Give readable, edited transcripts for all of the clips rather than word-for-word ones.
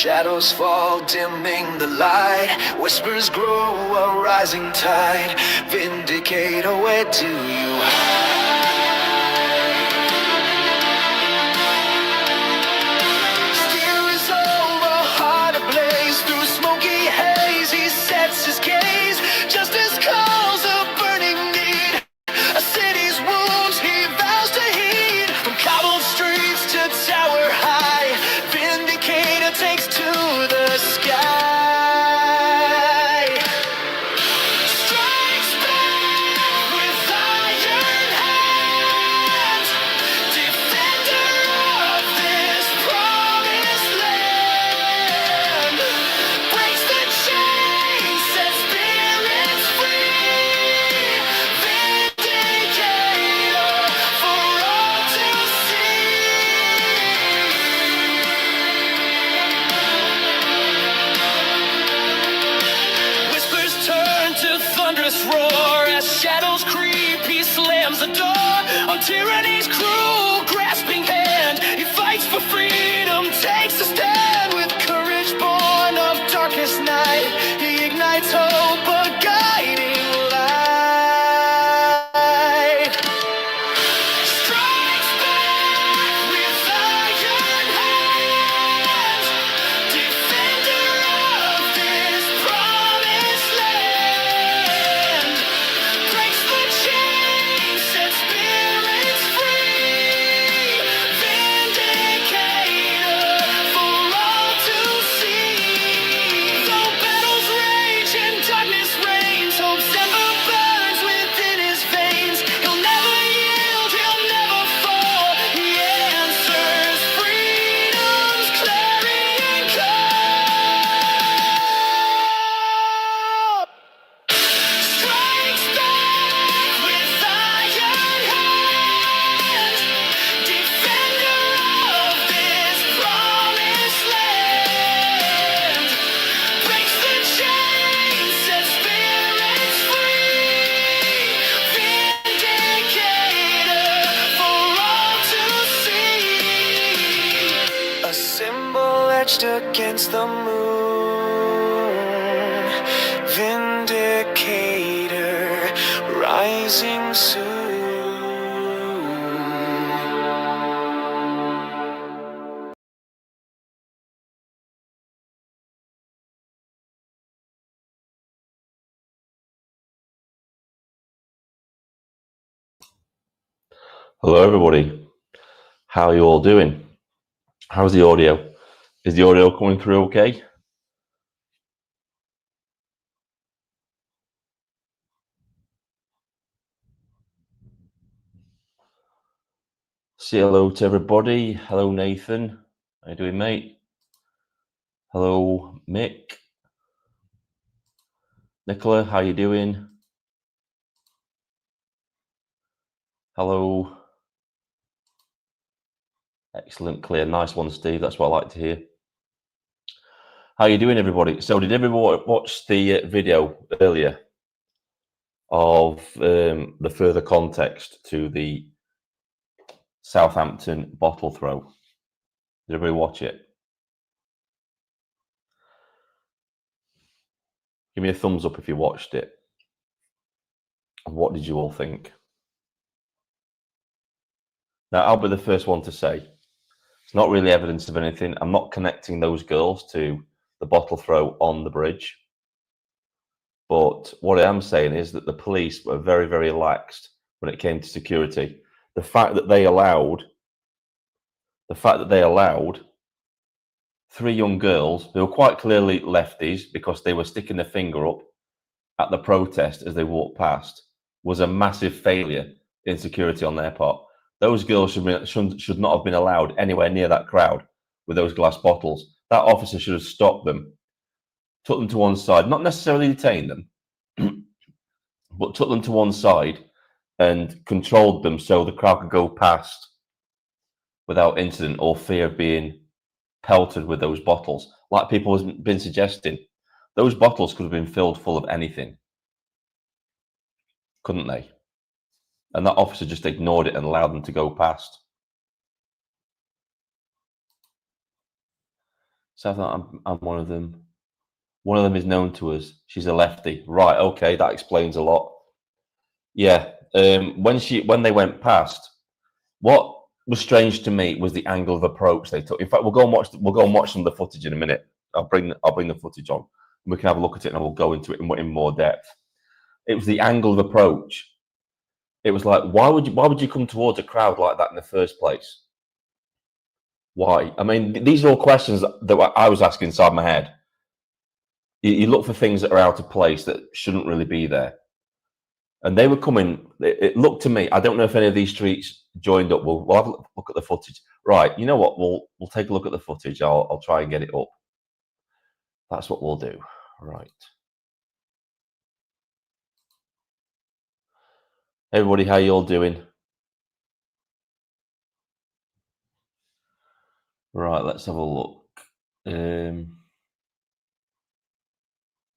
Shadows fall, dimming the light. Whispers grow, a rising tide. Vindicator, where do you hide? Steel is over, heart ablaze. Through smoky haze, he sets his gaze. Justice calls a burning need. A city's wounds he vows to heed. From cobbled streets to tower high, Vindicator takes to the sky. Strikes back with iron hands, defender of this promised land. Breaks the chains, sets spirits free. Vindicator for all to see. Whispers turn to thunderous roar. As shadows creep, he slams the door on tyranny's cruel, grasping hand. He fights for freedom, takes a stand. With courage born of darkest night, he ignites hope, a guiding light. Strikes back with iron hands, defender of this promised land. Breaks the chains, sets spirits free. Vindicator for all to see. Though battles rage and darkness reigns, hope's ember burns within his veins. He'll never yield, he'll never fall. He answers freedom's clarion call. Strikes back with iron hands, defender of this promised land. Breaks the chains, sets spirits free. Vindicator for all to see. A symbol etched against the moon. Vindicator rising soon. Hello, everybody. How are you all doing? How's the audio? Is the audio coming through okay? Say hello to everybody. Hello, Nathan. How you doing, mate? Hello, Mick. Nicola, how you doing? Hello. Excellent, clear. Nice one, Steve. That's what I like to hear. How you doing, everybody? So did everyone watch the video earlier of the further context to the Southampton bottle throw? Did everybody watch it? Give me a thumbs up if you watched it. What did you all think? Now, I'll be the first one to say, it's not really evidence of anything. I'm not connecting those girls to the bottle throw on the bridge. But what I am saying is that the police were very, very lax when it came to security. The fact that they allowed 3 young girls who were quite clearly lefties because they were sticking their finger up at the protest as they walked past was a massive failure in security on their part. Those girls should not have been allowed anywhere near that crowd with those glass bottles. That officer should have stopped them, took them to one side, not necessarily detained them, but took them to one side and controlled them so the crowd could go past without incident or fear of being pelted with those bottles. Like people have been suggesting, those bottles could have been filled full of anything, couldn't they? And that officer just ignored it and allowed them to go past. So I thought I'm one of them. One of them is known to us. She's a lefty. Right, okay, that explains a lot. Yeah. When they went past, what was strange to me was the angle of approach they took. In fact, we'll go and watch some of the footage in a minute. I'll bring the footage on. And we can have a look at it, and we'll go into it in more depth. It was the angle of approach. It was like, why would you come towards a crowd like that in the first place? Why? I mean, these are all questions that I was asking inside my head. You look for things that are out of place that shouldn't really be there. And they were coming. It looked to me. I don't know if any of these streets joined up. We'll have a look at the footage. Right. You know what? We'll take a look at the footage. I'll try and get it up. That's what we'll do. Right. Everybody, how you all doing? Right. Let's have a look.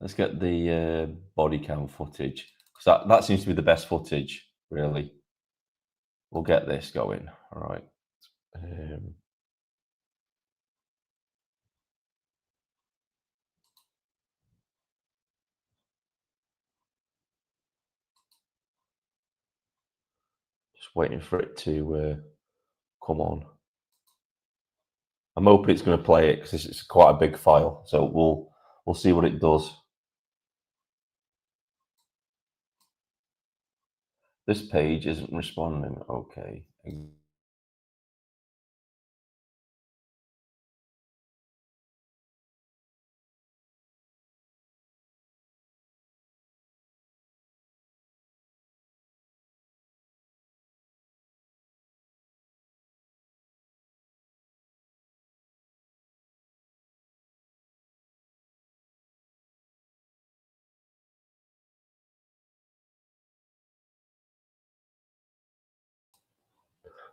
Let's get the body cam footage, because that seems to be the best footage, really. We'll get this going. All right. Just waiting for it to come on. I'm hoping it's going to play it, because it's quite a big file. So we'll see what it does. This page isn't responding. Okay.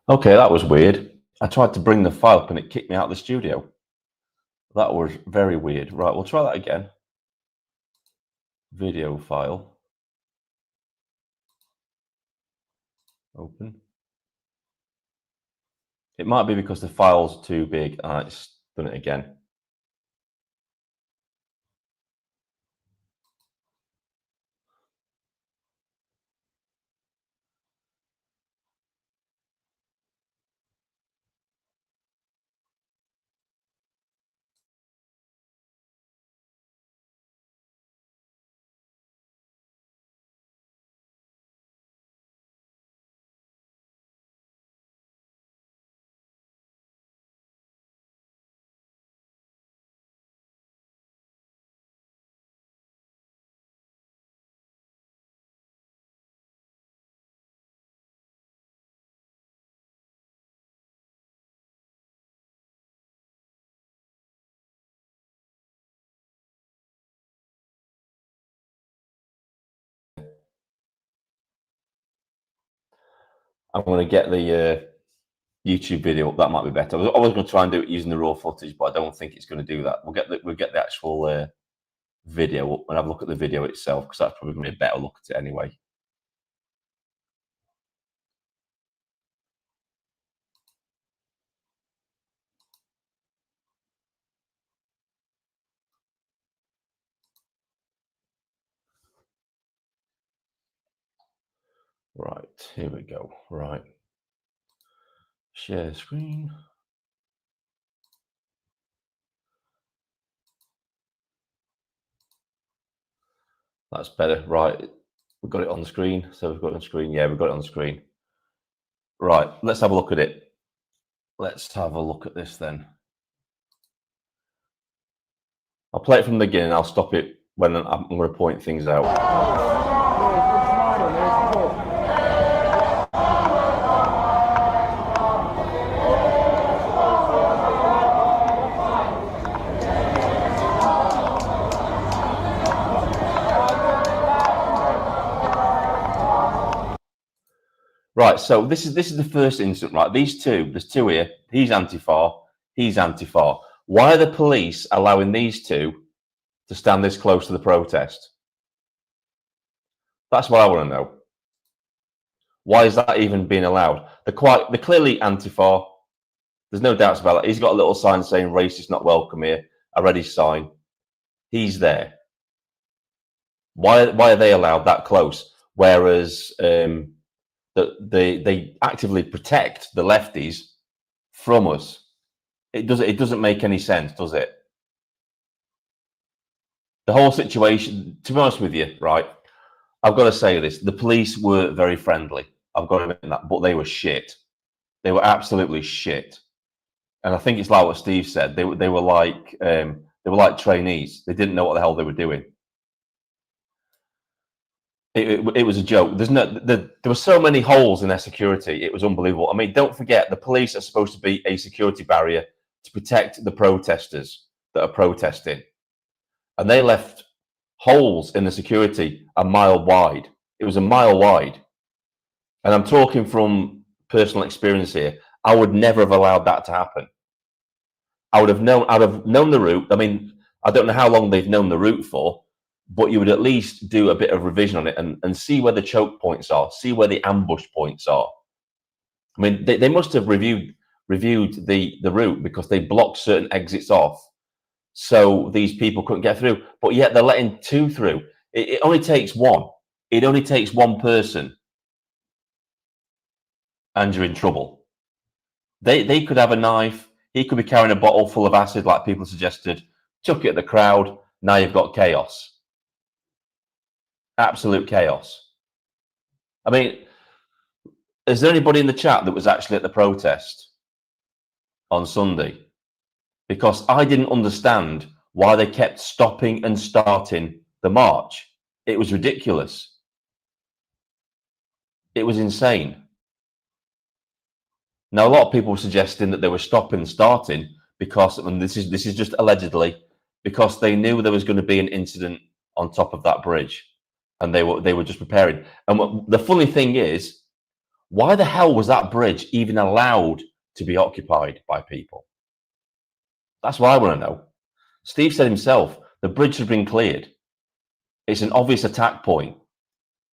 Okay, that was weird. I tried to bring the file up and it kicked me out of the studio. That was very weird. Right, we'll try that again. Video file. Open. It might be because the file's too big. It's done it again. I'm going to get the YouTube video up. That might be better. I was going to try and do it using the raw footage, but I don't think it's going to do that. We'll get the actual video up and have a look at the video itself, because that's probably going to be a better look at it anyway. Right, here we go. Right. Share screen. That's better. Right. We've got it on the screen. So we've got it on the screen. Yeah, we've got it on the screen. Right. Let's have a look at it. Let's have a look at this then. I'll play it from the beginning. I'll stop it when I'm going to point things out. Right, so this is the first incident, right? There's two here. He's Antifa, he's Antifa. Why are the police allowing these two to stand this close to the protest? That's what I want to know. Why is that even being allowed? They're clearly Antifa. There's no doubts about that. He's got a little sign saying "racist, not welcome" here. a ready sign. He's there. Why are they allowed that close? Whereas they actively protect the lefties from us. It doesn't make any sense, does it? The whole situation, to be honest with you, right? I've got to say this: the police were very friendly. I've got to admit that, but they were shit. They were absolutely shit. And I think it's like what Steve said. They were like trainees. They didn't know what the hell they were doing. It was a joke. There were so many holes in their security. It was unbelievable. I mean, don't forget, the police are supposed to be a security barrier to protect the protesters that are protesting, and they left holes in the security a mile wide. It was a mile wide, and I'm talking from personal experience here. I would never have allowed that to happen. I'd have known the route. I mean, I don't know how long they've known the route for, but you would at least do a bit of revision on it and see where the choke points are, see where the ambush points are. I mean, they must have reviewed the route, because they blocked certain exits off so these people couldn't get through. But yet they're letting two through. It only takes one. It only takes one person, and you're in trouble. They could have a knife. He could be carrying a bottle full of acid, like people suggested. Chuck it at the crowd. Now you've got chaos. Absolute chaos. I mean, is there anybody in the chat that was actually at the protest on Sunday? Because I didn't understand why they kept stopping and starting the march. It was ridiculous. It was insane. Now, a lot of people were suggesting that they were stopping and starting because, and this is just allegedly, because they knew there was going to be an incident on top of that bridge, and they were just preparing. And the funny thing is, why the hell was that bridge even allowed to be occupied by people? That's what I want to know. Steve said himself, the bridge had been cleared. It's an obvious attack point.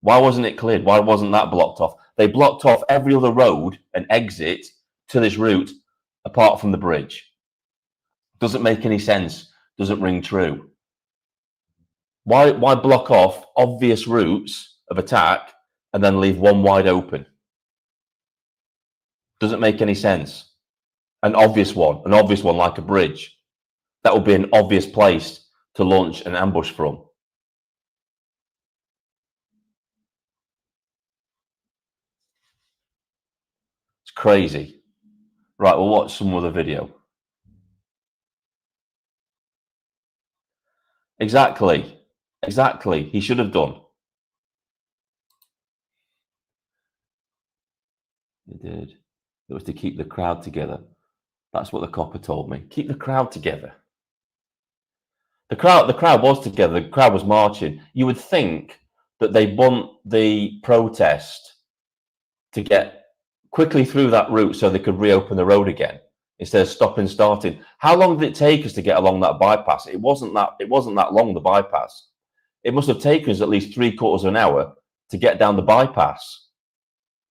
Why wasn't it cleared? Why wasn't that blocked off? They blocked off every other road and exit to this route apart from the bridge. Doesn't make any sense. Doesn't ring true. Why block off obvious routes of attack and then leave one wide open? Doesn't make any sense. An obvious one like a bridge. That would be an obvious place to launch an ambush from. It's crazy. Right, we'll watch some other video. Exactly. He should have done. He did. It was to keep the crowd together. That's what the copper told me. Keep the crowd together. The crowd was together. The crowd was marching. You would think that they want the protest to get quickly through that route so they could reopen the road again instead of stopping starting. How long did it take us to get along that bypass? It wasn't that long, the bypass. It must have taken us at least 3/4 of an hour to get down the bypass.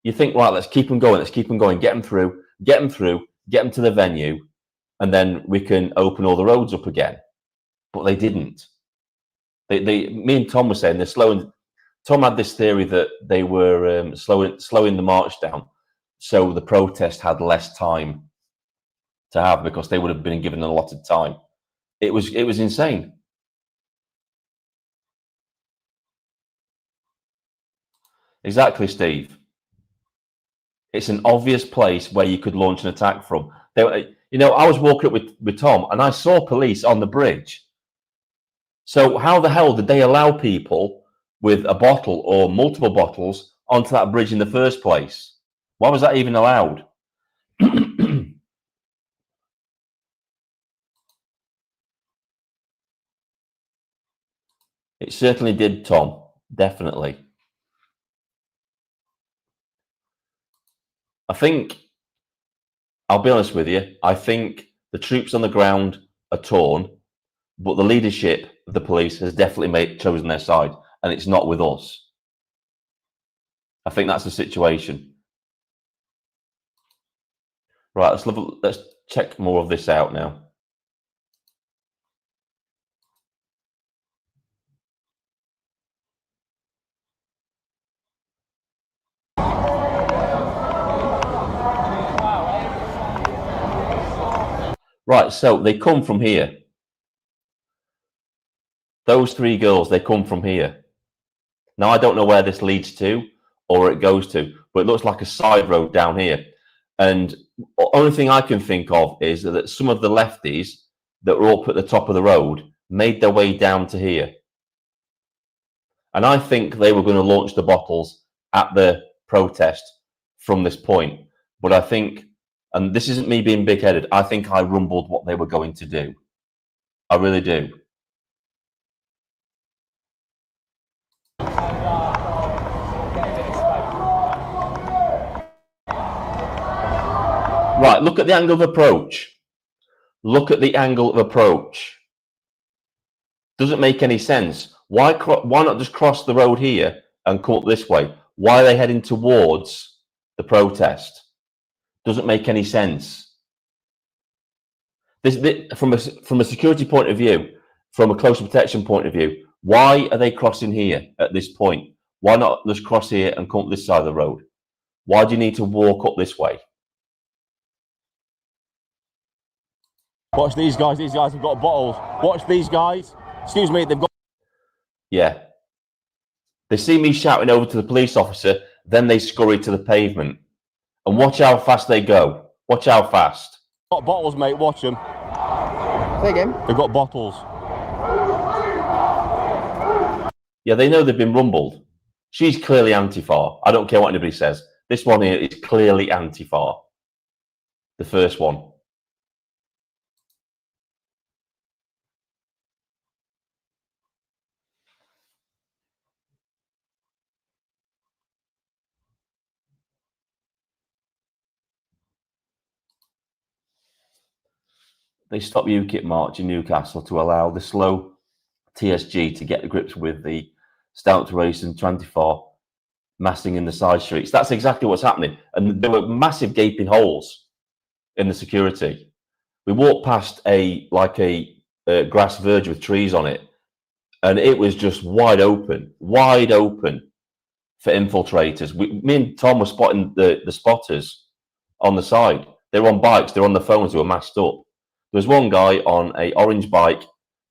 You think, right, let's keep them going, get them through, get them to the venue, and then we can open all the roads up again. But they didn't. Me and Tom were saying they're slowing. Tom had this theory that they were slowing the march down, so the protest had less time to have because they would have been given a lot of time. It was insane. Exactly, Steve. It's an obvious place where you could launch an attack from. I was walking up with Tom and I saw police on the bridge. So how the hell did they allow people with a bottle or multiple bottles onto that bridge in the first place? Why was that even allowed? It certainly did, Tom. Definitely. I'll be honest with you, I think the troops on the ground are torn, but the leadership of the police has definitely chosen their side, and it's not with us. I think that's the situation. Right, let's check more of this out now. Right, so they come from here. Those three girls, they come from here. Now, I don't know where this leads to or it goes to, but it looks like a side road down here. And the only thing I can think of is that some of the lefties that were up at the top of the road made their way down to here. And I think they were going to launch the bottles at the protest from this point. But I think, and this isn't me being big-headed, I think I rumbled what they were going to do. I really do. Right, look at the angle of approach. Look at the angle of approach. Doesn't make any sense. Why not just cross the road here and come up this way? Why are they heading towards the protest? Doesn't make any sense. From a security point of view, from a closer protection point of view, why are they crossing here at this point? Why not just cross here and come up this side of the road? Why do you need to walk up this way? Watch these guys. These guys have got bottles. Watch these guys. Excuse me, they've got... Yeah. They see me shouting over to the police officer, then they scurry to the pavement. And watch how fast they go. Watch how fast. got bottles, mate. Watch them. Say again? They've got bottles. Yeah, they know they've been rumbled. She's clearly Antifa. I don't care what anybody says. This one here is clearly Antifa. The first one. They stopped UKIP March in Newcastle to allow the slow TSG to get the grips with the Stout Race and 24 massing in the side streets. That's exactly what's happening. And there were massive gaping holes in the security. We walked past a grass verge with trees on it, and it was just wide open for infiltrators. Me and Tom were spotting the spotters on the side. They were on bikes, they were on the phones, they were masked up. There was one guy on a orange bike.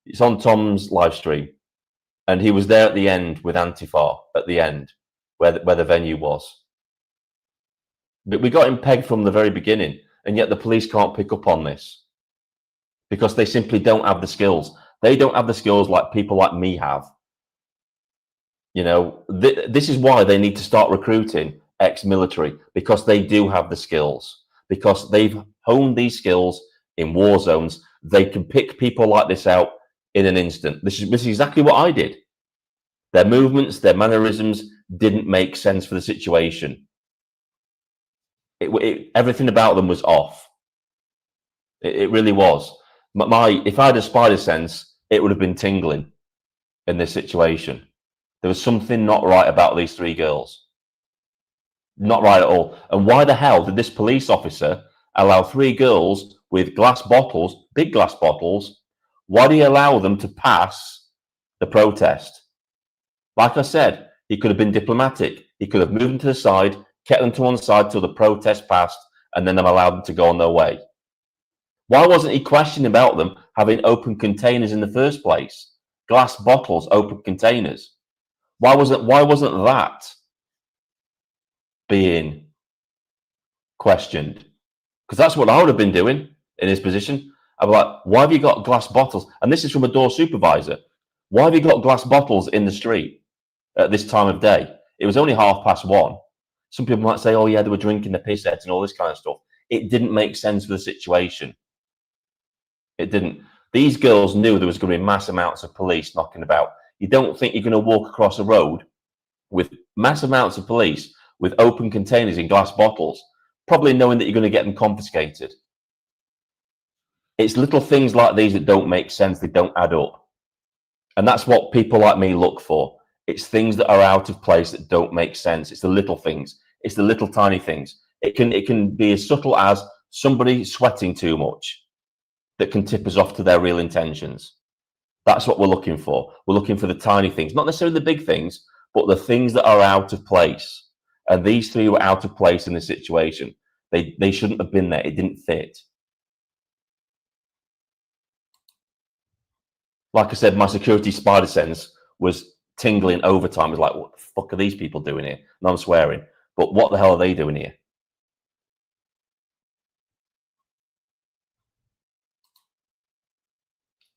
It's on Tom's live stream, and he was there at the end with Antifa at the end, where the venue was. But we got him pegged from the very beginning, and yet the police can't pick up on this because they simply don't have the skills. They don't have the skills like people like me have. You know, this is why they need to start recruiting ex-military, because they do have the skills, because they've honed these skills in war zones. They can pick people like this out in an instant. This is exactly what I did. Their movements, their mannerisms didn't make sense for the situation. Everything about them was off. It really was. If I had a spider sense, it would have been tingling in this situation. There was something not right about these three girls. Not right at all. And why the hell did this police officer allow three girls with glass bottles, big glass bottles? Why do you allow them to pass the protest? Like I said, he could have been diplomatic. He could have moved them to the side, kept them to one side till the protest passed, and then allowed them to go on their way. Why wasn't he questioning about them having open containers in the first place? Glass bottles, open containers. Why wasn't that being questioned? Because that's what I would have been doing in his position. I'd be like, why have you got glass bottles? And this is from a door supervisor. Why have you got glass bottles in the street at this time of day? It was only 1:30. Some people might say, oh yeah, they were drinking the piss heads and all this kind of stuff. It didn't make sense for the situation. It didn't. These girls knew there was going to be mass amounts of police knocking about. You don't think you're going to walk across a road with mass amounts of police with open containers in glass bottles, probably knowing that you're going to get them confiscated. It's little things like these that don't make sense. They don't add up. And that's what people like me look for. It's things that are out of place that don't make sense. It's the little things. It's the little tiny things. It can be as subtle as somebody sweating too much that can tip us off to their real intentions. That's what we're looking for. We're looking for the tiny things, not necessarily the big things, but the things that are out of place. And these three were out of place in this situation. They shouldn't have been there. It didn't fit. Like I said, my security spider sense was tingling overtime. It was like, what the fuck are these people doing here? And I'm swearing. But what the hell are they doing here?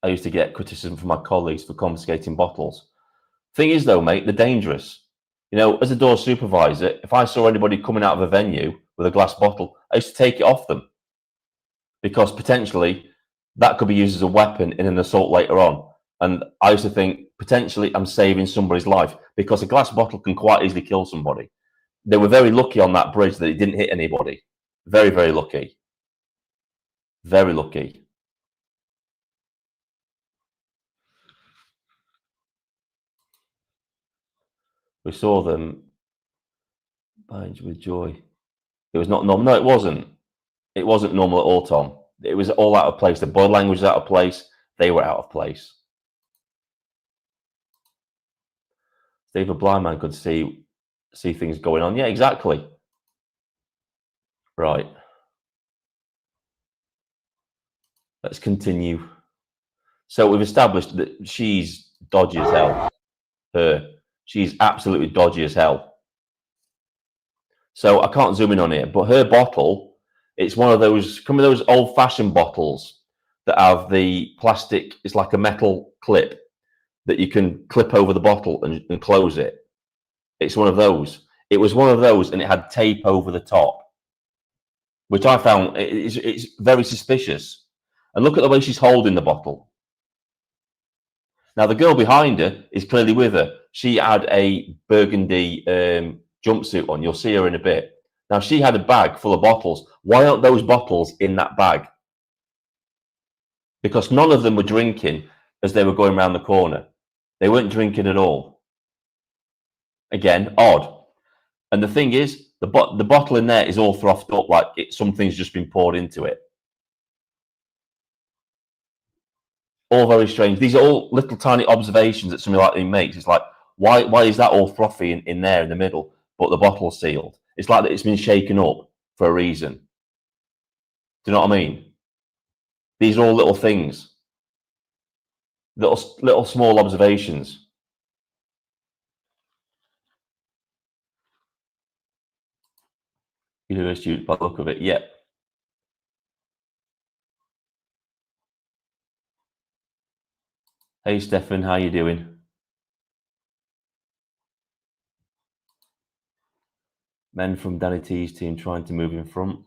I used to get criticism from my colleagues for confiscating bottles. Thing is, though, mate, they're dangerous. You know, as a door supervisor, if I saw anybody coming out of a venue with a glass bottle, I used to take it off them because potentially that could be used as a weapon in an assault later on. And I used to think, potentially, I'm saving somebody's life because a glass bottle can quite easily kill somebody. They were very lucky on that bridge that it didn't hit anybody. Very, very lucky. Very lucky. We saw them with joy. It was not normal. No, it wasn't. It wasn't normal at all, Tom. It was all out of place. The body language was out of place. They were out of place. Steve, a blind man could see things going on. Yeah, exactly. Right. Let's continue. So we've established that she's dodgy as hell. She's absolutely dodgy as hell. So I can't zoom in on it, but her bottle, it's one of those, some of those old-fashioned bottles that have the plastic, it's like a metal clip that you can clip over the bottle and close it. It's one of those. It was one of those, and it had tape over the top, which I found it's very suspicious. And look at the way she's holding the bottle. Now, the girl behind her is clearly with her. She had a burgundy jumpsuit on. You'll see her in a bit. Now, she had a bag full of bottles. Why aren't those bottles in that bag? Because none of them were drinking as they were going around the corner. They weren't drinking at all. Again, odd. And the thing is, the bottle in there is all frothed up like something's just been poured into it. All very strange. These are all little tiny observations that somebody like me makes. It's like, why is that all frothy in there in the middle, but the bottle's sealed? It's like that it's been shaken up for a reason. Do you know what I mean? These are all little things. Little small observations. University by the look of it, yeah. Hey, Stefan, how you doing? Men from Danny T's team trying to move in front.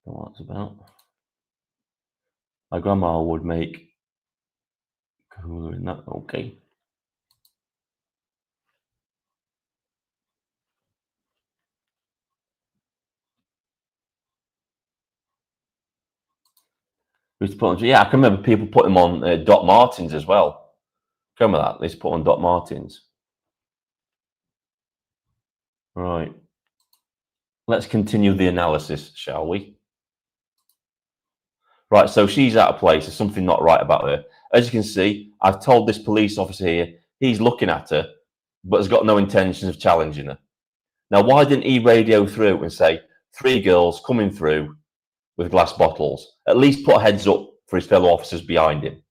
Don't know what it's about. My grandma would make cooler in that. Okay. Yeah, I can remember people putting them on Doc Martens as well. Remember that? They used to put on Doc Martens. Right. Let's continue the analysis, shall we? Right, so she's out of place. There's something not right about her. As you can see, I've told this police officer here, he's looking at her, but has got no intentions of challenging her. Now, why didn't he radio through and say, 3 girls coming through with glass bottles? At least put a heads up for his fellow officers behind him.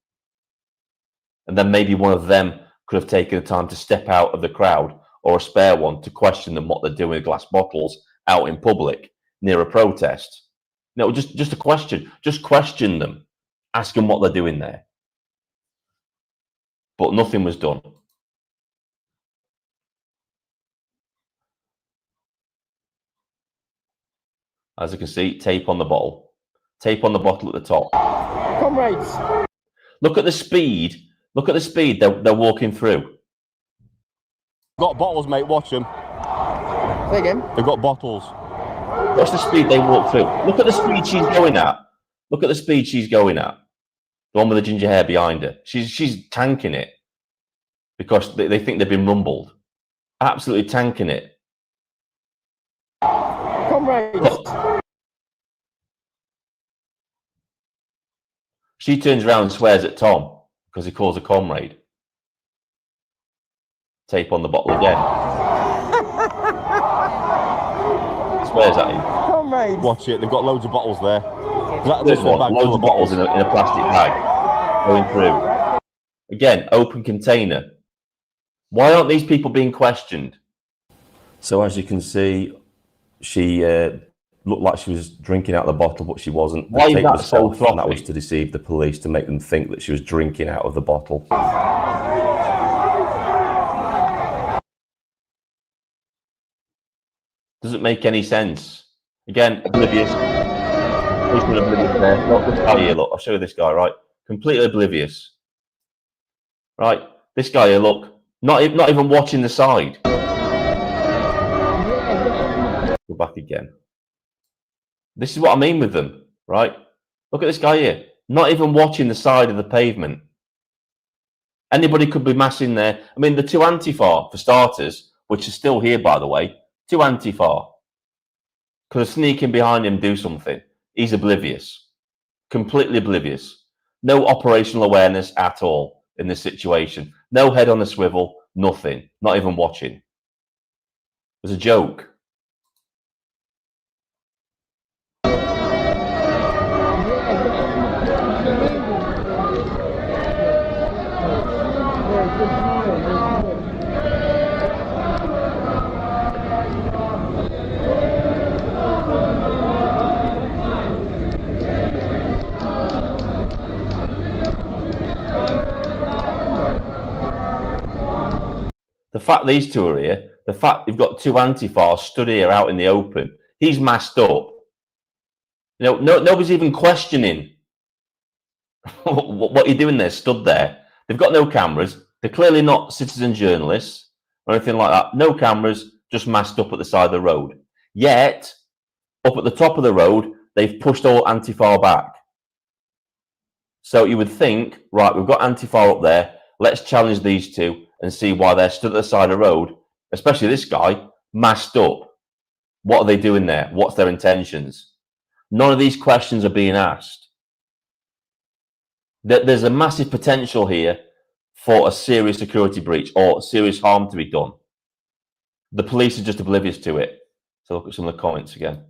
And then maybe one of them could have taken the time to step out of the crowd, or a spare one, to question them what they're doing with glass bottles out in public near a protest. No, just a question. Just question them. Ask them what they're doing there. But nothing was done. As you can see, tape on the bottle. Tape on the bottle at the top. Comrades. Look at the speed. Look at the speed they're walking through. Got bottles, mate. Watch them. Say again. They've got bottles. Watch the speed they walk through. Look at the speed she's going at. Look at the speed she's going at. The one with the ginger hair behind her. She's tanking it because they think they've been rumbled. Absolutely tanking it. Comrades. She turns around and swears at Tom because he calls her comrade. Tape on the bottle again. Swears at him. Comrades. Watch it. They've got loads of bottles there. This one, loads of bottles in a plastic bag going through. Again, open container. Why aren't these people being questioned? So as you can see, she looked like she was drinking out of the bottle, but she wasn't. Why is tape that was so off, and that was frothy? to deceive the police, to make them think that she was drinking out of the bottle. Doesn't make any sense. Again, oblivious. Policeman oblivious there. Look, this guy here, look. I'll show you this guy, right? Completely oblivious. Right? This guy here, look. Not even watching the side. Go back again. This is what I mean with them, right? Look at this guy here. Not even watching the side of the pavement. Anybody could be massing there. I mean, the two Antifa, for starters, which are still here, by the way, two Antifa. Could sneak in behind him, do something. He's oblivious. Completely oblivious. No operational awareness at all in this situation. No head on a swivel, nothing. Not even watching. It was a joke. The fact these two are here, the fact you've got two Antifa stood here out in the open, he's masked up. You know, nobody's even questioning what you're doing there, stood there. They've got no cameras. They're clearly not citizen journalists or anything like that. No cameras, just masked up at the side of the road. Yet, up at the top of the road, they've pushed all Antifa back. So you would think, right, we've got Antifa up there. Let's challenge these two and see why they're stood at the side of the road, especially this guy, masked up. What are they doing there? What's their intentions? None of these questions are being asked. There's a massive potential here for a serious security breach or serious harm to be done. The police are just oblivious to it. So look at some of the comments again.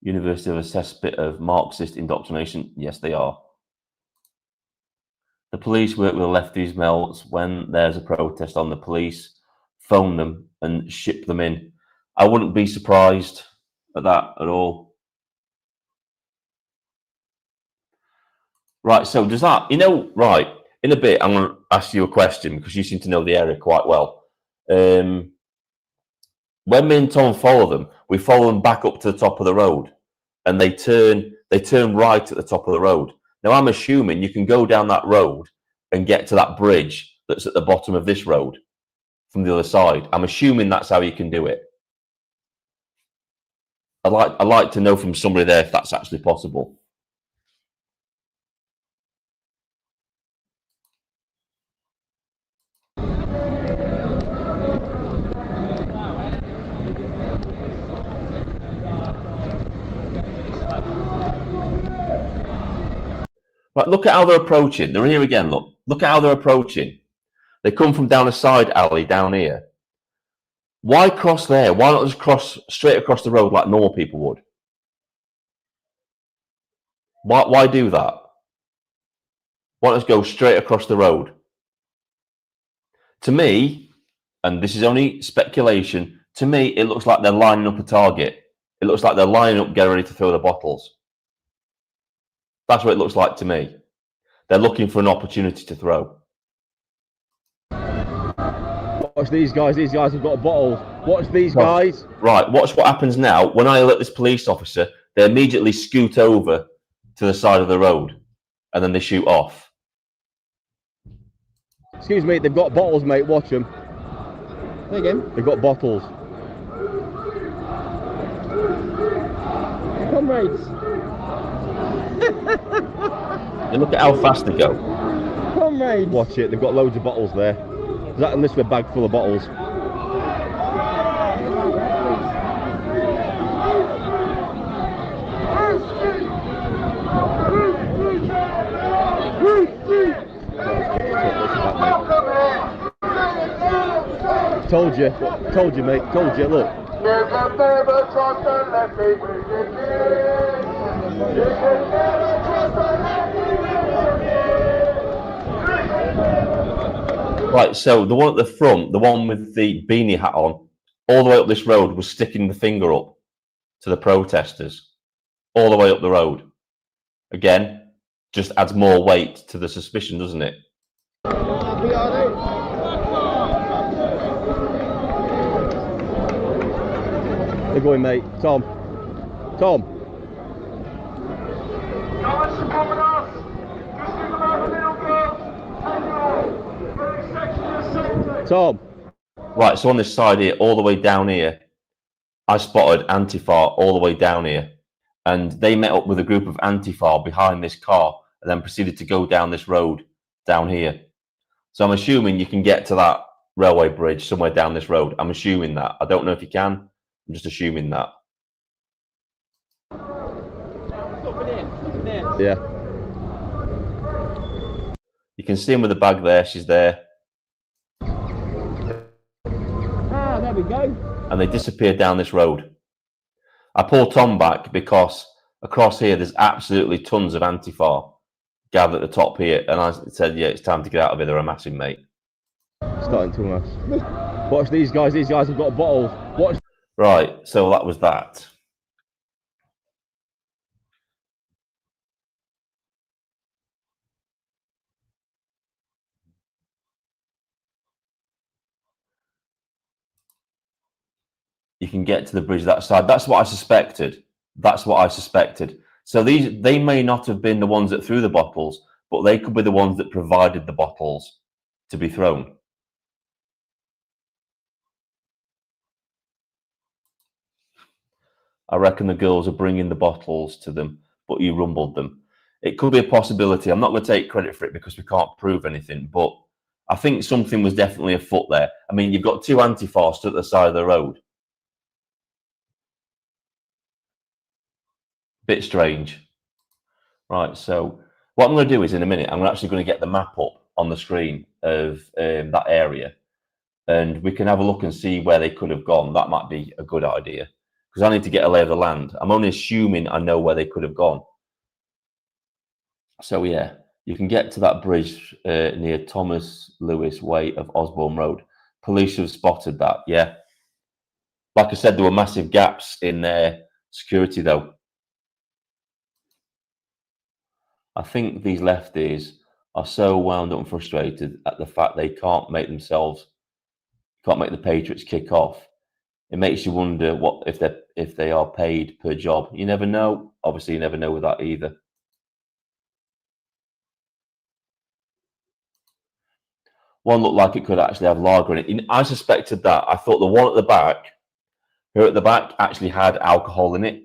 University of a cesspit of Marxist indoctrination. Yes, they are. The police work with the lefties melts when there's a protest on. The police phone them and ship them in. I wouldn't be surprised at that at all. Right, so does that, right, in a bit, I'm going to ask you a question because you seem to know the area quite well. When me and Tom follow them, we follow them back up to the top of the road and they turn right at the top of the road. Now, I'm assuming you can go down that road and get to that bridge that's at the bottom of this road from the other side. I'm assuming that's how you can do it. I'd like to know from somebody there if that's actually possible. Right, look at how they're approaching. They're here again, look. Look at how they're approaching. They come from down a side alley down here. Why cross there? Why not just cross straight across the road like normal people would? Why do that? Why not just go straight across the road? To me, and this is only speculation, to me, it looks like they're lining up a target. It looks like they're lining up, getting ready to throw the bottles. That's what it looks like to me. They're looking for an opportunity to throw. Watch these guys have got bottles. Watch these guys. Right, watch what happens now. When I alert this police officer, they immediately scoot over to the side of the road and then they shoot off. Excuse me, they've got bottles, mate. Watch them. Say again. They've got bottles. Comrades. And look at how fast they go. Comrades. Watch it. They've got loads of bottles there. That and this with a bag full of bottles. Told you, mate. Told you. Look. Right, so the one at the front, the one with the beanie hat on, all the way up this road was sticking the finger up to the protesters, all the way up the road. Again, just adds more weight to the suspicion, doesn't it? They're going, mate. Tom. Tom. Guys are coming off. Just give them out the middle, girls. Hang on. Very section of safety. Tom. Right, so on this side here, all the way down here, I spotted Antifa all the way down here. And they met up with a group of Antifa behind this car and then proceeded to go down this road down here. So I'm assuming you can get to that railway bridge somewhere down this road. I'm assuming that. I don't know if you can. I'm just assuming that. Yeah. You can see him with the bag there. She's there. Ah, there we go. And they disappeared down this road. I pulled Tom back because across here there's absolutely tons of Antifa gathered at the top here. And I said, yeah, it's time to get out of here. They're a massive, mate. Starting to mess. Watch these guys. These guys have got bottles. Watch. Right, so that was that. You can get to the bridge that side. That's what I suspected. That's what I suspected. So they may not have been the ones that threw the bottles, but they could be the ones that provided the bottles to be thrown. I reckon the girls are bringing the bottles to them, but you rumbled them. It could be a possibility. I'm not going to take credit for it because we can't prove anything, but I think something was definitely afoot there. I mean, you've got two Antifa stood at the side of the road. Bit strange. Right, so what I'm going to do is in a minute, I'm actually going to get the map up on the screen of that area, and we can have a look and see where they could have gone. That might be a good idea, because I need to get a lay of the land. I'm only assuming I know where they could have gone. So yeah, you can get to that bridge near Thomas Lewis Way of Osborne Road. Police have spotted that, yeah. Like I said, there were massive gaps in their security though. I think these lefties are so wound up and frustrated at the fact they can't make the Patriots kick off. It makes you wonder what if they are paid per job. You never know. Obviously, you never know with that either. One looked like it could actually have lager in it. I suspected that. I thought the one at the back, her at the back, actually had alcohol in it.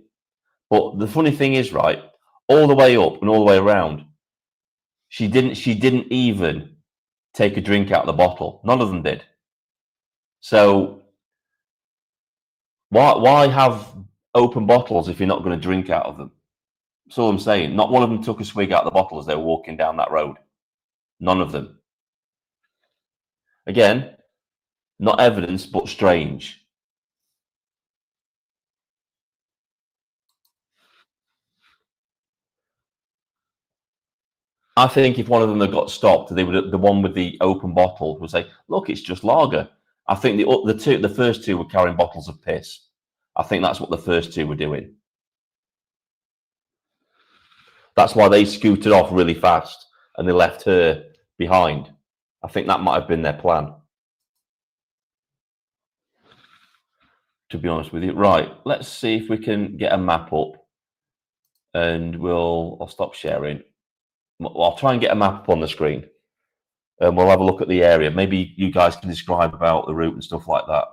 But the funny thing is, right, all the way up and all the way around, she didn't even take a drink out of the bottle. None of them did. So why have open bottles if you're not going to drink out of them? That's all I'm saying. Not one of them took a swig out of the bottle as they were walking down that road. None of them. Again, not evidence, but strange. I think if one of them had got stopped, they would. The one with the open bottle would say, "Look, it's just lager." I think the first two were carrying bottles of piss. I think that's what the first two were doing. That's why they scooted off really fast and they left her behind. I think that might have been their plan. To be honest with you. Right, let's see if we can get a map up, and I'll stop sharing. I'll try and get a map up on the screen, and we'll have a look at the area. Maybe you guys can describe about the route and stuff like that.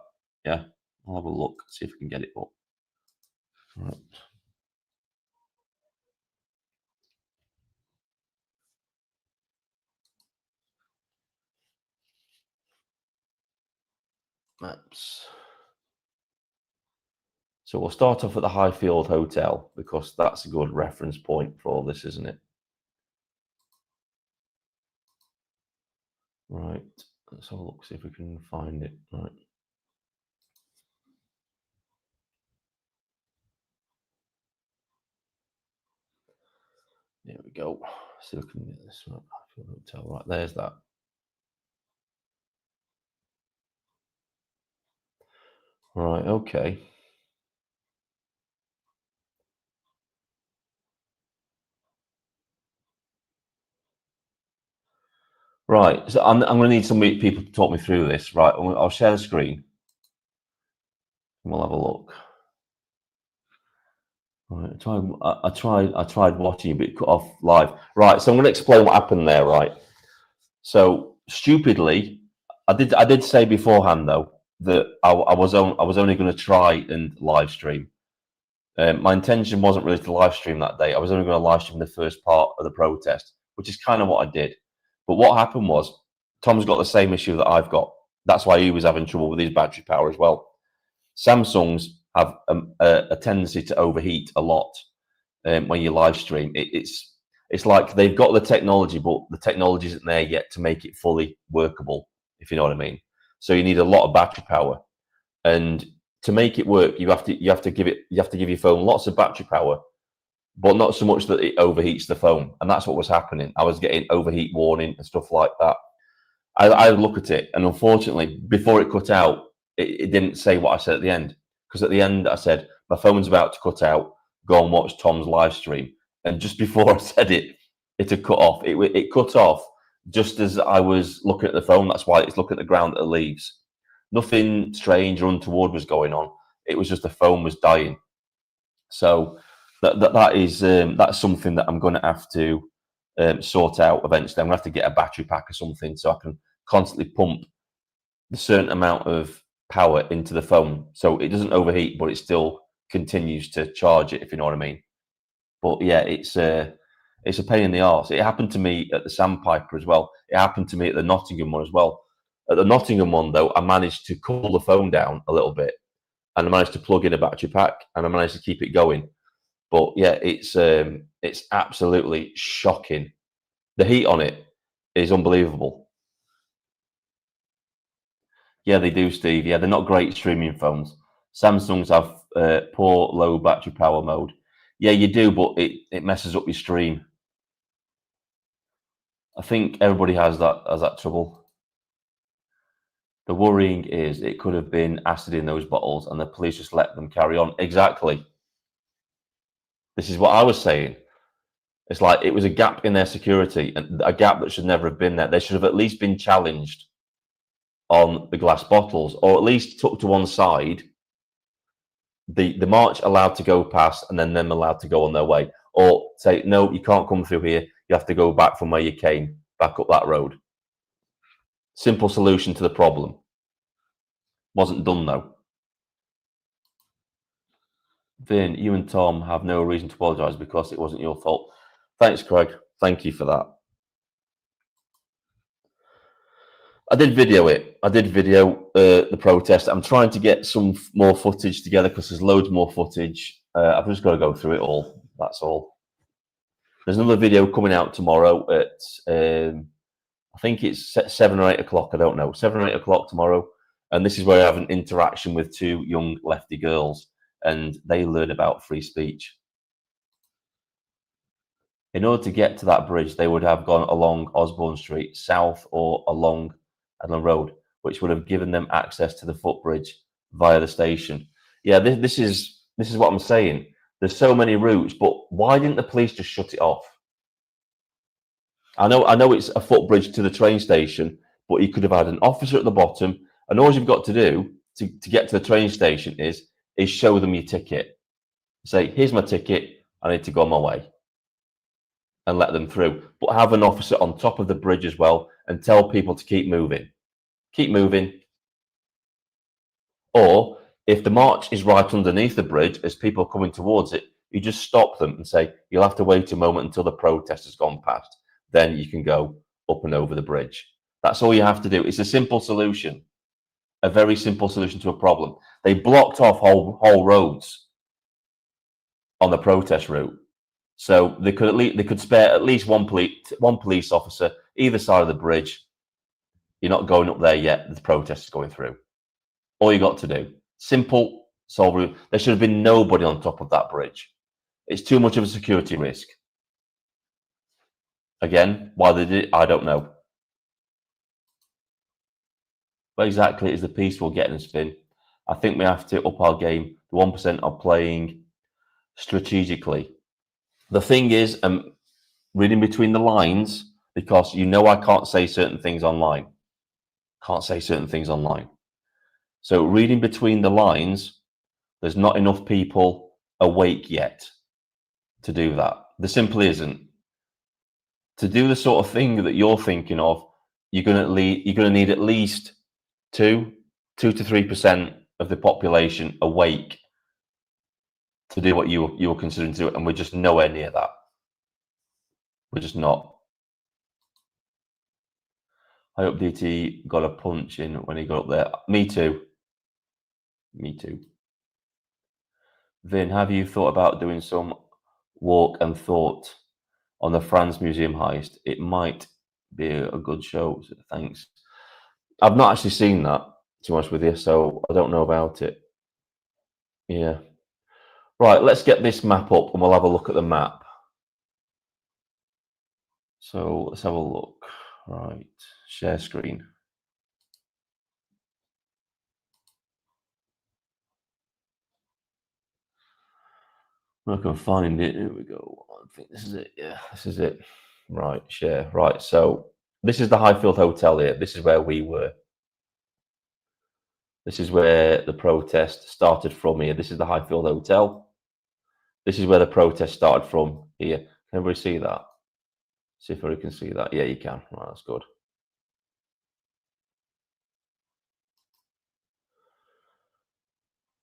Yeah, I'll have a look, see if we can get it up. Right. Maps. So we'll start off at the Highfield Hotel because that's a good reference point for all this, isn't it? Right. Let's have a look, see if we can find it. Right. There we go. See if we can get this one. Highfield Hotel. Right, there's that. Right, okay. Right, so I'm going to need some people to talk me through this. Right, I'll share the screen and we'll have a look. Right, I tried watching it, but it cut off live. Right, so I'm going to explain what happened there. Right, so stupidly, I did say beforehand though that I was only going to try and live stream. My intention wasn't really to live stream that day. I was only going to live stream the first part of the protest, which is kind of what I did. But what happened was Tom's got the same issue that I've got. That's why he was having trouble with his battery power as well. Samsungs have a tendency to overheat a lot when you live stream. It's like they've got the technology, but the technology isn't there yet to make it fully workable, if you know what I mean. So you need a lot of battery power, and to make it work, you have to give your phone lots of battery power, but not so much that it overheats the phone. And that's what was happening. I was getting overheat warning and stuff like that. I look at it, and unfortunately, before it cut out, it didn't say what I said at the end. Because at the end, I said, my phone's about to cut out, go and watch Tom's live stream. And just before I said it, it had cut off. It cut off just as I was looking at the phone. That's why it's looking at the ground at the leaves. Nothing strange or untoward was going on. It was just the phone was dying. So that's something that I'm going to have to sort out eventually. I'm going to have to get a battery pack or something so I can constantly pump a certain amount of power into the phone so it doesn't overheat, but it still continues to charge it, if you know what I mean. But yeah, it's a pain in the arse. It happened to me at the Sandpiper as well. It happened to me at the Nottingham one as well. At the Nottingham one, though, I managed to cool the phone down a little bit, and I managed to plug in a battery pack, and I managed to keep it going. But yeah, it's absolutely shocking. The heat on it is unbelievable. Yeah, they do, Steve. Yeah, they're not great streaming phones. Samsungs have poor low battery power mode. Yeah, you do, but it messes up your stream. I think everybody has that trouble. The worrying is it could have been acid in those bottles and the police just let them carry on. Exactly. This is what I was saying. It's like it was a gap in their security, and a gap that should never have been there. They should have at least been challenged on the glass bottles, or at least took to one side. The march allowed to go past, and then them allowed to go on their way, or say no, you can't come through here. You have to go back from where you came, back up that road. Simple solution to the problem. Wasn't done though. Vin, you and Tom have no reason to apologise because it wasn't your fault. Thanks, Craig. Thank you for that. I did video it. I did video the protest. I'm trying to get some more footage together because there's loads more footage. I've just got to go through it all. That's all. There's another video coming out tomorrow at I think it's 7 or 8 o'clock. I don't know. 7 or 8 o'clock tomorrow. And this is where I have an interaction with two young lefty girls, and they learn about free speech. In order to get to that bridge, they would have gone along Osborne Street, south, or along Adland Road, which would have given them access to the footbridge via the station. Yeah, this is what I'm saying. There's so many routes, but why didn't the police just shut it off? I know it's a footbridge to the train station, but you could have had an officer at the bottom, and all you've got to do to get to the train station is show them your ticket. Say, here's my ticket, I need to go on my way, and let them through. But have an officer on top of the bridge as well and tell people to keep moving. Keep moving. Or if the march is right underneath the bridge as people are coming towards it, you just stop them and say, you'll have to wait a moment until the protest has gone past. Then you can go up and over the bridge. That's all you have to do. It's a simple solution, a very simple solution to a problem. They blocked off whole roads on the protest route, so they could spare at least one police officer either side of the bridge. You're not going up there yet. The protest is going through. All you got to do, simple, solve. There should have been nobody on top of that bridge. It's too much of a security risk. Again, why they did it, I don't know. But exactly, it's the peaceful getting a spin. I think we have to up our game. The 1% are playing strategically. The thing is, reading between the lines, because you know I can't say certain things online. Can't say certain things online. So reading between the lines, there's not enough people awake yet to do that. There simply isn't. To do the sort of thing that you're thinking of, you're going to need at least 2 to 3% of the population awake to do what you were considering to do, and we're just nowhere near that. We're just not. I hope DT got a punch in when he got up there. Me too. Me too. Vin, have you thought about doing some walk and thought on the France Museum heist? It might be a good show. Thanks. I've not actually seen that, to be honest with you, so I don't know about it. Yeah. Right, let's get this map up and we'll have a look at the map. So let's have a look. Right, share screen. I can find it. Here we go. I think this is it. Yeah, this is it. Right, share. Right, so this is the Highfield Hotel here. This is where we were. This is where the protest started from here. This is the Highfield Hotel. This is where the protest started from here. Can everybody see that? See if everybody can see that. Yeah, you can. Right, that's good.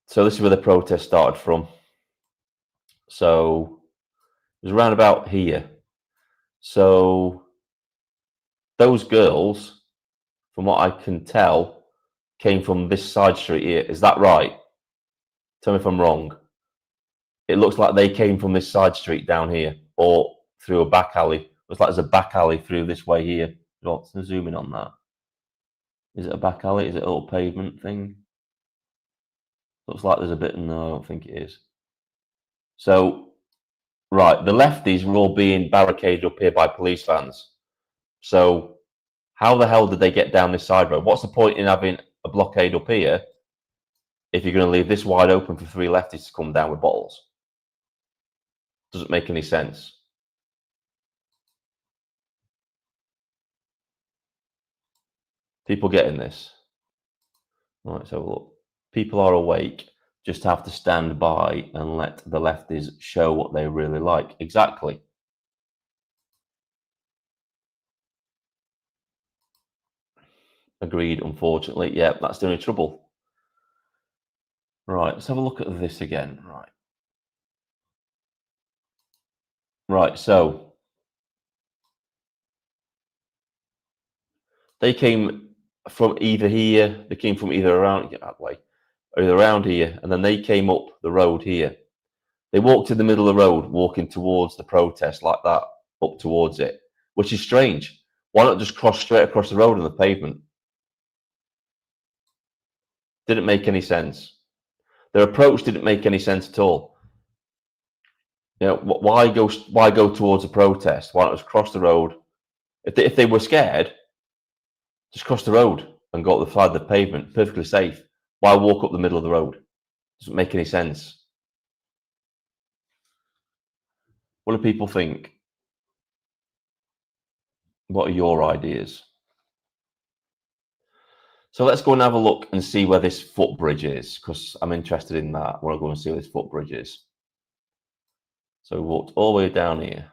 So this is where the protest started from. So it was around about here. So those girls, from what I can tell, came from this side street here. Is that right? Tell me if I'm wrong. It looks like they came from this side street down here, or through a back alley. Looks like there's a back alley through this way here. Let's zoom in on that. Is it a back alley? Is it a little pavement thing? Looks like there's a bit. No, I don't think it is. So, right, the lefties were all being barricaded up here by police vans. So, how the hell did they get down this side road? What's the point in having a blockade up here if you're going to leave this wide open for 3 lefties to come down with bottles? Doesn't make any sense. People getting this? Right, so look, people are awake. Just have to stand by and let the lefties show what they really like. Exactly. Agreed, unfortunately. Yeah, that's the only trouble. Right, let's have a look at this again. Right. Right, so they came from either here, they came from either around, get that way, or either around here, and then they came up the road here. They walked in the middle of the road, walking towards the protest like that, up towards it, which is strange. Why not just cross straight across the road on the pavement? Didn't make any sense. Their approach didn't make any sense at all. You know, why go towards a protest? Why not just cross the road? If they were scared, just cross the road and go up the side of the pavement, perfectly safe. Why walk up the middle of the road? Doesn't make any sense. What do people think? What are your ideas? So let's go and have a look and see where this footbridge is, because I'm interested in that. I want to go and see where this footbridge is. So we walked all the way down here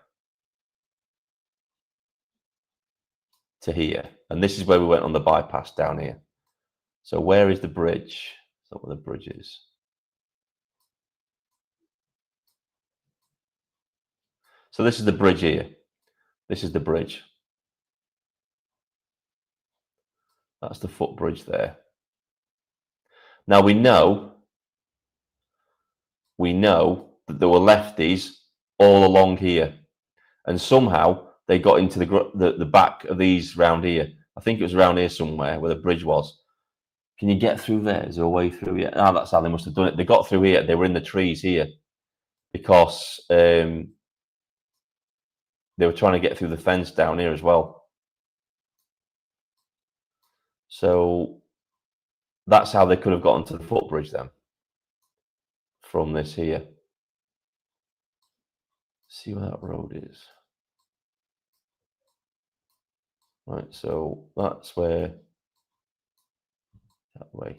to here, and this is where we went on the bypass down here. So where is the bridge? That's where the bridge is. So this is the bridge here. This is the bridge. That's the footbridge there. Now we know that there were lefties all along here, and somehow they got into the back of these round here. I think it was around here somewhere where the bridge was. Can you get through there? Is there a way through here? Ah, that's how they must have done it. They got through here. They were in the trees here because they were trying to get through the fence down here as well. So That's how they could have gotten to the footbridge then. From this here. See where that road is. Right, so that's where, that way.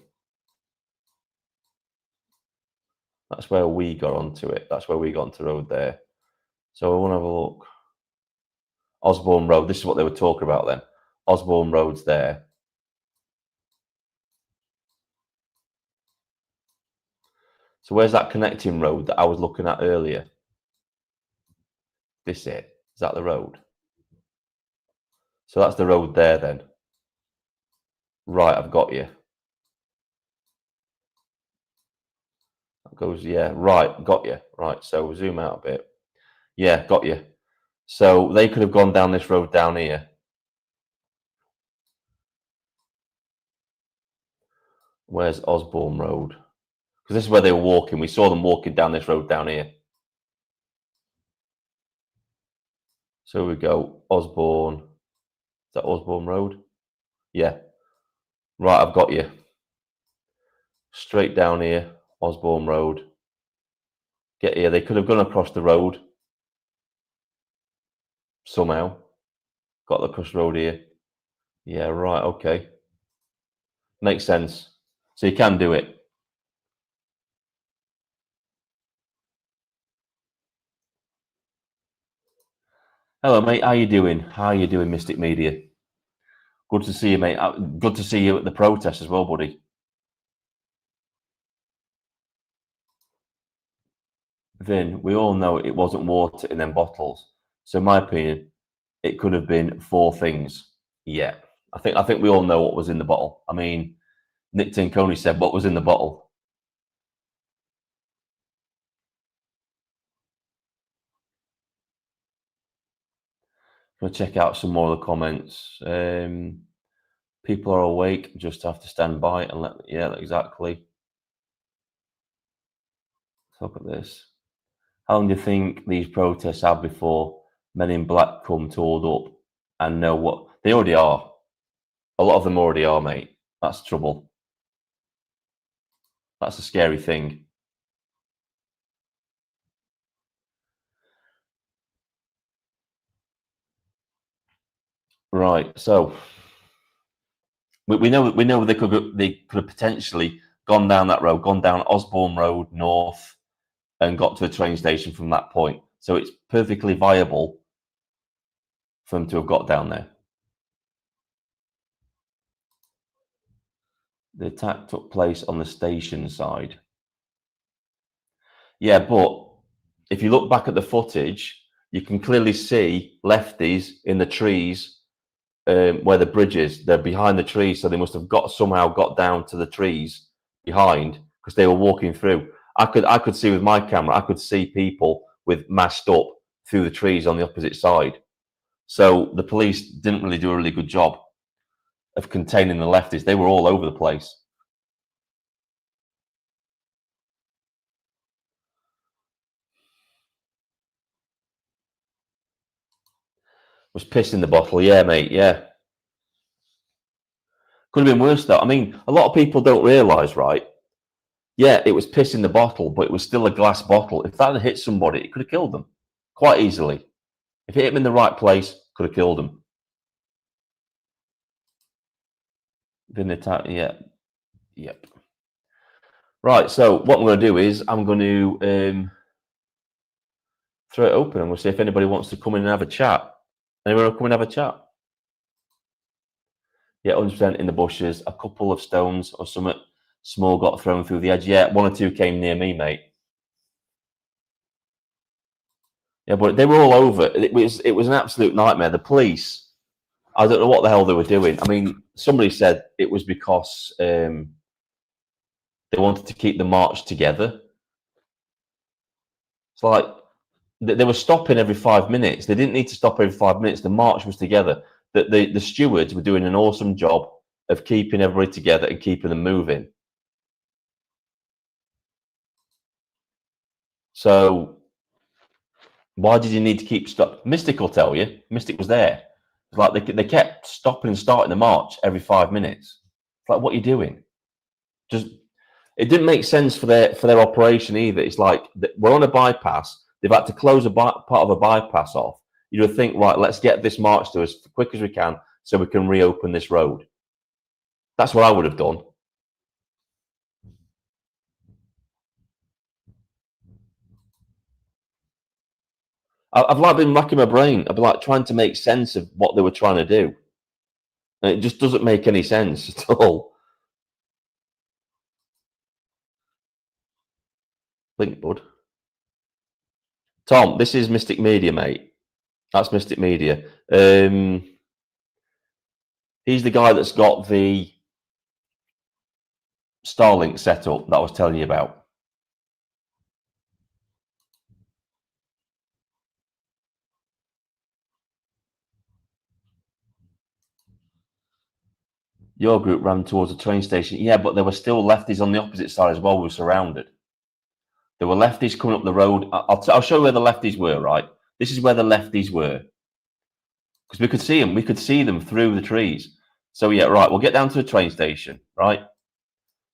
That's where we got onto it. That's where we got onto the road there. So I want to have a look. Osborne Road, this is what they were talking about then. Osborne Road's there. So where's that connecting road that I was looking at earlier? This it? Is that the road? So that's the road there then. Right, I've got you. That goes, yeah, right, got you. Right, so we'll zoom out a bit. Yeah, got you. So they could have gone down this road down here. Where's Osborne Road? Because this is where they were walking. We saw them walking down this road down here. So we go, Osborne. Is that Osborne Road? Yeah. Right, I've got you. Straight down here, Osborne Road. Get here. They could have gone across the road. Somehow. Got across the road here. Yeah, right, okay. Makes sense. So you can do it. Hello, mate. How you doing? How you doing, Mystic Media? Good to see you, mate. Good to see you at the protest as well, buddy. Vin, we all know it wasn't water in them bottles. So in my opinion, it could have been 4 things. Yeah. I think we all know what was in the bottle. I mean, Nick Tinconi said what was in the bottle. I'm going to check out some more of the comments. People are awake, just have to stand by and let, yeah, exactly. Let's look at this. How long do you think these protests have before men in black come tooled up and know what they already are? A lot of them already are, mate. That's trouble. That's a scary thing. Right, so we know they could have potentially gone down that road, gone down Osborne Road north, and got to a train station from that point. So it's perfectly viable for them to have got down there. The attack took place on the station side. Yeah, but if you look back at the footage, you can clearly see lefties in the trees where the bridge is. They're behind the trees, so they must have somehow got down to the trees behind because they were walking through. I could see with my camera, I could see people with masked up through the trees on the opposite side. So the police didn't really do a really good job of containing the lefties. They were all over the place. Was piss in the bottle, yeah, mate, yeah. Could have been worse though. I mean, a lot of people don't realise, right? Yeah, it was piss in the bottle, but it was still a glass bottle. If that had hit somebody, it could have killed them quite easily. If it hit them in the right place, could have killed them. Didn't attack, yeah, yep. Right, so what I'm going to do is I'm going to throw it open and we'll see if anybody wants to come in and have a chat. Anyone want to come and have a chat? Yeah, 100% in the bushes. A couple of stones or something small got thrown through the edge. Yeah, 1 or 2 came near me, mate. Yeah, but they were all over. It was an absolute nightmare. The police, I don't know what the hell they were doing. I mean, somebody said it was because they wanted to keep the march together. It's like they were stopping every 5 minutes. They didn't need to stop every 5 minutes. The march was together. The stewards were doing an awesome job of keeping everybody together and keeping them moving. So why did you need to keep stop? Mystic will tell you. Mystic was there. It's like they kept stopping and starting the march every 5 minutes. It's like, what are you doing? Just it didn't make sense for their operation either. It's like we're on a bypass. They've had to close part of a bypass off. You would think, right, let's get this march to as quick as we can so we can reopen this road. That's what I would have done. I've like been racking my brain. I've been like trying to make sense of what they were trying to do. And it just doesn't make any sense at all. Link, bud. Tom, this is Mystic Media, mate. That's Mystic Media. He's the guy that's got the Starlink setup that I was telling you about. Your group ran towards the train station. Yeah, but there were still lefties on the opposite side as well. We were surrounded. There were lefties coming up the road. I'll show you where the lefties were, right? This is where the lefties were. Because we could see them. We could see them through the trees. So, yeah, right. We'll get down to the train station, right?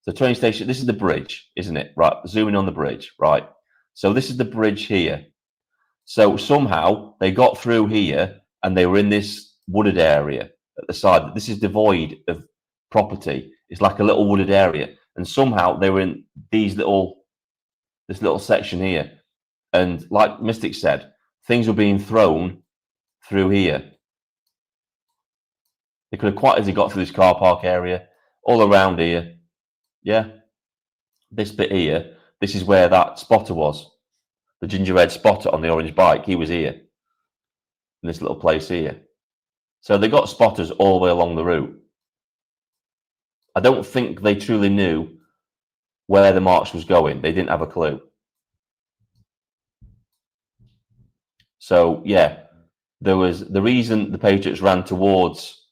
The train station, this is the bridge, isn't it? Right, zooming on the bridge, right? So this is the bridge here. So somehow they got through here and they were in this wooded area at the side. This is devoid of property. It's like a little wooded area. And somehow they were in this little section here. And like Mystic said, things were being thrown through here. They could have quite easily got through this car park area, all around here. Yeah. This bit here, this is where that spotter was. The gingerbread spotter on the orange bike, he was here. In this little place here. So they got spotters all the way along the route. I don't think they truly knew where the march was going. They didn't have a clue. So, yeah, there was the reason the Patriots ran towards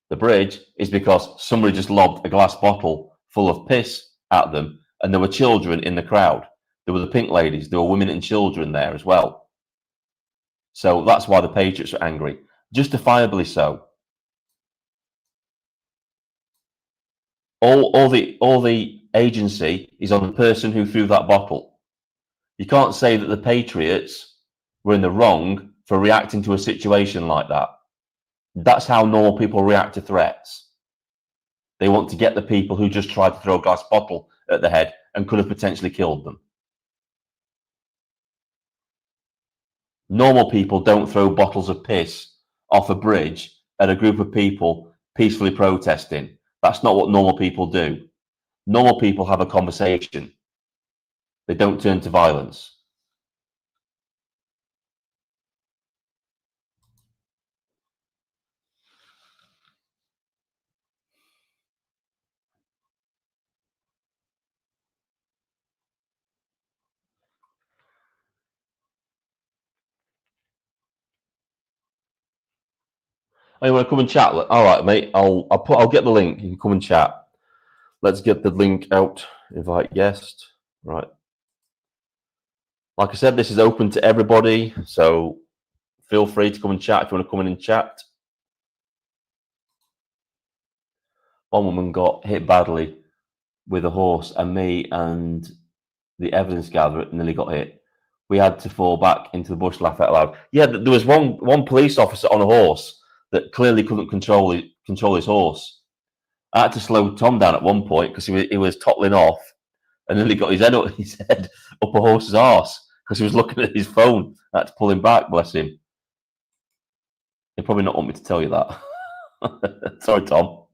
the bridge is because somebody just lobbed a glass bottle full of piss at them, and there were children in the crowd. There were the pink ladies. There were women and children there as well. So that's why the Patriots were angry. Justifiably so. All the agency is on the person who threw that bottle. You can't say that the Patriots were in the wrong for reacting to a situation like that. That's how normal people react to threats. They want to get the people who just tried to throw a glass bottle at the head and could have potentially killed them. Normal people don't throw bottles of piss off a bridge at a group of people peacefully protesting. That's not what normal people do. Normal people have a conversation. They don't turn to violence. Oh, you want to come and chat? All right, mate. I'll get the link. You can come and chat. Let's get the link out. Invite guest. Right. Like I said, this is open to everybody, so feel free to come and chat if you want to come in and chat. One woman got hit badly with a horse, and me and the evidence gatherer nearly got hit. We had to fall back into the bush, laugh out loud. Yeah, there was one police officer on a horse that clearly couldn't control his horse. I had to slow Tom down at one point because he was toppling off and nearly got his head up a horse's arse because he was looking at his phone. I had to pull him back, bless him. He'll probably not want me to tell you that. Sorry, Tom.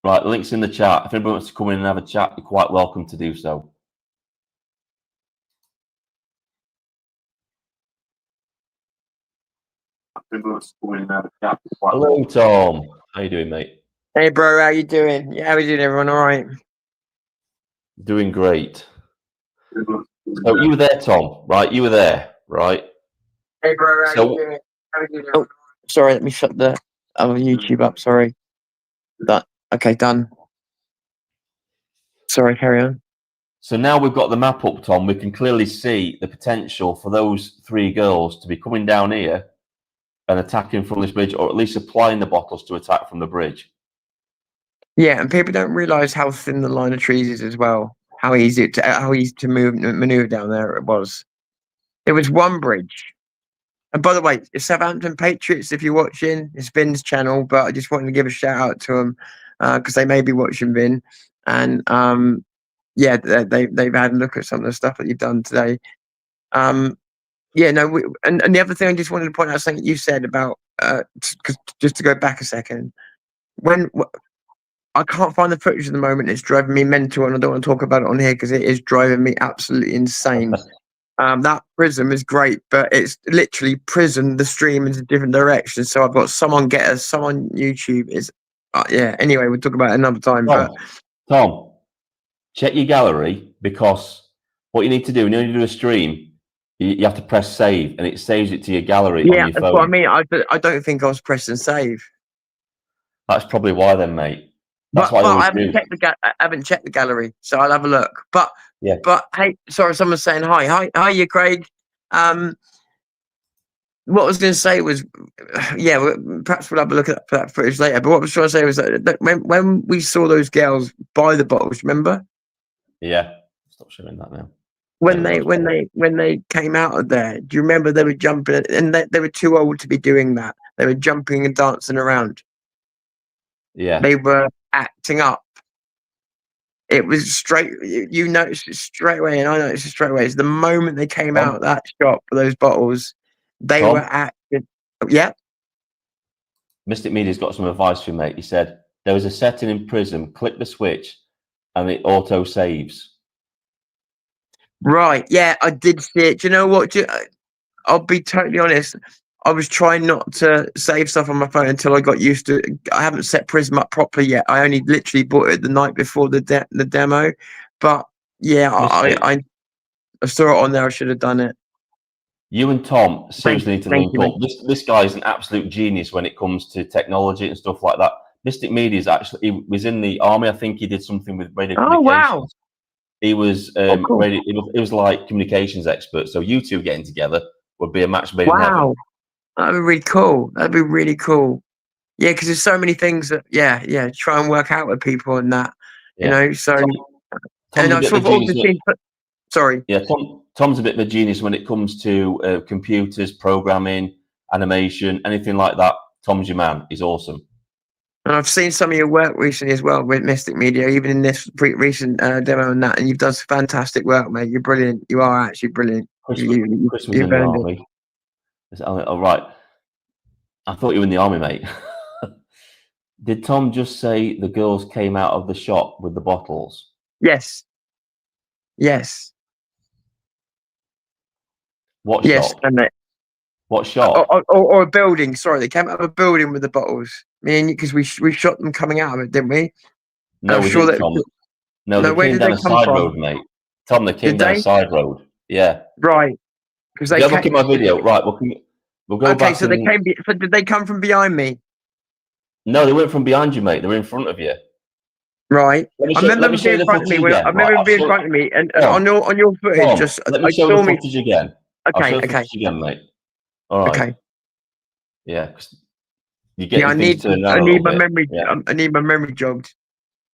Right, the link's in the chat. If anybody wants to come in and have a chat, you're quite welcome to do so. Hello, Tom. How you doing, mate? Hey, bro, how you doing? Yeah, how you doing, everyone? All right? Doing great. So you were there, Tom, right? You were there, right? Hey, bro, how you doing? How you doing? Oh, sorry, let me shut the other YouTube up. Sorry. That okay? Done. Sorry, carry on. So now we've got the map up, Tom. We can clearly see the potential for those 3 girls to be coming down here and attacking from this bridge, or at least applying the bottles to attack from the bridge. Yeah, and people don't realise how thin the line of trees is as well. How easy to maneuver down there it was. It was one bridge. And by the way, it's Southampton Patriots, if you're watching, it's Vin's channel, but I just wanted to give a shout out to them because they may be watching Vin. And yeah, they've had a look at some of the stuff that you've done today. Yeah, no, and the other thing I just wanted to point out something you said about just to go back a second, when I can't find the footage at the moment, it's driving me mental, and I don't want to talk about it on here because it is driving me absolutely insane. That prism is great, but it's literally prism the stream into different directions. So I've got some on Getter, some on YouTube. Is yeah. Anyway, we'll talk about it another time. Tom, check your gallery, because what you need to do when you do a stream, you have to press save, and it saves it to your gallery on your phone. That's what I mean. I don't think I was pressing save. That's probably why, then, mate. But I haven't checked the gallery, so I'll have a look. But hey, sorry, someone's saying hi, you Craig. What I was going to say was, yeah, perhaps we'll have a look at that footage later. But what I was trying to say was that when we saw those girls buy the bottles, remember? Yeah, stop showing that now. When they came out of there, do you remember they were jumping, and they were too old to be doing that? They were jumping and dancing around. Yeah, they were acting up. It was straight. You noticed it straight away, and I noticed it straight away. It's the moment they came out of that shop for those bottles, they were acting. Yeah. Mystic Media's got some advice for you, mate. He said there was a setting in Prism. Click the switch, and it auto saves. Right. Yeah, I did see it. Do you know what? I'll be totally honest. I was trying not to save stuff on my phone until I got used to it. I haven't set Prism up properly yet. I only literally bought it the night before the demo. But yeah, I saw it on there. I should have done it. You and Tom seriously need to link up. This guy is an absolute genius when it comes to technology and stuff like that. Mystic Media is actually, he was in the army. I think he did something with radio communications. Wow. He was cool. it was like communications expert. So you two getting together would be a match made in heaven. That'd be really cool. That'd be really cool. Yeah, because there's so many things that try and work out with people and that, you know. So and I sort of also seen. Sorry. Yeah, Tom's a bit of a genius when it comes to computers, programming, animation, anything like that. Tom's your man. He's awesome. And I've seen some of your work recently as well with Mystic Media, even in this recent demo and that. And you've done some fantastic work, mate. You're brilliant. You are actually brilliant. Christmas in the army. All right. I thought you were in the army, mate. Did Tom just say the girls came out of the shop with the bottles? Yes. Yes. What shop? What shop? Or a building. Sorry, they came out of a building with the bottles. I mean, because we shot them coming out of it, didn't we? No, we didn't, Tom. No, they came down a side road, mate. Tom, they came down a side road. Yeah. Right. Because they look at my video. Right. We'll go back. So they came. So did they come from behind me? No, they weren't from behind you, mate. They were in front of you. Right. I remember them being in front of me. I remember being in front of me, and on your footage, Tom, just let me show the footage again. Okay. Again, mate. All right. Okay. Yeah. You get. I need my memory. Yeah. I need my memory jogged.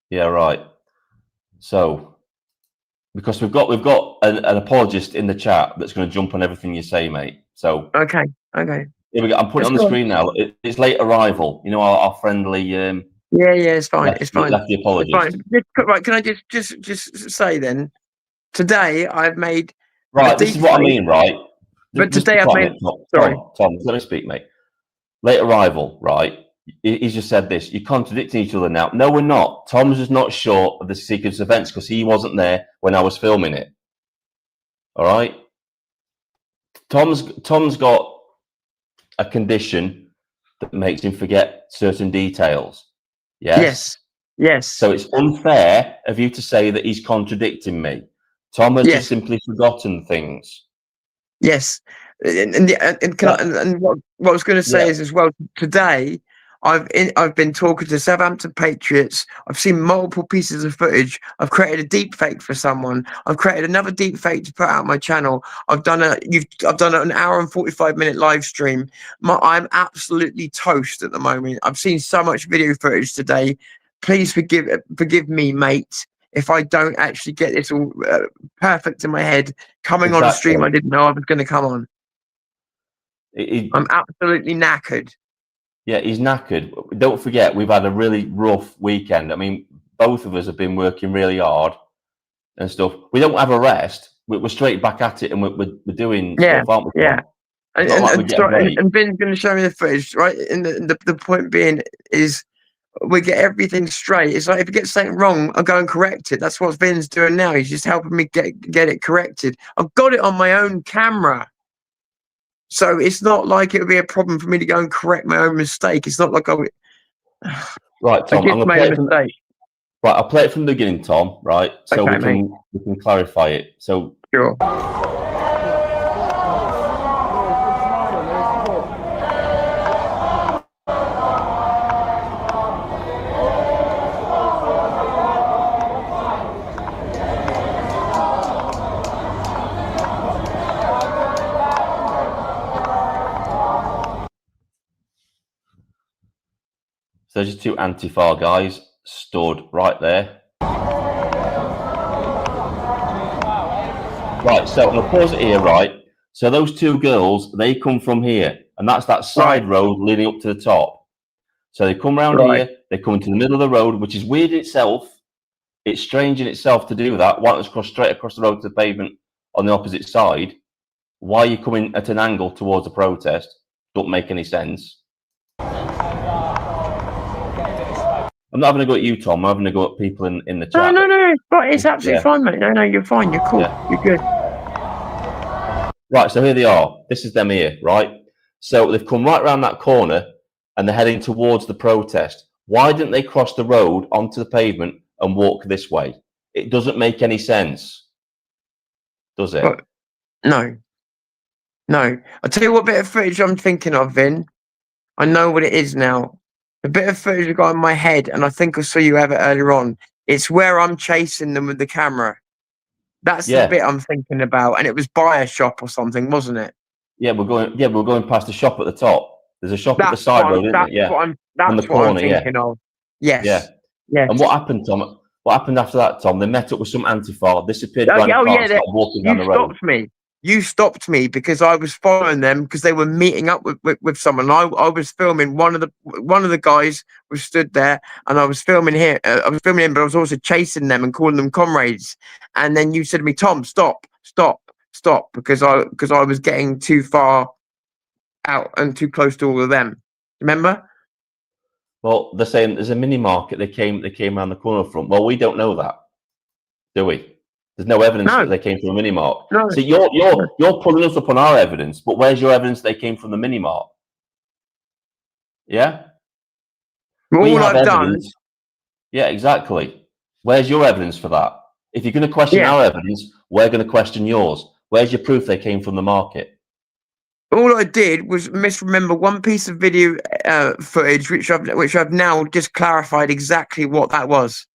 Yeah. Right. So, because we've got an apologist in the chat that's going to jump on everything you say, mate. So. Okay. Here we go. I'm putting it on the screen now. It's late arrival. You know, our friendly. Yeah, it's fine. It's fine. Lefty apologist. It's fine. Right, can I just say then? Today I've made. Right, this is what I mean, right? But today I've made. Sorry, Tom, let me speak, mate. Late arrival, right? He's just said this. You're contradicting each other now. No, we're not. Tom's just not sure of the sequence of events because he wasn't there when I was filming it. All right. Tom's got a condition that makes him forget certain details. Yes. So it's unfair of you to say that he's contradicting me. Tom has just simply forgotten things. Yes, and what I was going to say is as well. Today, I've been talking to Southampton Patriots. I've seen multiple pieces of footage. I've created a deep fake for someone. I've created another deep fake to put out my channel. I've done an hour and 45-minute live stream. I'm absolutely toast at the moment. I've seen so much video footage today. Please forgive me, mate, if I don't actually get this all perfect in my head. Coming on a stream I didn't know I was going to come on. I'm absolutely knackered. Yeah, he's knackered. Don't forget, we've had a really rough weekend. I mean, both of us have been working really hard and stuff. We don't have a rest. We're straight back at it, and we're doing stuff, aren't we? Yeah. It's not like we get a break. And Ben's going to show me the footage, right? And the point being is we get everything straight. It's like if you get something wrong, I go and correct it. That's what Ben's doing now. He's just helping me get it corrected. I've got it on my own camera. So it's not like it would be a problem for me to go and correct my own mistake. It's not like Right, Tom. I just made a mistake. Right, I'll play it from the beginning, Tom. Right, so Okay, we can clarify it. So sure. So there's just two Antifa guys stood right there. Right, so I'm going to pause it here, right? So those two girls, they come from here, and that's that side road leading up to the top. So they come around here, they come into the middle of the road, which is weird in itself. It's strange in itself to do that. Why don't you cross straight across the road to the pavement on the opposite side? Why are you coming at an angle towards a protest? Don't make any sense. I'm not having a go at you, Tom. I'm having a go at people in the chat. No. But it's absolutely fine, mate. No, you're fine. You're cool. Yeah. You're good. Right, so here they are. This is them here, right? So they've come right around that corner and they're heading towards the protest. Why didn't they cross the road onto the pavement and walk this way? It doesn't make any sense, does it? But, no. I'll tell you what bit of footage I'm thinking of, Vin. I know what it is now. The bit of footage I got in my head, and I think I saw you have it earlier on. It's where I'm chasing them with the camera. That's the bit I'm thinking about, and it was by a shop or something, wasn't it? Yeah, we're going past the shop at the top. There's a shop at the side road, isn't it? Yeah, on the corner. What I'm thinking of. Yes. Yeah. And what happened, Tom? What happened after that, Tom? They met up with some Antifa, disappeared behind the car, and started walking down the road. You stopped me because I was following them because they were meeting up with someone. I was filming one of the guys was stood there, and I was filming here. I was filming him, but I was also chasing them and calling them comrades. And then you said to me, "Tom, stop," because I was getting too far out and too close to all of them. Remember? Well, they're saying there's a mini market. They came around the corner from. Well, we don't know that, do we? There's no evidence that they came from a mini mart. No. So you're pulling us up on our evidence, but where's your evidence they came from the mini mart? Yeah? Well, all I've done. Yeah, exactly. Where's your evidence for that? If you're going to question our evidence, we're going to question yours. Where's your proof they came from the market? All I did was misremember one piece of video footage, which I've now just clarified exactly what that was.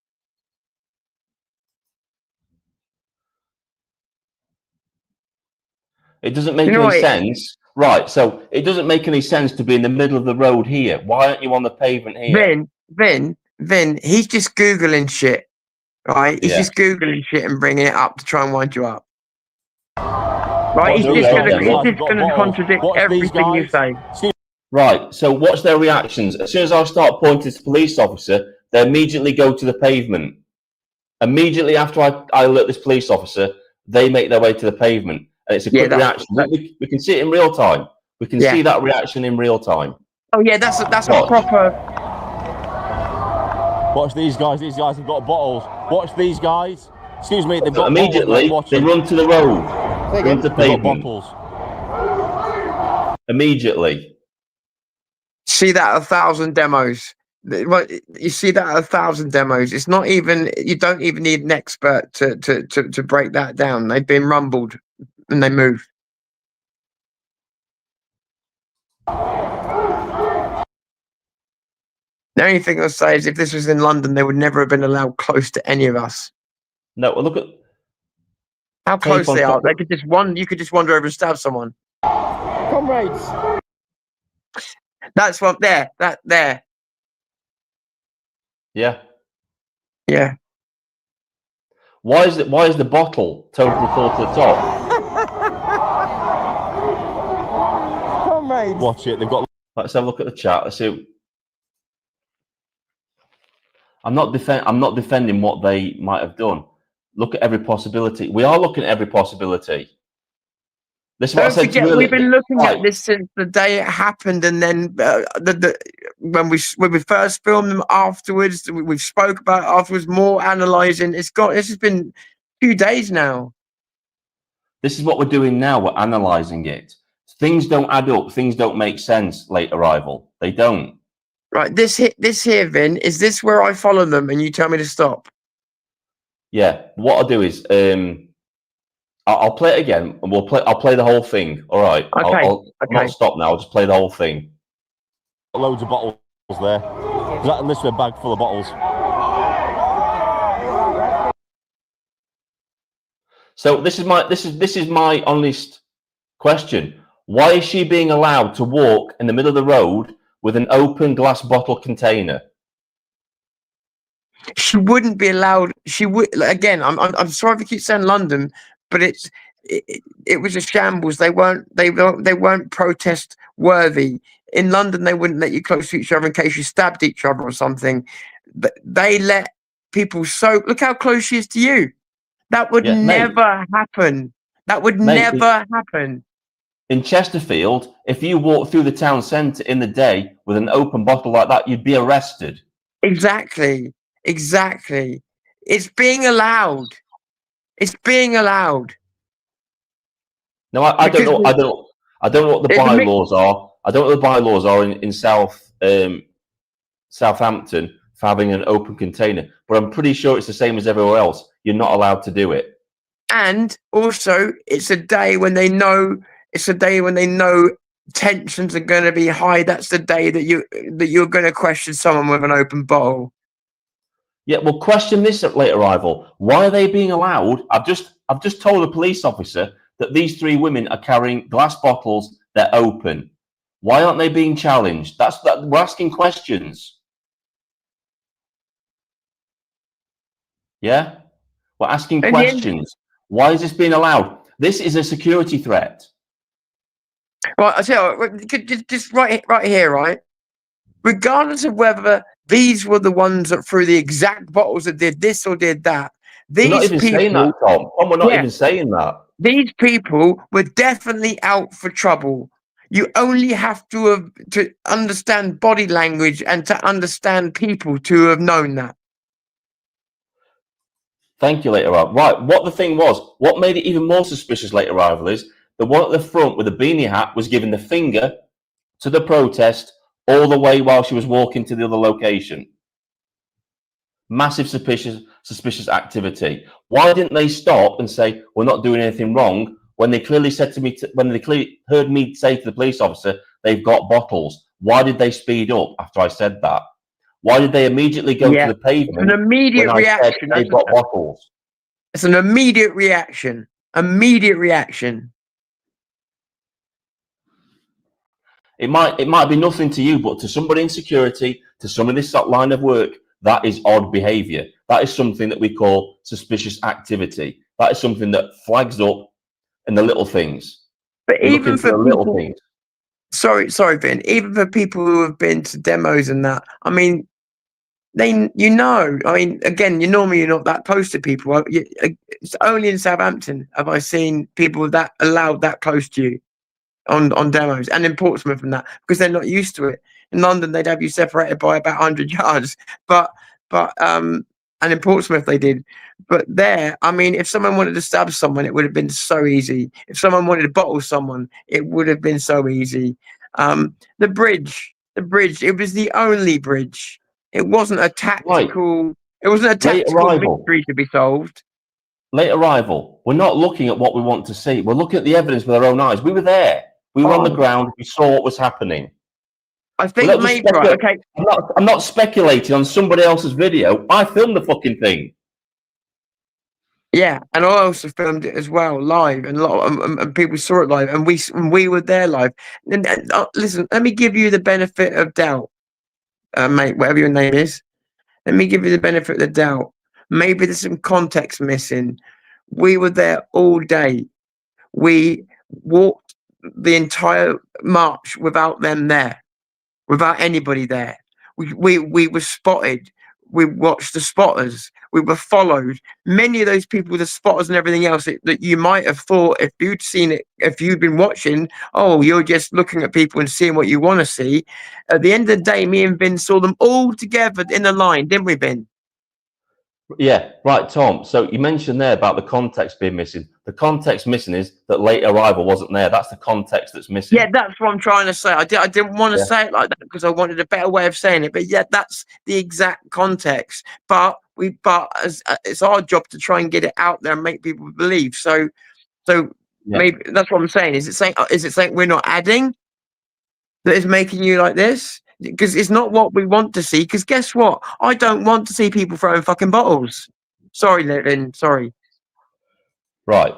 It doesn't make any sense. Right, so it doesn't make any sense to be in the middle of the road here. Why aren't you on the pavement here? Vin, he's just Googling shit, right? He's just Googling shit and bringing it up to try and wind you up. Right, he's just going to contradict everything you say. Right, so watch their reactions. As soon as I start pointing to the police officer, they immediately go to the pavement. Immediately after I alert this police officer, they make their way to the pavement. And it's a quick reaction. We can see it in real time. We can see that reaction in real time. Oh yeah, that's a proper. Watch these guys. These guys have got bottles. Watch these guys. Excuse me. They've got immediately. They run to the road. Run to the pavement. Immediately. See that 1,000 demos. You see that 1,000 demos. It's not even. You don't even need an expert to break that down. They've been rumbled. And they move. The only thing I'll say is if this was in London, they would never have been allowed close to any of us. No, look at How tape close on they are. top. They could just you could just wander over and stab someone. Comrades, That's what there. That there. Yeah. Yeah. Why is the bottle totally full to the top? comrades. Watch it. They've got. Let's have a look at the chat. Let's see. I'm not defending what they might have done. Look at every possibility. We are looking at every possibility. This is what Don't I said to you forget, earlier. we've been looking Right. at this since the day it happened, and then when we first filmed them afterwards, we've spoke about it afterwards. More analysing. This has been 2 days now. This is what we're doing now. We're analysing it. Things don't add up. Things don't make sense. Late arrival. They don't. Right. This here, Vin. Is this where I follow them and you tell me to stop? Yeah. What I'll do is I'll play it again, and I'll play the whole thing. All right. Okay. I'll not stop now. I'll just play the whole thing. Loads of bottles there. That literally a bag full of bottles. So this is my honest question. Why is she being allowed to walk in the middle of the road with an open glass bottle container? She wouldn't be allowed. She would again. I'm sorry if I keep saying London, but it was a shambles. They weren't protest worthy. In London, they wouldn't let you close to each other in case you stabbed each other or something. But they let people. So look how close she is to you. That would never happen. That would never happen. In Chesterfield, if you walk through the town centre in the day with an open bottle like that, you'd be arrested. Exactly. It's being allowed. It's being allowed. No, I don't know. I don't know what the bylaws are. I don't know what the bylaws are in Southampton for having an open container, but I'm pretty sure it's the same as everywhere else. You're not allowed to do it. And also, it's a day when they know. It's a day when they know tensions are going to be high. That's the day that you're going to question someone with an open bottle. Yeah, well, question this at late arrival. Why are they being allowed? I've just told a police officer that these 3 women are carrying glass bottles. They're open. Why aren't they being challenged? We're asking questions. Yeah, we're asking questions. Why is this being allowed? This is a security threat. Right, I tell you, just right here, right. Regardless of whether these were the ones that threw the exact bottles that did this or did that, We're not even saying that, Tom. We're not even saying that. These people were definitely out for trouble. You only have to understand body language and to understand people to have known that. Thank you, late arrival. Right, what the thing was, what made it even more suspicious, late arrival, is the one at the front with the beanie hat was giving the finger to the protest all the way while she was walking to the other location. Massive suspicious activity. Why didn't they stop and say, we're not doing anything wrong, when they clearly said to me, when they clearly heard me say to the police officer, they've got bottles? Why did they speed up after I said that? Why did they immediately go to the pavement? An immediate reaction. They've got bottles. It's an immediate reaction. Immediate reaction. It might be nothing to you, but to somebody in security, to somebody in this line of work, that is odd behaviour. That is something that we call suspicious activity. That is something that flags up in the little things. But even for the little things. Sorry, Ben. Even for people who have been to demos and that, I mean, I mean, again, you're not that close to people. It's only in Southampton have I seen people that allowed that close to you on demos, and in Portsmouth and that, because they're not used to it. In London, they'd have you separated by about 100 yards, and in Portsmouth they did. But there, I mean, if someone wanted to stab someone, it would have been so easy. If someone wanted to bottle someone, it would have been so easy. The bridge, it was the only bridge. It wasn't a tactical. Right. It wasn't a tactical mystery to be solved. Late arrival. We're not looking at what we want to see. We're looking at the evidence with our own eyes. We were there. We were on the ground. We saw what was happening. I think Well, just maybe right. Okay. I'm not speculating on somebody else's video. I filmed the fucking thing. Yeah, and I also filmed it as well live, and a lot and people saw it live, and we were there live. And listen, let me give you the benefit of doubt, mate. Whatever your name is, let me give you the benefit of the doubt. Maybe there's some context missing. We were there all day. We walked the entire march without them there, without anybody there. We were spotted. We watched the spotters. We were followed. Many of those people, the spotters and everything else that you might have thought, if you'd seen it, if you'd been watching, oh, you're just looking at people and seeing what you want to see. At the end of the day, me and Vin saw them all together in a line, didn't we, Vin? Yeah, right, Tom. So you mentioned there about the context being missing. The context missing is that late arrival wasn't there. That's the context that's missing. Yeah, that's what I'm trying to say. I didn't want to say it like that because I wanted a better way of saying it. But yeah, that's the exact context. But as it's our job to try and get it out there and make people believe. So maybe that's what I'm saying. Is it saying we're not adding that is making you like this? Because it's not what we want to see. Because guess what? I don't want to see people throwing fucking bottles. Sorry, Levin. Sorry. Right.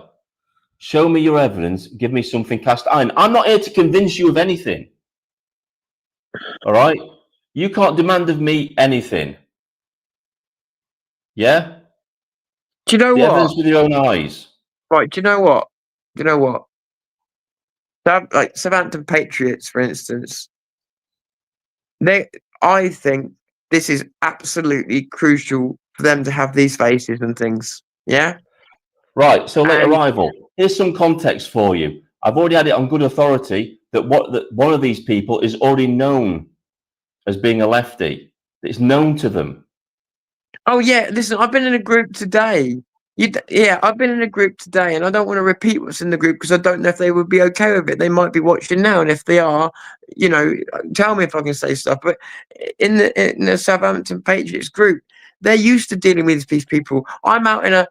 Show me your evidence. Give me something cast iron. I'm not here to convince you of anything. All right? You can't demand of me anything. Yeah? Do you know the what? evidence with your own eyes. Right. Do you know what? Like Southampton Patriots, for instance. I think this is absolutely crucial for them to have these faces and things. Yeah. Right. So late arrival. Here's some context for you. I've already had it on good authority that one of these people is already known as being a lefty. It's known to them. Oh yeah. Listen, I've been in a group today. I've been in a group today, and I don't want to repeat what's in the group because I don't know if they would be okay with it. They might be watching now, and if they are, tell me if I can say stuff. But in the Southampton Patriots group, they're used to dealing with these people. I'm out in a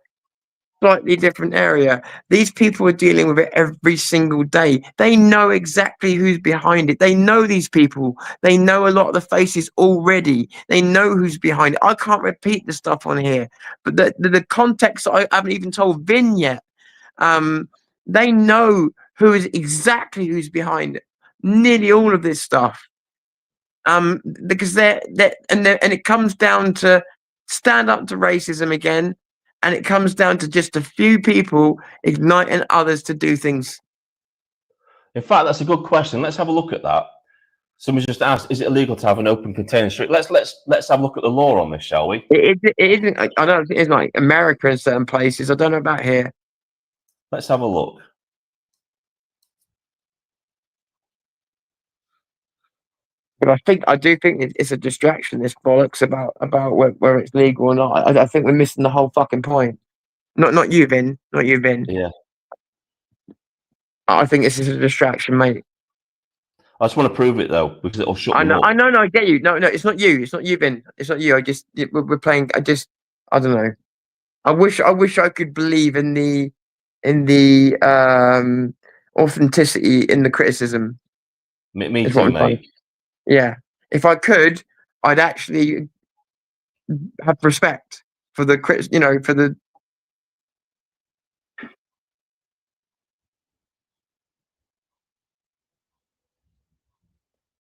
slightly different area. These people are dealing with it every single day. They know exactly who's behind it. They know these people. They know a lot of the faces already. They know who's behind it. I can't repeat the stuff on here, but the context I haven't even told Vin yet. They know who's behind it. Nearly all of this stuff. Because and it comes down to stand up to racism again. And it comes down to just a few people igniting others to do things. In fact, that's a good question. Let's have a look at that. Someone's just asked, is it illegal to have an open container street? Let's have a look at the law on this, shall we? It isn't. I don't think it's like America in certain places. I don't know about here. Let's have a look. But I do think it's a distraction. This bollocks about where it's legal or not. I think we're missing the whole fucking point. Not you, Vin. Not you, Vin. Yeah. I think this is a distraction, mate. I just want to prove it though, because it'll shut them up. I know. I get you. No, it's not you. It's not you, Vin. It's not you. We're playing. I don't know. I wish I could believe in the authenticity in the criticism. Me too, mate. Yeah, if I could, I'd actually have respect for the for the.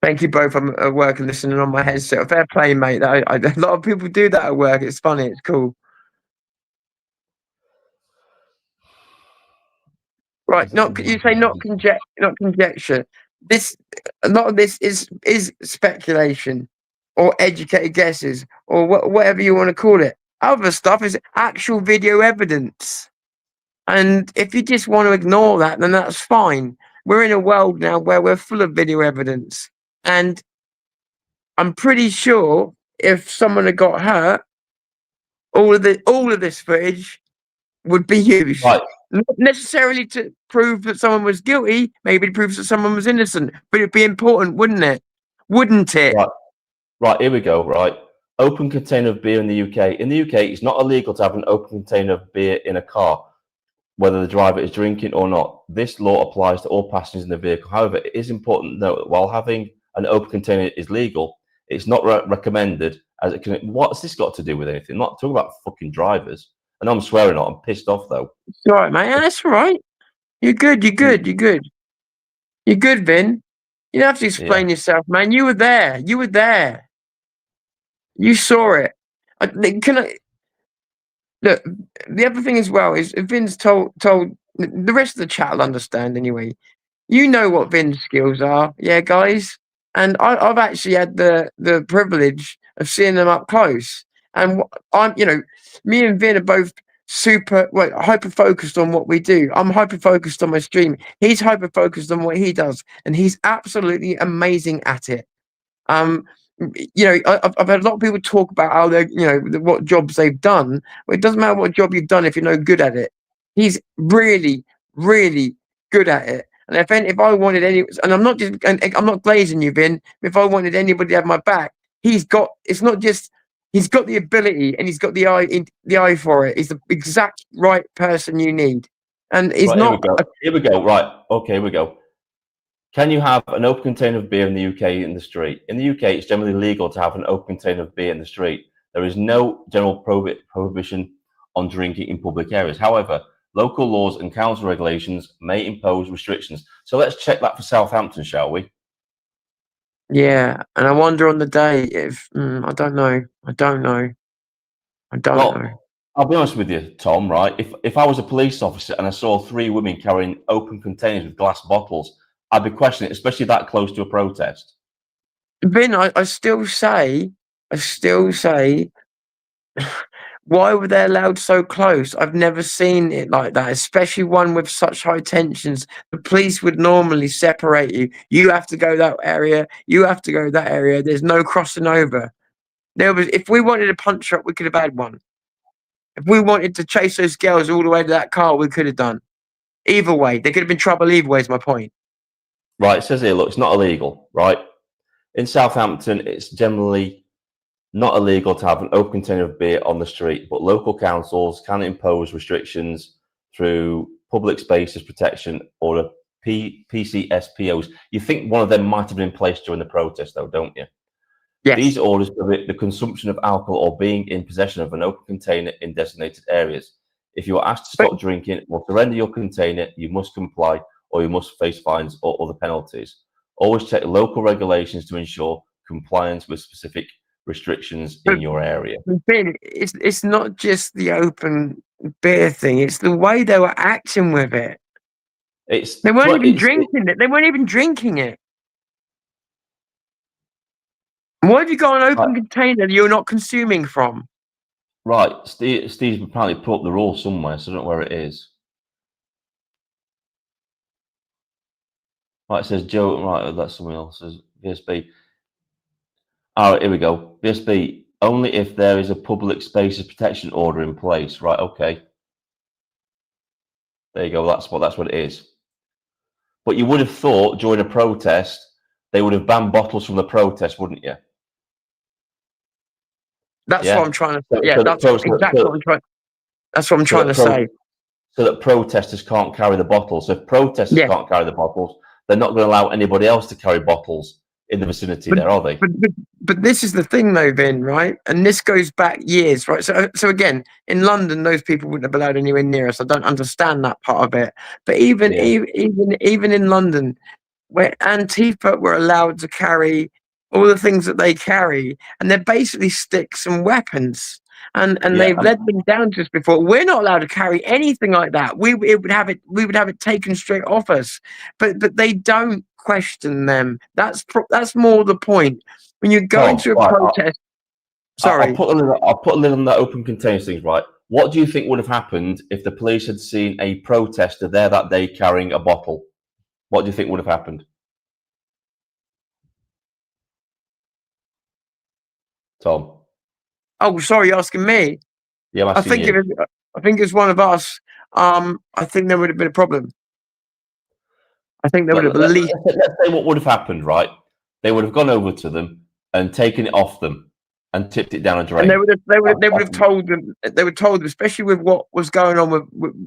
Thank you both. I'm at work and listening on my headset. Fair play, mate. A lot of people do that at work. It's funny. It's cool. Right, not conjecture. A lot of this is speculation, or educated guesses, or whatever you want to call it. Other stuff is actual video evidence, and if you just want to ignore that, then that's fine. We're in a world now where we're full of video evidence, and I'm pretty sure if someone had got hurt, all of this footage would be used. Right. Not necessarily to prove that someone was guilty, maybe to prove that someone was innocent, but it'd be important, wouldn't it? Wouldn't it? Right, here we go. Right. Open container of beer in the UK. In the UK, it's not illegal to have an open container of beer in a car, whether the driver is drinking or not. This law applies to all passengers in the vehicle. However, it is important to note that while having an open container is legal, it's not recommended as it can. What's this got to do with anything? I'm not talking about fucking drivers. I know I'm swearing on. I'm pissed off though. It's all right, mate. That's all right. You're good. You're good. You're good. You're good, Vin. You don't have to explain yourself, man. You were there. You were there. You saw it. Can I look? The other thing as well is if Vin's told the rest of the chat will understand anyway. You know what Vin's skills are, yeah, guys. And I've actually had the privilege of seeing them up close. And I'm, me and Vin are both hyper focused on what we do. I'm hyper focused on my stream. He's hyper focused on what he does, and he's absolutely amazing at it. I've had a lot of people talk about how they, what jobs they've done. Well, it doesn't matter what job you've done if you're no good at it. He's really, really good at it. And if I wanted and I'm not glazing you, Vin. If I wanted anybody to have my back, he's got the ability and he's got the eye for it. He's the exact right person you need. And he's right, not. Here we go. Right. Okay, here we go. Can you have an open container of beer in the UK in the street? In the UK, it's generally legal to have an open container of beer in the street. There is no general prohibition on drinking in public areas. However, local laws and council regulations may impose restrictions. So let's check that for Southampton, shall we? Yeah, and I wonder on the day if I don't know. I'll be honest with you, Tom. Right? If I was a police officer and I saw 3 women carrying open containers with glass bottles, I'd be questioning it, especially that close to a protest. Vin, I still say, why were they allowed so close? I've never seen it like that, especially one with such high tensions. The police would normally separate you. You have to go that area. You have to go that area. There's no crossing over. If we wanted a punch up, we could have had one. If we wanted to chase those girls all the way to that car, we could have done. Either way, there could have been trouble either way, is my point. Right, it says here, look, it's not illegal, right? In Southampton, it's generally not illegal to have an open container of beer on the street, but local councils can impose restrictions through public spaces protection or the PCSPOs. You think one of them might have been in place during the protest, though, don't you? Yes. These orders prohibit the consumption of alcohol or being in possession of an open container in designated areas. If you are asked to stop drinking or surrender your container, you must comply or you must face fines or other penalties. Always check local regulations to ensure compliance with specific restrictions in your area. It's not just the open beer thing, it's the way they were acting with it. They weren't even drinking it. They weren't even drinking it. Why have you got an open container that you're not consuming from? Right, Steve's apparently put up the rule somewhere, so I don't know where it is. Right, it says Joe. Right, that's someone else's. Vsb. All right, here we go. Vsb. Only if there is a public spaces protection order in place. Right, okay. There you go. That's what it is. But you would have thought during a protest they would have banned bottles from the protest, wouldn't you? That's what I'm trying to say. Yeah, that's exactly what I'm trying. That's what I'm trying to say. So that protesters can't carry the bottles. So if protesters can't carry the bottles, they're not going to allow anybody else to carry bottles in the vicinity there, are they? But this is the thing though, Vin, right? And this goes back years, right? So again, in London, those people wouldn't have allowed anywhere near us. I don't understand that part of it. But even in London, where Antifa were allowed to carry all the things that they carry, and they're basically sticks and weapons. And they've led them down to us before. We're not allowed to carry anything like that. We would have it taken straight off us. But they don't question them. That's more the point. When you go into a protest. Sorry, I'll put a lid on that open containers things. Right. What do you think would have happened if the police had seen a protester there that day carrying a bottle? What do you think would have happened? Tom. Oh, sorry, you're asking me. Yeah, I'm asking you. I think it's one of us. I think there would have been a problem. I think there would have Let's say what would have happened, right? They would have gone over to them and taken it off them and tipped it down a drain. And they would have told them. They were told, especially with what was going on with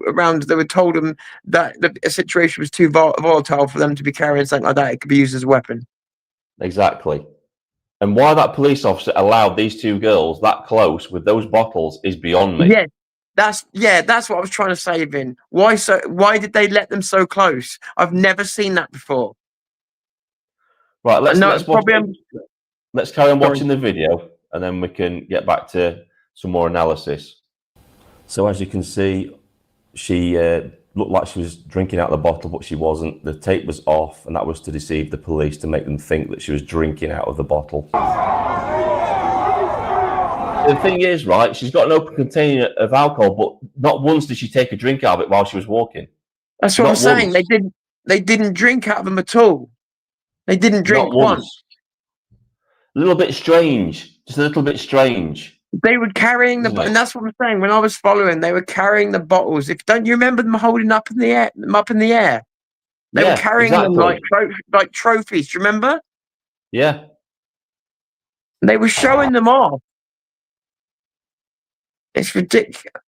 around. They were told them that the situation was too volatile for them to be carrying something like that. It could be used as a weapon. Exactly. And why that police officer allowed these two girls that close with those bottles is beyond me. That's what I was trying to say, Vin. Why did they let them so close? I've never seen that before. Right, let's carry on Sorry. watching the video, and then we can get back to some more analysis. So as you can see, she looked like she was drinking out of the bottle, but she wasn't. The tape was off, and that was to deceive the police, to make them think that she was drinking out of the bottle. The thing is, right, she's got an open container of alcohol, but not once did she take a drink out of it while she was walking. That's what I'm saying. They didn't drink out of them at all. They didn't drink once. A little bit strange. Just a little bit strange. They were carrying and that's what I'm saying. When I was following, they were carrying the bottles. Don't you remember them holding up in the air? They were carrying them like trophies. Do you remember? Yeah. They were showing them off. It's ridiculous.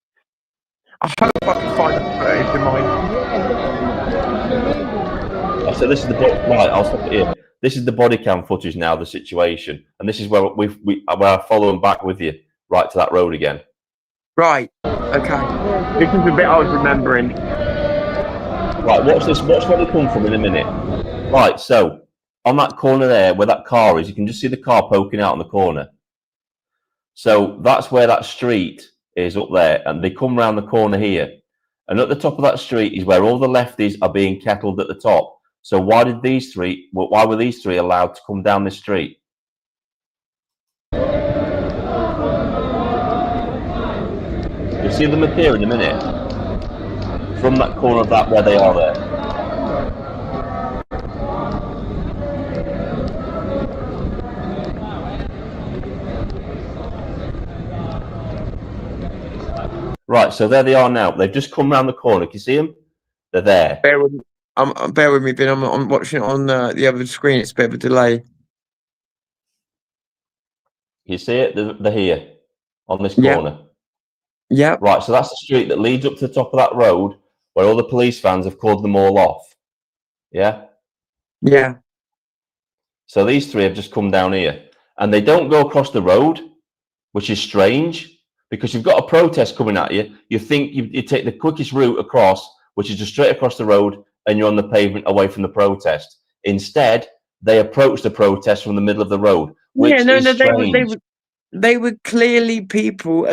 I hope I can find the footage of mine. So this is the right. I'll stop it here. This is the body cam footage now. The situation, and this is where where I follow them back with you right to that road again. Right. Okay. This is the bit I was remembering. Right. Watch this. Watch where they come from in a minute. Right. So on that corner there, where that car is, you can just see the car poking out on the corner. So that's where that street is up there, and they come round the corner here, and at the top of that street is where all the lefties are being kettled at the top. So why were these three allowed to come down this street? You'll see them appear in a minute from that corner of that where they are there. Right, so there they are now. They've just come round the corner. Can you see them? They're there. Bear with me, Ben. I'm watching it on the other screen. It's a bit of a delay. You see it? They're here on this corner. Yeah. Right, so that's the street that leads up to the top of that road where all the police vans have called them all off. Yeah? Yeah. So these three have just come down here. And they don't go across the road, which is strange, because you've got a protest coming at you. You think you take the quickest route across, which is just straight across the road, and you're on the pavement away from the protest. Instead, they approach the protest from the middle of the road, which is strange. They were clearly people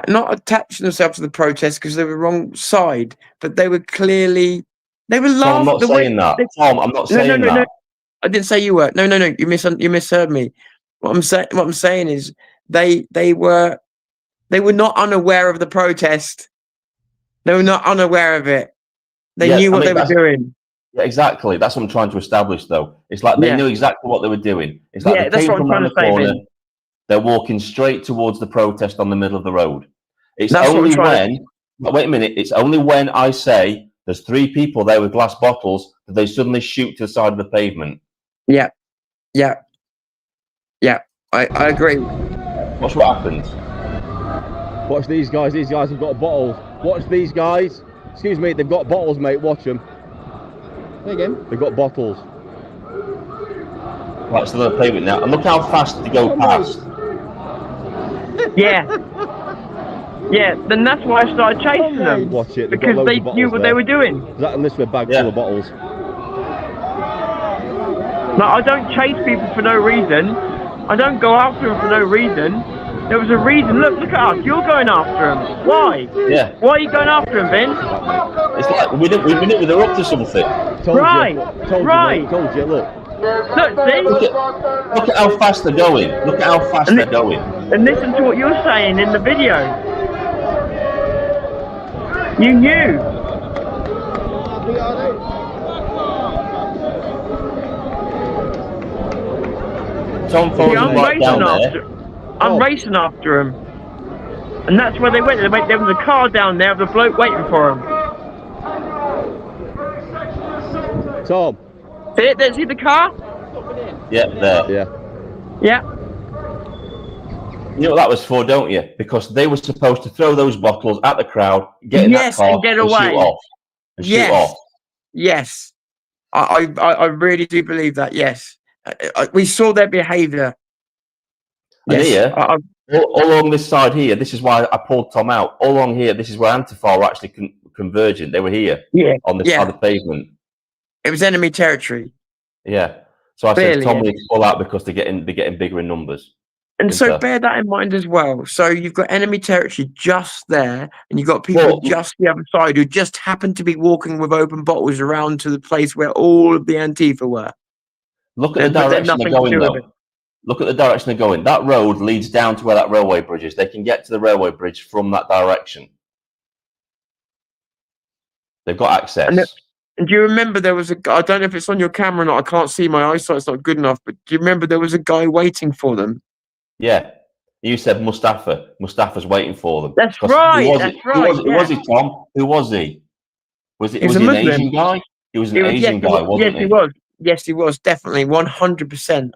not attaching themselves to the protest because they were wrong side, but they were laughing. Tom, I'm not saying that. Tom, I'm not saying that. No. I didn't say you were. No. You misheard me. What I'm saying is they were not unaware of the protest. They were not unaware of it. They knew what they were doing. Yeah, exactly. That's what I'm trying to establish, though. It's like they knew exactly what they were doing. It's like they came from around the corner. They're walking straight towards the protest on the middle of the road. It's only when. Wait a minute. It's only when I say there's three people there with glass bottles that they suddenly shoot to the side of the pavement. Yeah. I agree. Watch what happens. Watch these guys. These guys have got bottles. Watch these guys. Excuse me, they've got bottles, mate. Watch them. Again? They've got bottles. Right, so they're on the pavement now. And look how fast they go past. Yeah. Then that's why I started chasing them. Watch it. Because they knew what they were doing. That and this with a bag full of bottles. No, I don't chase people for no reason. I don't go after them for no reason. There was a reason. Look at us. You're going after them. Why? Yeah. Why are you going after them, Ben? It's like we knew they were up to something. Right. Told you, look. Look, see? Look at how fast they're going. Look at how fast they're going. And listen to what you're saying in the video. You knew. Tom follows them right down there. I'm racing after him. And that's where they went. There was a car down there with a bloke waiting for him. Tom. See the car? Yeah, there. Yeah. You know what that was for, don't you? Because they were supposed to throw those bottles at the crowd, get in that car, and get away. Shoot off. Yes. I really do believe that. Yes, we saw their behaviour. And Yes, here, all along this side here, this is why I pulled Tom out. All along here, this is where Antifa were actually converging. They were here yeah, on this side yeah. of the pavement. It was enemy territory. Yeah. So I said Clearly, Tom yeah. needs to pull out because they're getting bigger in numbers. And so Simple. bear that in mind as well. So you've got enemy territory just there, and you've got people Well, just the other side who just happen to be walking with open bottles around to the place where all of the Antifa were. Look at the But they're direction they're nothing to going, do with it. though. Look at the direction they're going. That road leads down to where that railway bridge is. They can get to the railway bridge from that direction. They've got access. And do you remember there was a guy, I don't know if it's on your camera or not, I can't see, my eyesight's not good enough, but do you remember there was a guy waiting for them? Yeah. You said Mustafa. Mustafa's waiting for them. That's 'Cause right, who was that's it? right, Who was he, Tom? Who was he? Was He was a he an Muslim. Asian guy? He was an Yes, Asian guy, wasn't yes, he was. Yes, he was, definitely, 100%.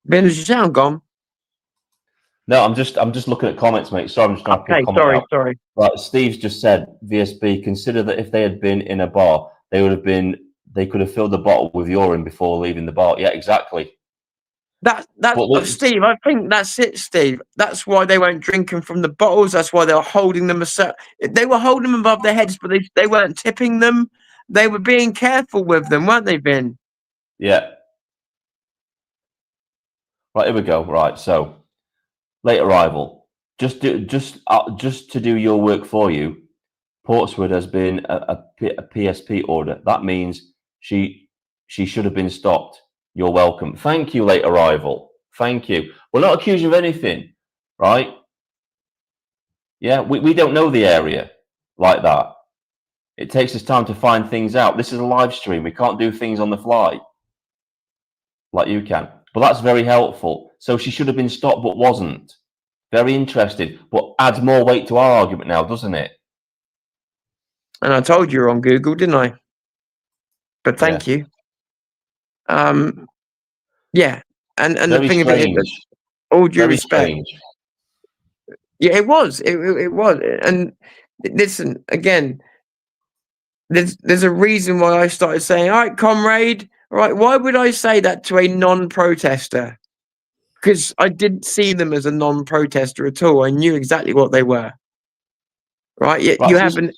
Ben, is your sound gone? No, I'm just looking at comments, mate. Sorry, I'm just trying to pull a Okay, comment out. sorry. Right, Steve's just said, VSB, consider that if they had been in a bar, they could have filled the bottle with urine before leaving the bar. Yeah, exactly. Steve, I think that's it, Steve. That's why they weren't drinking from the bottles. That's why they were holding them. They were holding them above their heads, but they weren't tipping them. They were being careful with them, weren't they, Ben? Yeah. Right, here we go. Right, so late arrival. Just to do your work for you, Portswood has been a PSP order. That means she should have been stopped. You're welcome. Thank you, late arrival. Thank you. We're not accused of anything, right? Yeah, we don't know the area like that. It takes us time to find things out. This is a live stream. We can't do things on the fly like you can. But that's very helpful. So she should have been stopped, but wasn't. Very interesting, but adds more weight to our argument now, doesn't it? And I told you were on Google, didn't I? But thank you. Yeah, and Very the thing of it is, all due Very respect. strange. Yeah, it was. It was. And listen, again, there's a reason why I started saying, all right, comrade, all right, why would I say that to a non-protester? Because I didn't see them as a non-protester at all. I knew exactly what they were. Right? You Right, so haven't.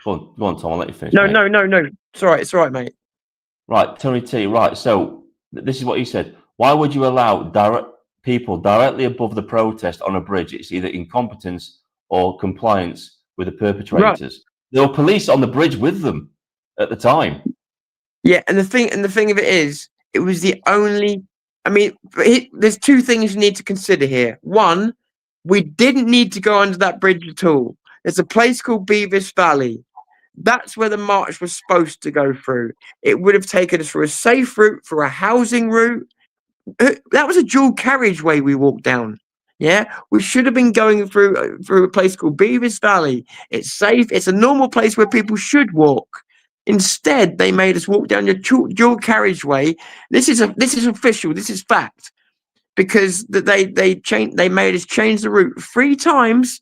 Go on, Tom. I'll let you finish. No. Mate. It's all right, mate. Right, Tony T. Right, so this is what he said. Why would you allow people directly above the protest on a bridge? It's either incompetence or compliance with the perpetrators. Right. There were police on the bridge with them at the time. Yeah, and the thing of it is, it was the only. I mean, there's two things you need to consider here. One, we didn't need to go under that bridge at all. There's a place called Beavis Valley. That's where the march was supposed to go through. It would have taken us through a safe route, for a housing route. That was a dual carriageway we walked down. Yeah, we should have been going through a place called Beavis Valley. It's safe. It's a normal place where people should walk. Instead, they made us walk down your dual carriageway. This is official. This is fact, because they made us change the route 3 times.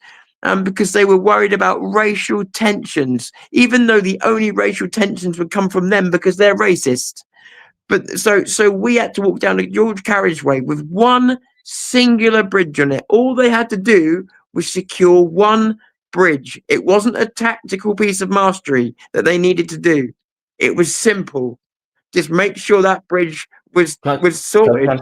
Because they were worried about racial tensions, even though the only racial tensions would come from them because they're racist. But so we had to walk down a dual carriageway with one singular bridge on it. All they had to do was secure one bridge. It wasn't a tactical piece of mastery that they needed to do. It was simple. Just make sure that bridge was sorted.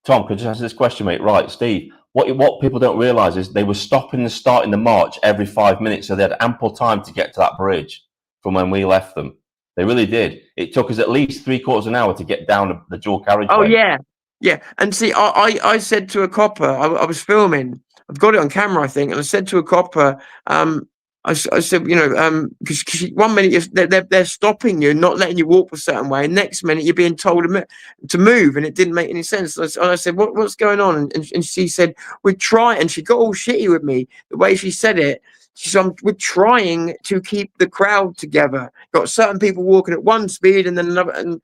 Tom, could I just answer this question, mate? Right, Steve. What people don't realise is they were stopping and starting the march every 5 minutes, so they had ample time to get to that bridge from when we left them. They really did. It took us at least 3/4 of an hour to get down the dual carriageway. Oh yeah. And see, I said to a copper, I was filming. I've got it on camera, I think, and I said to a copper, I said, because 1 minute they're stopping you, not letting you walk a certain way, and next minute you're being told to move, and it didn't make any sense. And I said, what's going on? And she said, we're trying, and she got all shitty with me the way she said it. She said, we're trying to keep the crowd together. Got certain people walking at one speed, and then another, and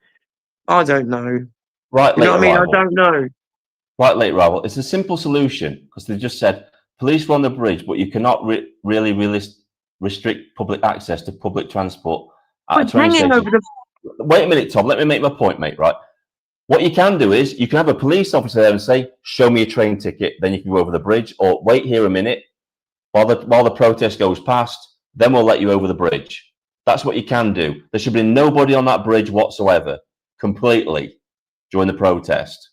I don't know. Right, you know what I mean? I don't know. Right, late rival. It's a simple solution because they just said police were on the bridge, but you cannot really restrict public access to public transport at a But train hanging station. over the Wait a minute, Tom. Let me make my point, mate. Right. What you can do is you can have a police officer there and say, "Show me a train ticket." Then you can go over the bridge, or wait here a minute while the protest goes past. Then we'll let you over the bridge. That's what you can do. There should be nobody on that bridge whatsoever, completely, during the protest.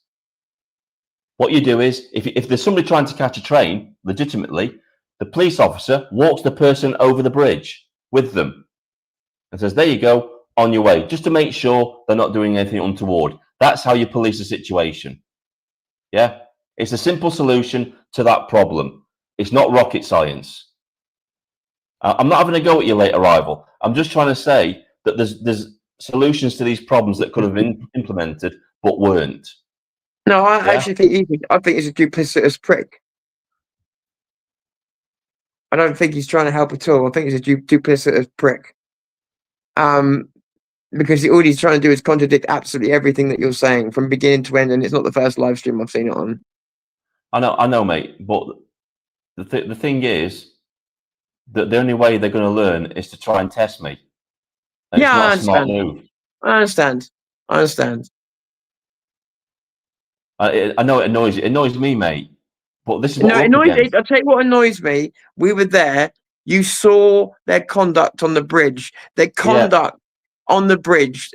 What you do is, if there's somebody trying to catch a train, legitimately, the police officer walks the person over the bridge with them and says, "There you go, on your way," just to make sure they're not doing anything untoward. That's how you police a situation. Yeah? It's a simple solution to that problem. It's not rocket science. I'm not having a go at your late arrival. I'm just trying to say that there's solutions to these problems that could have been implemented but weren't. No, I Yeah? actually think I think he's a duplicitous prick. I don't think he's trying to help at all. I think he's a duplicitous prick. Because all he's trying to do is contradict absolutely everything that you're saying from beginning to end, and it's not the first live stream I've seen it on. I know, mate. But the thing is that the only way they're going to learn is to try and test me. And Yeah, I it's not a smart understand. move. I understand. I understand. I know it annoys you. It annoys me, mate. But this is what No, we're it up annoys. against. I'll tell you what annoys me. We were there. You saw their conduct on the bridge. Their conduct on the bridge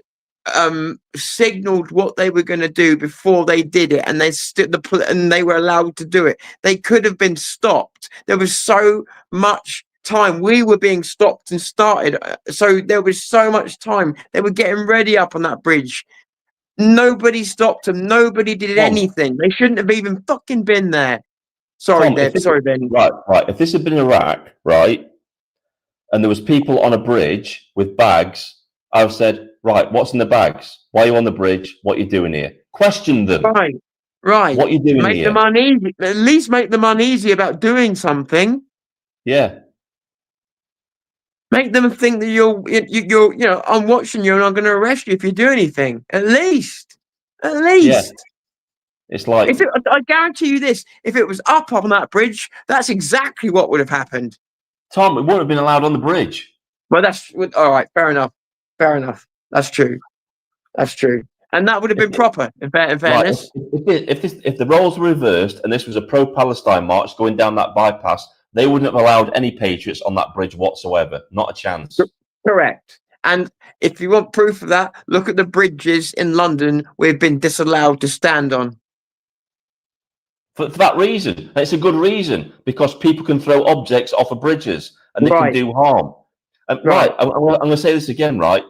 signaled what they were going to do before they did it, and and they were allowed to do it. They could have been stopped. There was so much time. We were being stopped and started, so there was so much time. They were getting ready up on that bridge. Nobody stopped them. Nobody did Tom, anything. They shouldn't have even fucking been there. Sorry, Tom, Ben. Sorry, Ben. right. If this had been Iraq, right, and there was people on a bridge with bags, I've said, right, what's in the bags? Why are you on the bridge? What are you doing here? Question them. Right, right. What are you doing Make here? them uneasy. At least make them uneasy about doing something. Yeah. Make them think that you're I'm watching you and I'm going to arrest you if you do anything. At least. Yeah. It's like, I guarantee you this: if it was up on that bridge, that's exactly what would have happened. Tom, we wouldn't have been allowed on the bridge. Well, that's all right. Fair enough. Fair enough. That's true. That's true. And that would have been proper. In fairness. Right. If the roles were reversed and this was a pro-Palestine march going down that bypass, they wouldn't have allowed any patriots on that bridge whatsoever. Not a chance. Correct. And if you want proof of that, look at the bridges in London we've been disallowed to stand on. For that reason. It's a good reason because people can throw objects off of bridges and they can do harm. Right. I'm going to say this again, right?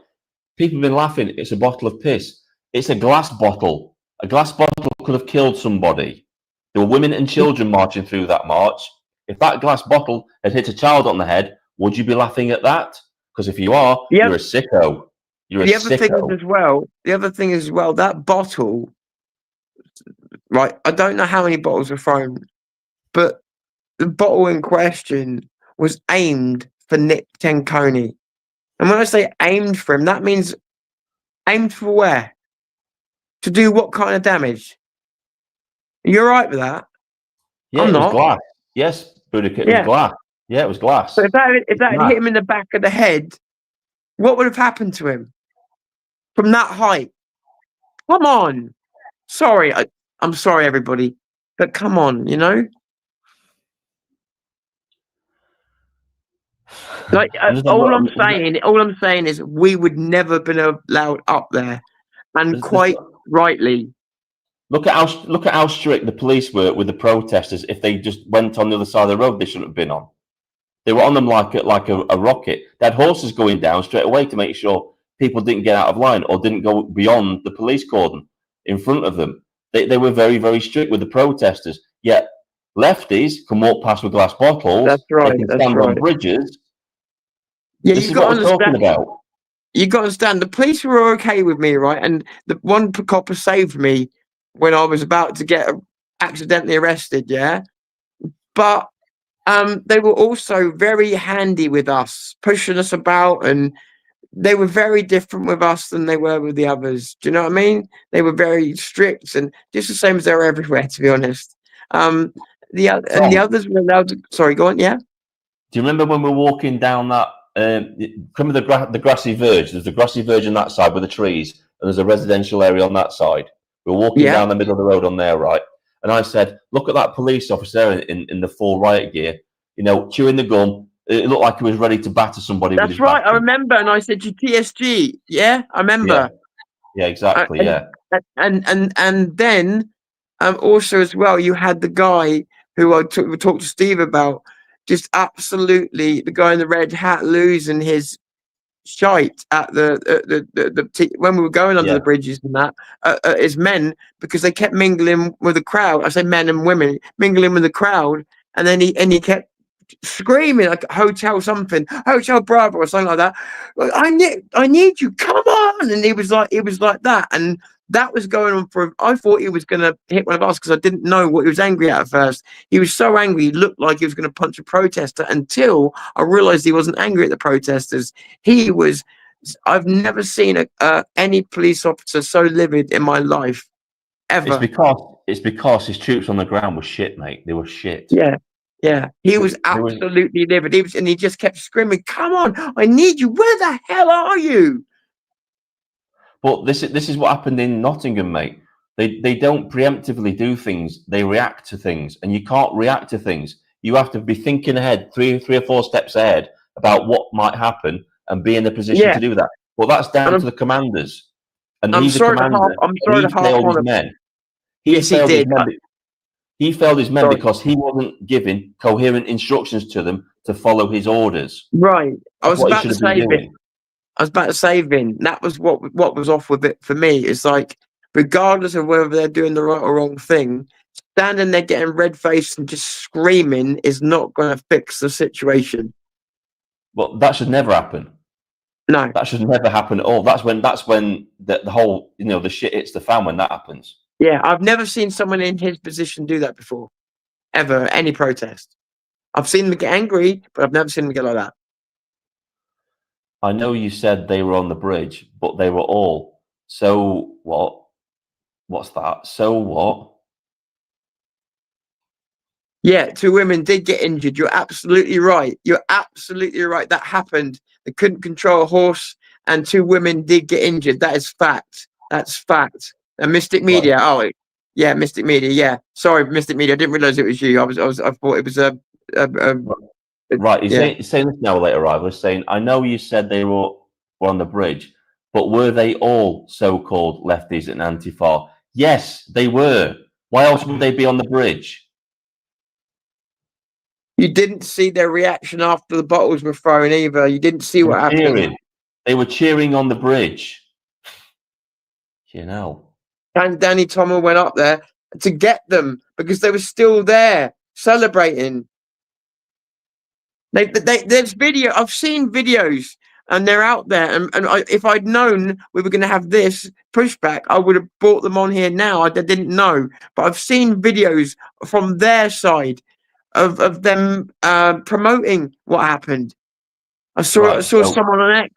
People have been laughing. It's a bottle of piss. It's a glass bottle. A glass bottle could have killed somebody. There were women and children marching through that march. If that glass bottle had hit a child on the head, would you be laughing at that? Because if you are, you're a sicko. You're a sicko. The other thing as well, that bottle, right? I don't know how many bottles were thrown, but the bottle in question was aimed for Nick Tenconi. And when I say aimed for him, that means aimed for where? To do what kind of damage? You're right with that? Yeah, it was glass. Yes, Boudica, it was glass. Yeah, it was glass. So if that had hit him in the back of the head, what would have happened to him from that height? Come on. Sorry, I'm sorry, everybody, but come on, you know. Like all I'm saying is we would never have been allowed up there, and quite rightly. Look at how strict the police were with the protesters. If they just went on the other side of the road, they shouldn't have been on. They were on them like a rocket. They had horses going down straight away to make sure people didn't get out of line or didn't go beyond the police cordon in front of them. They were very, very strict with the protesters. Yet lefties can walk past with glass bottles. That's right. They can stand on bridges. Yeah, this is what we're talking about. You got to understand. The police were okay with me, right? And the one copper saved me when I was about to get accidentally arrested. Yeah, but they were also very handy with us, pushing us about and they were very different with us than they were with the others. Do you know what I mean? They were very strict and just the same as they were everywhere, to be honest. The Tom, others were allowed to. Sorry, go on. Yeah, do you remember when we were walking down that? Remember the grassy verge? There's the grassy verge on that side with the trees, and there's a residential area on that side. We were walking yeah. down the middle of the road on there, right? And I said, "Look at that police officer in the full riot gear, chewing the gum. It looked like he was ready to batter somebody with That's his right. I baton." remember, and I said to TSG. Yeah, I Yeah, remember. yeah, exactly. And Yeah, then also as well, you had the guy who I talked to Steve about. Just absolutely, the guy in the red hat losing his shite at when we were going under yeah. the bridges and that as men because they kept mingling with the crowd. I say men and women mingling with the crowd, and then he kept screaming like hotel something, hotel Bravo or something like that. Like, I need you, come on! And he was like that, and that was going on for. I thought he was going to hit one of us because I didn't know what he was angry at first. He was so angry, he looked like he was going to punch a protester until I realized he wasn't angry at the protesters. He was. I've never seen any police officer so livid in my life It's ever. because his troops on the ground were shit, mate. They were shit. Yeah, he was They were, absolutely livid. And he just kept screaming, "Come on, I need you! Where the hell are you?" but this is what happened in Nottingham, mate. They don't preemptively do things; they react to things, and you can't react to things. You have to be thinking ahead, three or four steps ahead about what might happen, and be in a position Yeah, to do that. Well, that's and down to the commanders, and I'm he's a sorry to harp. commander, I'm and sorry he to harp failed on his it. men. He Yes, he failed his did. men. He failed his men Sorry. because he wasn't giving coherent instructions to them to follow his orders. Right. I That's was what he about should to have been say Vin. doing. I was about to say Vin. That was what was off with it for me. It's like, regardless of whether they're doing the right or wrong thing, standing there getting red faced and just screaming is not going to fix the situation. But that should never happen. No. That should never happen at all. That's when the whole the shit hits the fan when that happens. Yeah, I've never seen someone in his position do that before, ever. Any protest. I've seen them get angry, but I've never seen them get like that. I know you said they were on the bridge, but they were all. So what? What's that? So what? Yeah, two women did get injured. You're absolutely right. You're absolutely right. That happened. They couldn't control a horse, and two women did get injured. That is fact. That's fact. And Mystic Right. Media. Oh, yeah, Mystic Media. Yeah, sorry, Mystic Media. I didn't realize it was you. I thought it was a Right. He's yeah. saying this now, late arrival. He's saying, I know you said they were on the bridge, but were they all so-called lefties and Antifa? Yes, they were. Why else would they be on the bridge? You didn't see their reaction after the bottles were thrown either. You didn't see They what were happened. cheering. They were cheering on the bridge. And Danny Tomer went up there to get them because they were still there celebrating. There's video. I've seen videos, and they're out there. And if I'd known we were going to have this pushback, I would have brought them on here now. I didn't know, but I've seen videos from their side of them promoting what happened. I saw someone on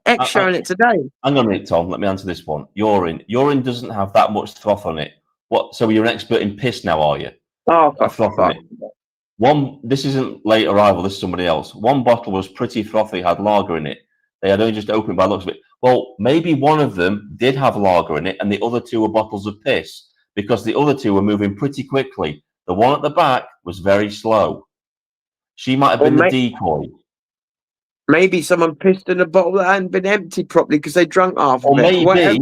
X showing it today. Hang on a minute, Tom. Let me answer this one. Urine doesn't have that much froth on it. What? So you're an expert in piss now, are you? Oh, Froth on it. This isn't late arrival. This is somebody else. One bottle was pretty frothy, had lager in it. They had only just opened by the looks of it. Well, maybe one of them did have lager in it, and the other two were bottles of piss because the other two were moving pretty quickly. The one at the back was very slow. She might have been the decoy. Maybe someone pissed in a bottle that hadn't been emptied properly because they drank half of it.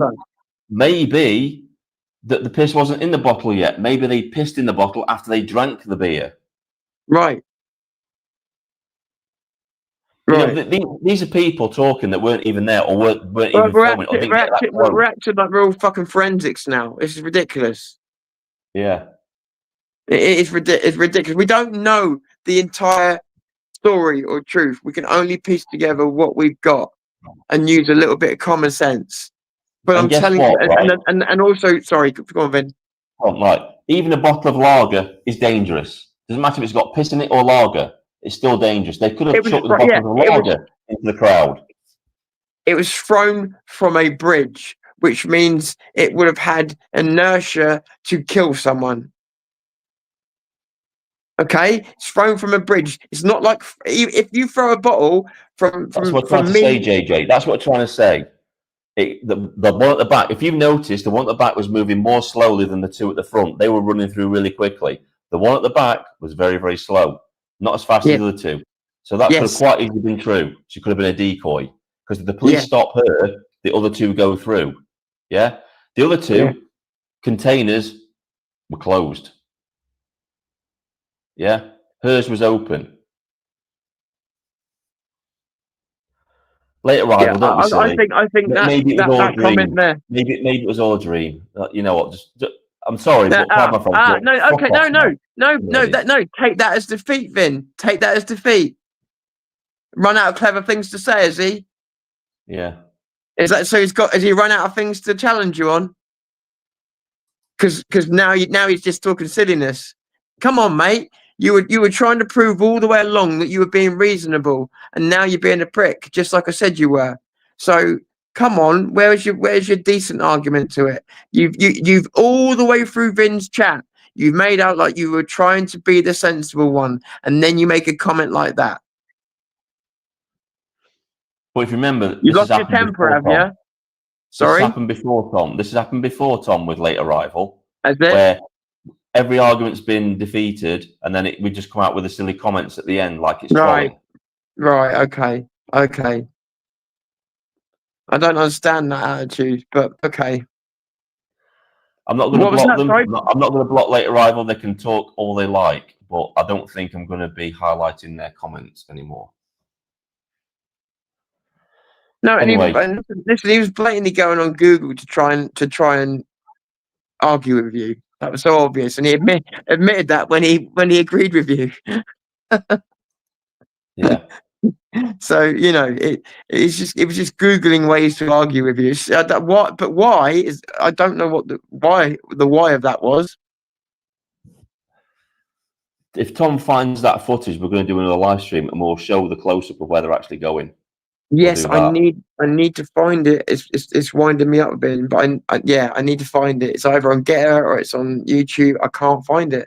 Maybe that the piss wasn't in the bottle yet. Maybe they pissed in the bottle after they drank the beer. Right. These are people talking that weren't even there or weren't even filming. We're acting like we're all fucking forensics now. This is ridiculous. Yeah. It's ridiculous. We don't know the entire story or truth. We can only piece together what we've got and use a little bit of common sense. But I'm telling you, and also, sorry, go on, Vin. Right. Even a bottle of lager is dangerous. Doesn't matter if it's got piss in it or lager. It's still dangerous. They could have chucked the bottle of lager into the crowd. It was thrown from a bridge, which means it would have had inertia to kill someone. Okay, it's thrown from a bridge. It's not like if you throw a bottle That's what I'm trying to say, JJ. That's what I'm trying to say. The one at the back, if you've noticed, the one at the back was moving more slowly than the two at the front. They were running through really quickly. The one at the back was very, very slow, not as fast as the other two. So that could have quite easily been true. She could have been a decoy because if the police stop her, the other two go through. Yeah, the other two containers were closed. Yeah, hers was open. Late arrival, don't be silly. I think Maybe it was all a dream. comment there. Maybe it was all a dream. You know what? Just I'm sorry, but pardon my French. No, okay, no. Take that as defeat, Vin. Take that as defeat. Run out of clever things to say, has he? Yeah. Is that so? Has he run out of things to challenge you on? Because now he's just talking silliness. Come on, mate. You were trying to prove all the way along that you were being reasonable, and now you're being a prick, just like I said you were. So come on, where's your decent argument to it? You've all the way through Vin's chat, you've made out like you were trying to be the sensible one, and then you make a comment like that. But if you remember, You lost your temper, have you? Sorry? This has happened before, Tom. This has happened before, Tom, with Late Arrival. Has it? Where every argument's been defeated, and then we just come out with the silly comments at the end, like it's right. Okay. I don't understand that attitude, but okay. I'm not going to block them. I'm not going to block Late Arrival. They can talk all they like, but I don't think I'm going to be highlighting their comments anymore. No, anyway, he was blatantly going on Google to try and argue with you. That was so obvious, and he admitted that when he agreed with you. Yeah. So you know, it was just Googling ways to argue with you. But why is I don't know what the why of that was. If Tom finds that footage, we're going to do another live stream, and we'll show the close up of where they're actually going. Yes, I need to find it. It's winding me up a bit, but I need to find it. It's either on Getter or it's on YouTube. I can't find it,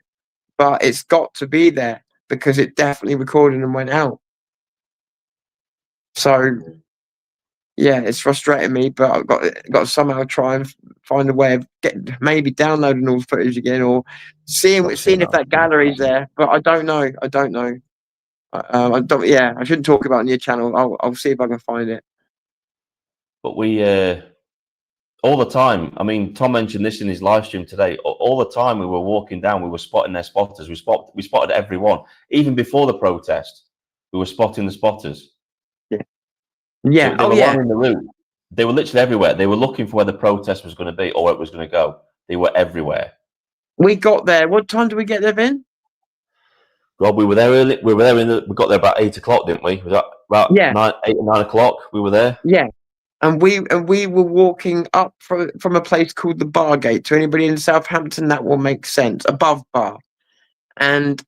but it's got to be there because it definitely recorded and went out. So yeah, it's frustrating me, but I've got to somehow try and find a way of maybe downloading all the footage again or seeing if that gallery's there. But I don't know. I don't. Yeah, I shouldn't talk about it on your channel. I'll see if I can find it. But we all the time. I mean, Tom mentioned this in his live stream today. All the time we were walking down, we were spotting their spotters. We spotted everyone, even before the protest. We were spotting the spotters. Yeah. They were lining the route. They were literally everywhere. They were looking for where the protest was going to be or where it was going to go. They were everywhere. We got there. What time did we get there, Vin? Rob, we were there early. We got there about 8 o'clock, didn't we? Was that about 8 or 9 o'clock? We were there. Yeah, and we were walking up from a place called the Bargate. To anybody in Southampton, that will make sense. Above Bar, and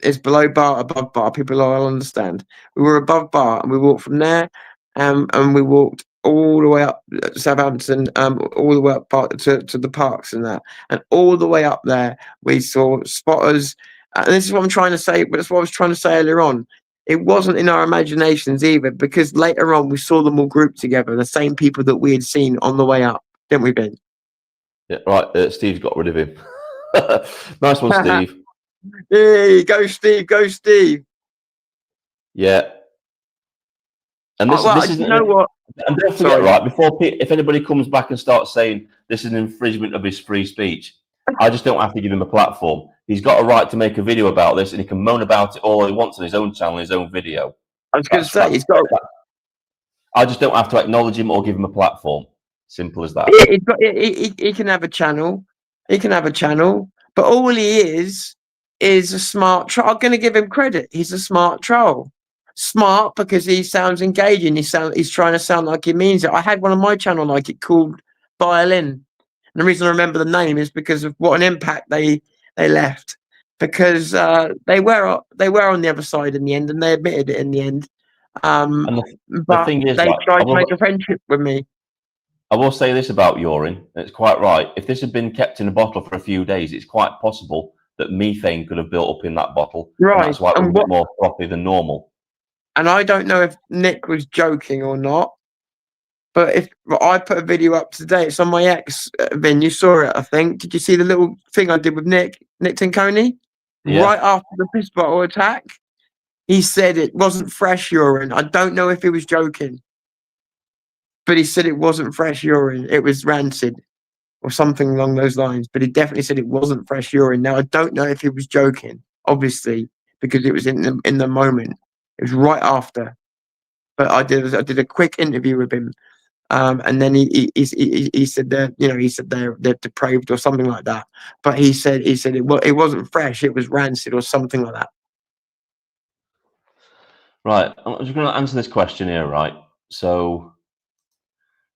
it's below Bar, above Bar. People will understand. We were above Bar, and we walked from there, and we walked all the way up Southampton, all the way up to the parks and that, and all the way up there we saw spotters. And this is what I'm trying to say, but that's what I was trying to say earlier on. It wasn't in our imaginations either, because later on we saw them all grouped together, the same people that we had seen on the way up, didn't we, Ben? Yeah, right. Steve's got rid of him. Nice one, Steve. Hey, go Steve, go Steve. Yeah. And this is, you know what? And don't forget, right, if anybody comes back and starts saying this is an infringement of his free speech, I just don't have to give him a platform. He's got a right to make a video about this, and he can moan about it all he wants on his own channel, his own video. I was going to say, he's got. I just don't have to acknowledge him or give him a platform. Simple as that. He can have a channel. He can have a channel, but all he is a smart troll. I'm going to give him credit. He's a smart troll. Smart because he sounds engaging. He's trying to sound like he means it. I had one on my channel like it called Violin. And the reason I remember the name is because of what an impact they left, because they were on the other side in the end, and they admitted it in the end. And the But thing is, they like, tried to make a friendship with me. I will say this about urine, and it's quite right. If this had been kept in a bottle for a few days, it's quite possible that methane could have built up in that bottle, and Right. that's why it was And a bit more frothy than normal. and I don't know if Nick was joking or not, but if I put a video up today, it's on my ex, Vin, you saw it, I think. Did you see the little thing I did with Nick Tinconi? Yeah. Right after the piss bottle attack, he said it wasn't fresh urine. I don't know if he was joking, but he said it wasn't fresh urine. It was rancid or something along those lines. But he definitely said it wasn't fresh urine. Now I don't know if he was joking, obviously, because it was in the moment. It was right after. But I did a quick interview with him, and then he said that, you know, he said they're depraved or something like that. But he said it wasn't fresh. It was rancid or something like that. Right. I'm just going to answer this question here, right? So,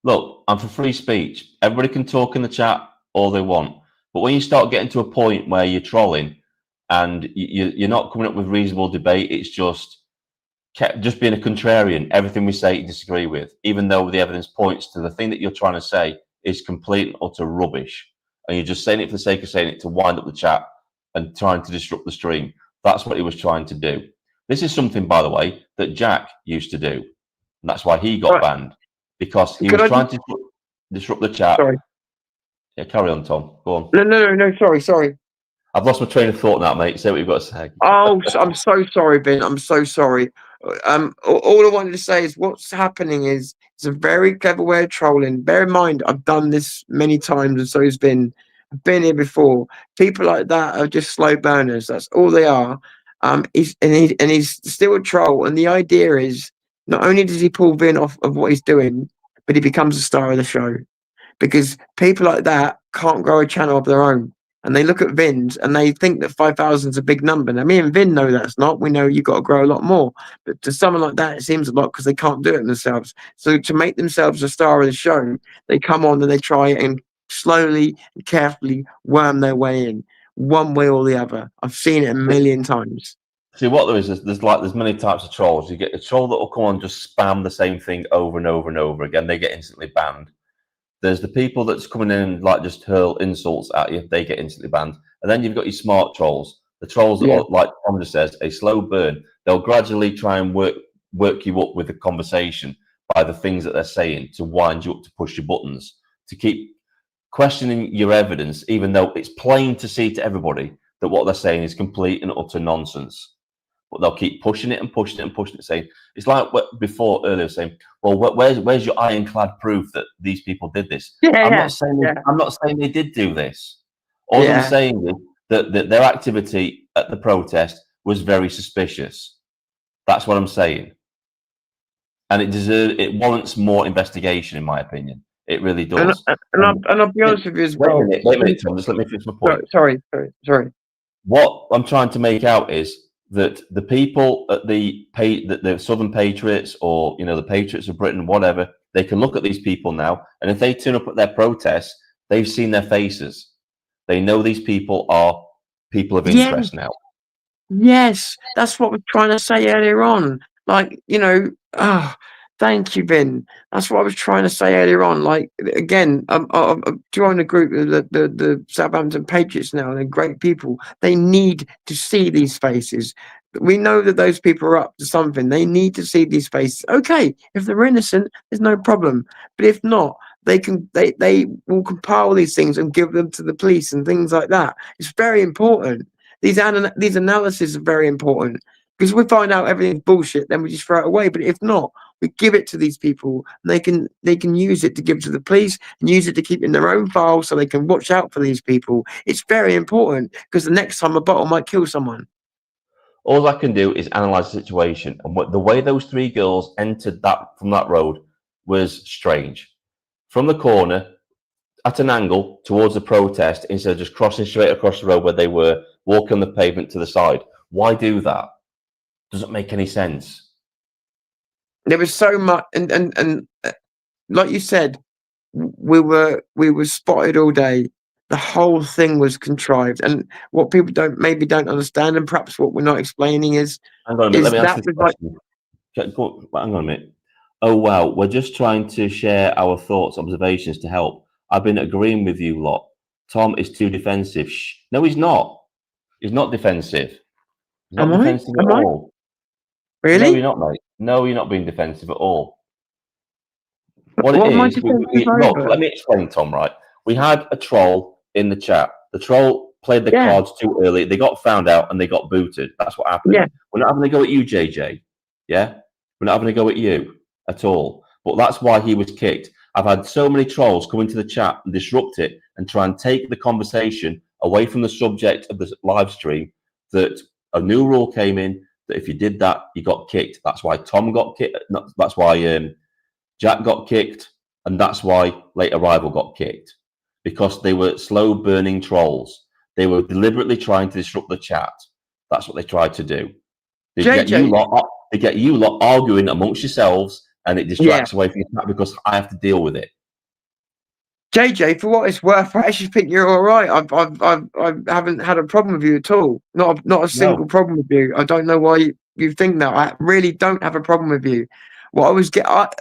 look, I'm for free speech. Everybody can talk in the chat all they want. But when you start getting to a point where you're trolling and you're not coming up with reasonable debate, it's just being a contrarian. Everything we say you disagree with, even though the evidence points to the thing that you're trying to say is complete and utter rubbish. And you're just saying it for the sake of saying it to wind up the chat and trying to disrupt the stream. That's what he was trying to do. This is something, by the way, that Jack used to do. And that's why he got Right. banned, because he Could was I trying to disrupt the chat. Sorry. Yeah, carry on, Tom. Go on. No. Sorry. I've lost my train of thought now, mate. Say what you've got to say. Oh, I'm so sorry, Ben. I'm so sorry. All I wanted to say is what's happening is it's a very clever way of trolling. Bear in mind, I've done this many times, and so has been. I've been here before. People like that are just slow burners. That's all they are. He's still a troll. And the idea is not only does he pull Vin off of what he's doing, but he becomes a star of the show. Because people like that can't grow a channel of their own. And they look at Vin's and they think that 5,000 is a big number. Now, me and Vin know that's not. We know you've got to grow a lot more. But to someone like that, it seems a lot because they can't do it themselves. So to make themselves a star of the show, they come on and they try and slowly and carefully worm their way in, one way or the other. I've seen it a million times. See, what there is, there's many types of trolls. You get a troll that will come on and just spam the same thing over and over and over again. They get instantly banned. There's the people that's coming in and like just hurl insults at you. They get instantly banned. And then you've got your smart trolls. The trolls that are, like Tom just says, a slow burn. They'll gradually try and work you up with the conversation by the things that they're saying to wind you up, to push your buttons, to keep questioning your evidence, even though it's plain to see to everybody that what they're saying is complete and utter nonsense. But they'll keep pushing it and pushing it and pushing it, saying, it's like what before earlier saying, well, where's your ironclad proof that these people did this? I'm not saying they did do this. All I'm saying is that their activity at the protest was very suspicious. That's what I'm saying. And it warrants more investigation, in my opinion. It really does. And I'll be honest with you as well. Wait a minute, Tom. Just let me finish my point. Sorry. What I'm trying to make out is that the people at the Southern Patriots, or the Patriots of Britain, whatever, they can look at these people now, and if they turn up at their protests, they've seen their faces. They know these people are people of interest now. Yes, that's what we're trying to say earlier on. Like, thank you, Vin. That's what I was trying to say earlier on. Like, again, I've joined a group, the Southampton Patriots now. They're great people. They need to see these faces. We know that those people are up to something. They need to see these faces. Okay, if they're innocent, there's no problem. But if not, they will compile these things and give them to the police and things like that. It's very important. These analyses are very important, because if we find out everything's bullshit, then we just throw it away. But if not, we give it to these people, and they can use it to give to the police and use it to keep in their own files so they can watch out for these people. It's very important, because the next time a bottle might kill someone. All I can do is analyze the situation, and the way those three girls entered from that road was strange. From the corner, at an angle towards the protest, instead of just crossing straight across the road where they were, walking on the pavement to the side. Why do that? Doesn't make any sense. There was so much, and like you said, we were spotted all day. The whole thing was contrived, and what people don't understand, and perhaps what we're not explaining is, Hang on a minute, let me answer this question. Hang on a minute. Oh wow, we're just trying to share our thoughts, observations to help. I've been agreeing with you lot. Tom is too defensive. Shh. No, he's not. He's not defensive. He's not Am I? defensive at Am I? all. No, you're Really? not, mate. No, you're not being defensive at all. What it What am I is, defensive look, over? let me explain, Tom, right? We had a troll in the chat. The troll played the Yeah, cards too early. They got found out and they got booted. That's what happened. yeah. We're not having a go at you, JJ. Yeah? We're not having a go at you at all. But that's why he was kicked. I've had so many trolls come into the chat and disrupt it and try and take the conversation away from the subject of the live stream, that a new rule came in that if you did that, you got kicked. That's why Tom got kicked. That's why Jack got kicked, and that's why Late Arrival got kicked, because they were slow burning trolls. They were deliberately trying to disrupt the chat. That's what they tried to do. They get you JJ. lot. They get you lot arguing amongst yourselves, and it Yeah. distracts away from your chat because I have to deal with it. JJ, for what it's worth, I actually think you're all right. I haven't had a problem with you at all. Not a single No, problem with you. I don't know why you think that. I really don't have a problem with you. What I was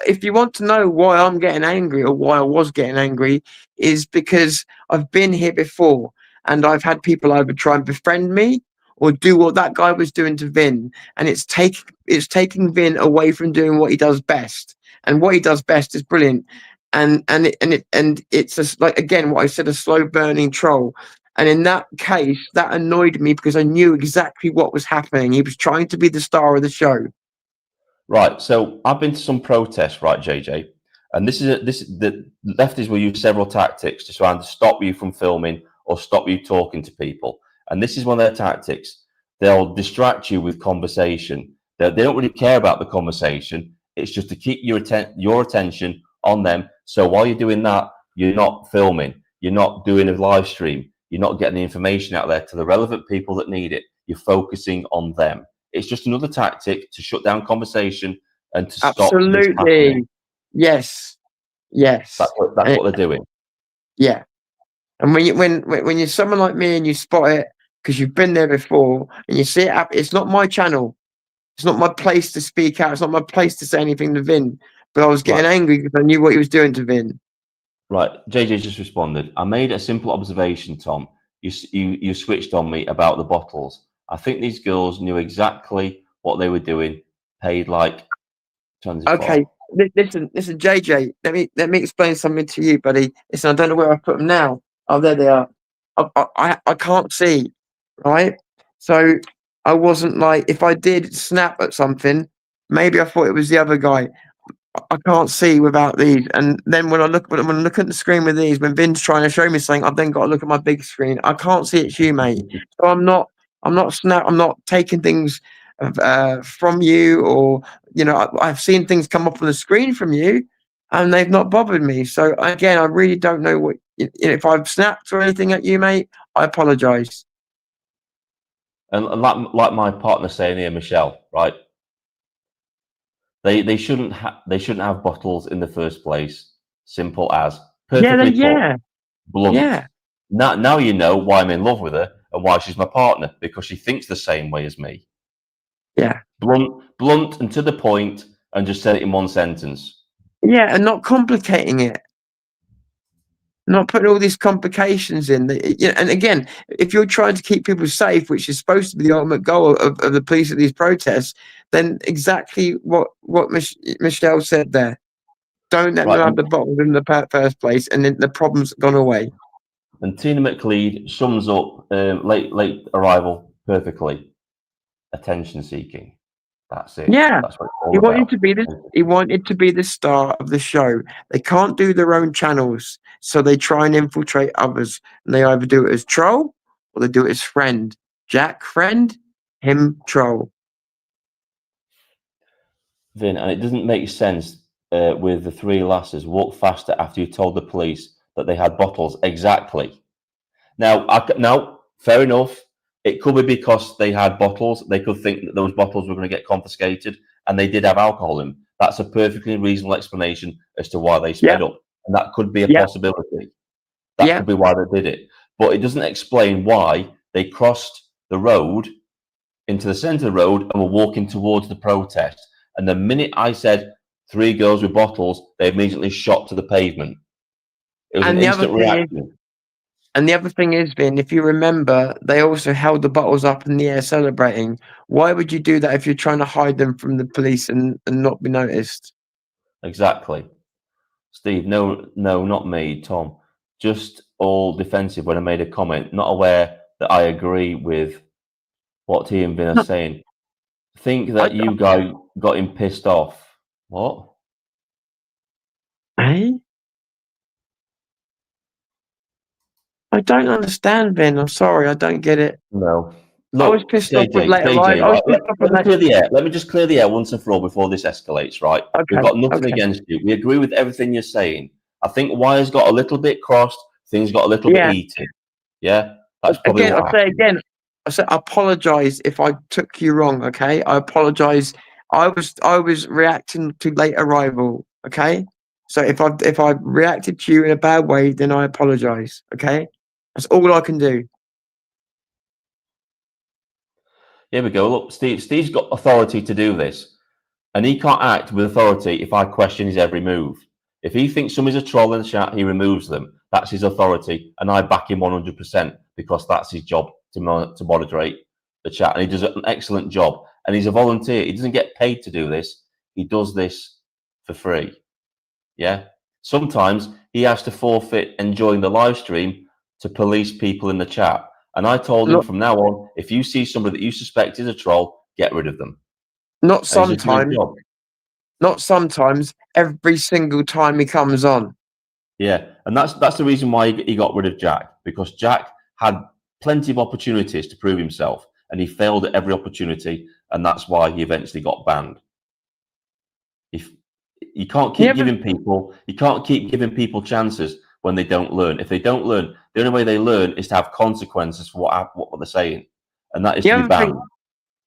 if you want to know why I'm getting angry or why I was getting angry, is because I've been here before and I've had people either try and befriend me or do what that guy was doing to Vin, and it's taking Vin away from doing what he does best. And what he does best is brilliant. And it's just like, again, what I said, a slow burning troll. And in that case, that annoyed me because I knew exactly what was happening. He was trying to be the star of the show. right. So I've been to some protests, right, JJ, and the lefties will use several tactics to try and stop you from filming or stop you talking to people. And this is one of their tactics. They'll distract you with conversation. They don't really care about the conversation. It's just to keep your attention on them. So while you're doing that, you're not filming. You're not doing a live stream. You're not getting the information out there to the relevant people that need it. You're focusing on them. It's just another tactic to shut down conversation and to stop this happening. Absolutely. Yes. Yes. That's what they're doing. Yeah. And when you're someone like me and you spot it because you've been there before and you see it happen, it's not my channel. It's not my place to speak out. It's not my place to say anything to Vin. But I was getting angry because I knew what he was doing to Vin. Right, JJ just responded. I made a simple observation, Tom. You switched on me about the bottles. I think these girls knew exactly what they were doing. Paid like 24. Okay, listen, JJ. Let me explain something to you, buddy. Listen, I don't know where I put them now. Oh, there they are. I can't see, right? So I wasn't like, if I did snap at something, maybe I thought it was the other guy. I can't see without these. And then when I look at the screen with these, when Vin's trying to show me something, I've then got to look at my big screen. I can't see it's you, mate. So I'm not taking things from you, or I've seen things come up on the screen from you, and they've not bothered me. So again, I really don't know what if I've snapped or anything at you, mate. I apologise. And like my partner saying here, Michelle, right? They shouldn't have bottles in the first place. Simple as. Perfectly put. Blunt. Yeah. Now you know why I'm in love with her and why she's my partner, because she thinks the same way as me. Yeah. Blunt and to the point, and just said it in one sentence. Yeah, and not complicating it. Not putting all these complications in. And again, if you're trying to keep people safe, which is supposed to be the ultimate goal of the police at these protests, then exactly what Michelle said there. Don't let them have the bottles in the first place, and then the problem's gone away. And Tina McLeod sums up late arrival perfectly. Attention seeking. That's it. Yeah. That's what it's all He wanted about. to be He wanted to be the star of the show. They can't do their own channels, so they try and infiltrate others. And they either do it as troll or they do it as friend. Jack friend, him troll. Vin, and it doesn't make sense with the three lasses walk faster after you told the police that they had bottles. Exactly. Now, fair enough. It could be because they had bottles. They could think that those bottles were going to get confiscated, and they did have alcohol in them. That's a perfectly reasonable explanation as to why they sped up, and that could be a possibility. That could be why they did it, but it doesn't explain why they crossed the road into the centre of the road and were walking towards the protest. And the minute I said 3 girls with bottles, they immediately shot to the pavement. It was And an the other instant thing is, reaction. and the other thing is, Vin, if you remember, they also held the bottles up in the air celebrating. Why would you do that if you're trying to hide them from the police and not be noticed? Exactly. Steve, no, not me, Tom. Just all defensive when I made a comment, not aware that I agree with what T and Vin are saying. Think that you guys got him pissed off. What? Eh? I don't understand, Vin. I'm sorry, I don't get it. No. I was Look, pissed off with JJ, later I was right, pissed off with let me that. clear the air. Let me just clear the air once and for all before this escalates, right? We've Okay, got nothing okay. against you. We agree with everything you're saying. I think wires got a little bit crossed, things got a little bit Yeah. heated. Yeah? That's probably Again, what I'll say happened. again. I said I apologize if I took you wrong, okay? I apologize. I was reacting to late arrival, okay? So if I reacted to you in a bad way, then I apologize, okay? That's all I can do. Here we go. Look, Steve's got authority to do this. And he can't act with authority if I question his every move. If he thinks somebody's a troll in the chat, he removes them. That's his authority. And I back him 100% because that's his job to moderate the chat. And he does an excellent job. And he's a volunteer. He doesn't get paid to do this. He does this for free. Yeah. Sometimes he has to forfeit enjoying the live stream to police people in the chat. And I told him Not from now on, if you see somebody that you suspect is a troll, get rid of them. not And he's just doing his sometimes. job. Not sometimes. Every single time he comes on. Yeah, and that's the reason why he got rid of Jack, because Jack had plenty of opportunities to prove himself, and he failed at every opportunity, and that's why he eventually got banned. If you can't keep giving people chances when they don't learn. If they don't learn, the only way they learn is to have consequences for what they're saying, and that is to be banned.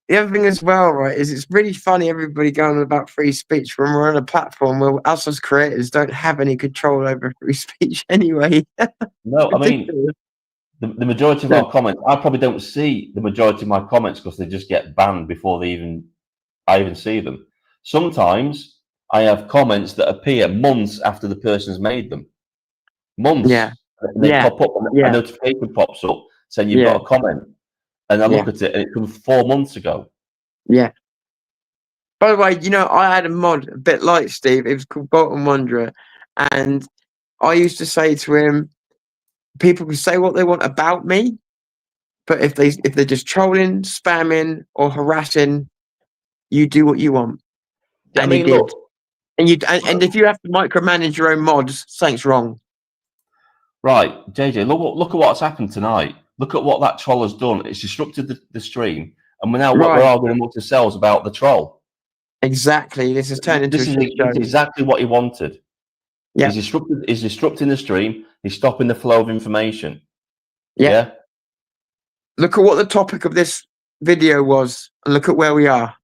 The other thing as well, right, is it's really funny everybody going on about free speech when we're on a platform where us as creators don't have any control over free speech anyway. No, I mean, the majority of our comments, I probably don't see the majority of my comments because they just get banned before I even see them. Sometimes I have comments that appear months after the person's made them. Months. Yeah. And they pop up, and a notification pops up saying you've got a comment. And I look at it, and it comes 4 months ago. Yeah. By the way, I had a mod a bit like Steve. It was called Bolton Wanderer. And I used to say to him, people can say what they want about me, but if they're just trolling, spamming, or harassing, you do what you want. Yeah, And I mean, he did. look, And if you have to micromanage your own mods, something's wrong. right, JJ, look at what's happened tonight. Look at what that troll has done. It's disrupted the stream, and we're arguing amongst ourselves about the troll. Exactly. This has turned into This is exactly what he wanted. Yeah. He's disrupting the stream. He's stopping the flow of information. Yeah. Yeah. Look at what the topic of this video was, and look at where we are.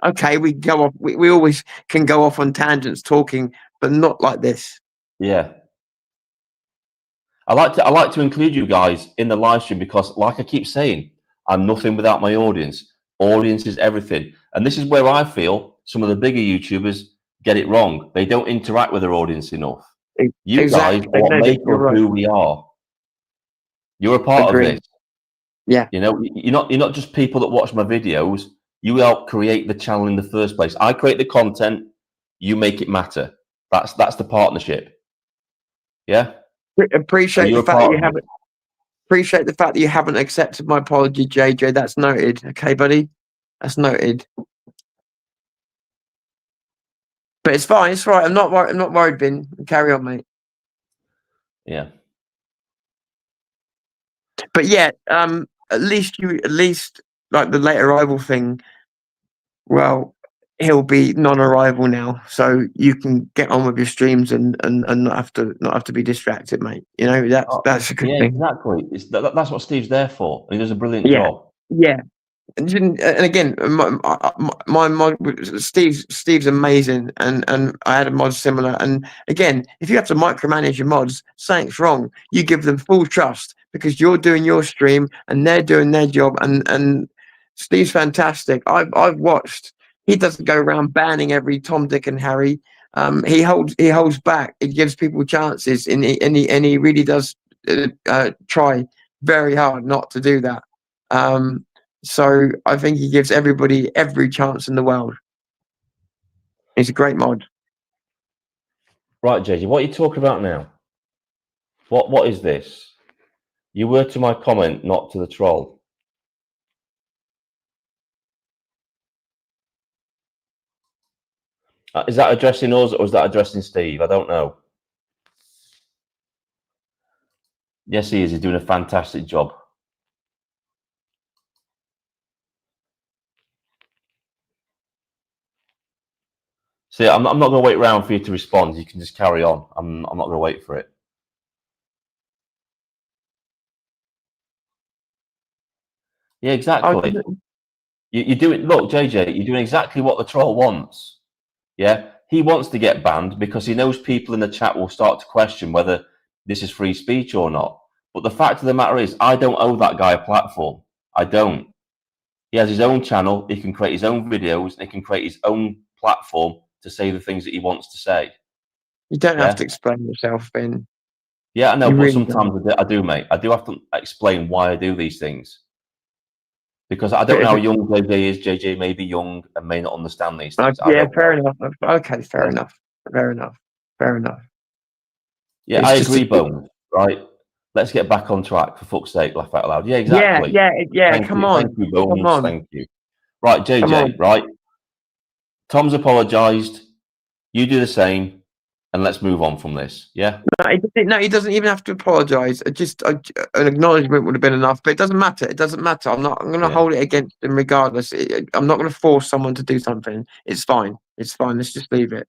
Okay, we go off. We always can go off on tangents talking, but not like this. Yeah. I like to include you guys in the live stream because, like I keep saying, I'm nothing without my audience. Audience is everything, and this is where I feel some of the bigger YouTubers get it wrong. They don't interact with their audience enough. You guys are what make us who we are. You're a part of this. Yeah. You're not just people that watch my videos. You help create the channel in the first place. I create the content. You make it matter. That's the partnership. Yeah. Appreciate the fact that you haven't accepted my apology, JJ. That's noted. Okay, buddy. That's noted. But it's fine. It's right. I'm not worried, Ben. Carry on, mate. Yeah. But yeah, at least like the late arrival thing. Well, he'll be non-arrival now, so you can get on with your streams and not have to be distracted, mate. That's a good thing. Exactly. That's what Steve's there for. He does a brilliant job. Yeah. And again, my mod, Steve's amazing, and I had a mod similar. And again, if you have to micromanage your mods, something's wrong. You give them full trust because you're doing your stream and they're doing their job. And Steve's fantastic. I've watched. He doesn't go around banning every Tom, Dick, and Harry. He holds back. He gives people chances, and he really does try very hard not to do that. So I think he gives everybody every chance in the world. He's a great mod. Right, JJ, what are you talking about now? What is this? You were to my comment, not to the troll. Is that addressing us or is that addressing Steve? I don't know. Yes, he is. He's doing a fantastic job. See, I'm not going to wait around for you to respond. You can just carry on. I'm not going to wait for it. Yeah, exactly. You do it. Look, JJ, you're doing exactly what the troll wants. Yeah, he wants to get banned because he knows people in the chat will start to question whether this is free speech or not. But the fact of the matter is, I don't owe that guy a platform. I don't. He has his own channel. He can create his own videos. And he can create his own platform to say the things that he wants to say. You don't have to explain yourself, Ben. Yeah, I know, You but really sometimes I do, mate. I do have to explain why I do these things. Because I don't know how young JJ is. JJ may be young and may not understand these things. Yeah, fair enough. Okay, fair enough. Fair enough. Fair enough. Yeah, It's I just agree, Bones. Right? Let's get back on track, for fuck's sake, laugh out loud. Yeah, exactly. Yeah. Thank Come you. on. Thank you, Bones. Come on. Thank you. Right, Come JJ, on. right? Tom's apologised. You do the same, and let's move on from this. Yeah? No, he doesn't even have to apologise. Just an acknowledgement would have been enough. But it doesn't matter. It doesn't matter. I'm going to hold it against him regardless. I'm not going to force someone to do something. It's fine. It's fine. Let's just leave it.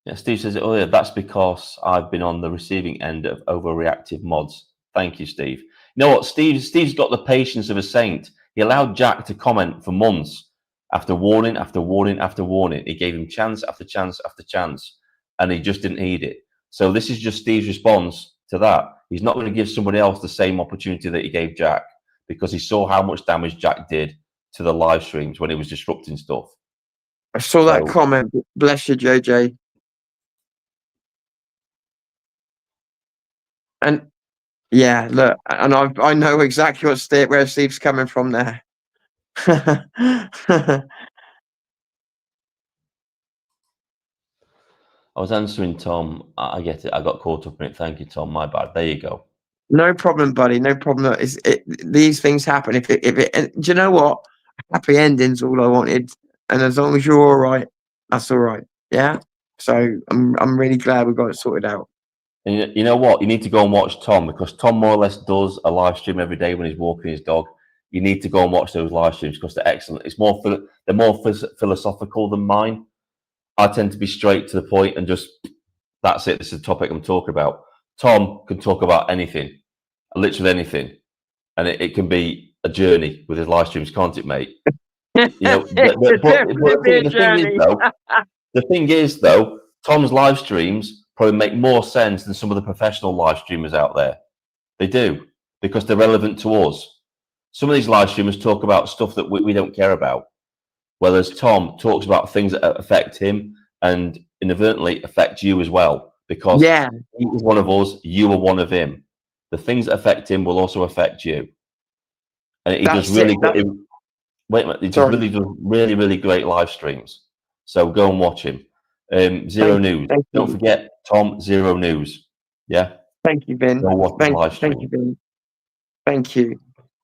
Yeah, Steve says it earlier. That's because I've been on the receiving end of overreactive mods. Thank you, Steve. You know what? Steve's got the patience of a saint. He allowed Jack to comment for months after warning, after warning, after warning. He gave him chance after chance after chance, and he just didn't heed it. So this is just Steve's response to that. He's not going to give somebody else the same opportunity that he gave Jack because he saw how much damage Jack did to the live streams when he was disrupting stuff. I saw that comment. Bless you, JJ. And yeah, look, and I know exactly where Steve's coming from there. I was answering Tom. I get it. I got caught up in it. Thank you, Tom. My bad. There you go. No problem, buddy. No problem. These things happen. Do you know what? Happy ending's all I wanted, and as long as you're all right, that's all right. Yeah. So I'm really glad we got it sorted out. And you know what? You need to go and watch Tom because Tom more or less does a live stream every day when he's walking his dog. You need to go and watch those live streams because they're excellent. They're more philosophical than mine. I tend to be straight to the point and just that's it. This is the topic I'm talking about. Tom can talk about anything, literally anything, and it can be a journey with his live streams, can't it, mate? You know, the thing is though, Tom's live streams probably make more sense than some of the professional live streamers out there. They do because they're relevant to us. Some of these live streamers talk about stuff that we don't care about, whereas Tom talks about things that affect him and inadvertently affect you as well because he is one of us, you are one of him. The things that affect him will also affect you. And he does really good. Wait a minute, he does really, really great live streams. So go and watch him. Zero News. Don't forget Tom, Zero News. Yeah. Thank you, Ben. Go watch the live stream. Thank you, Ben. Thank you.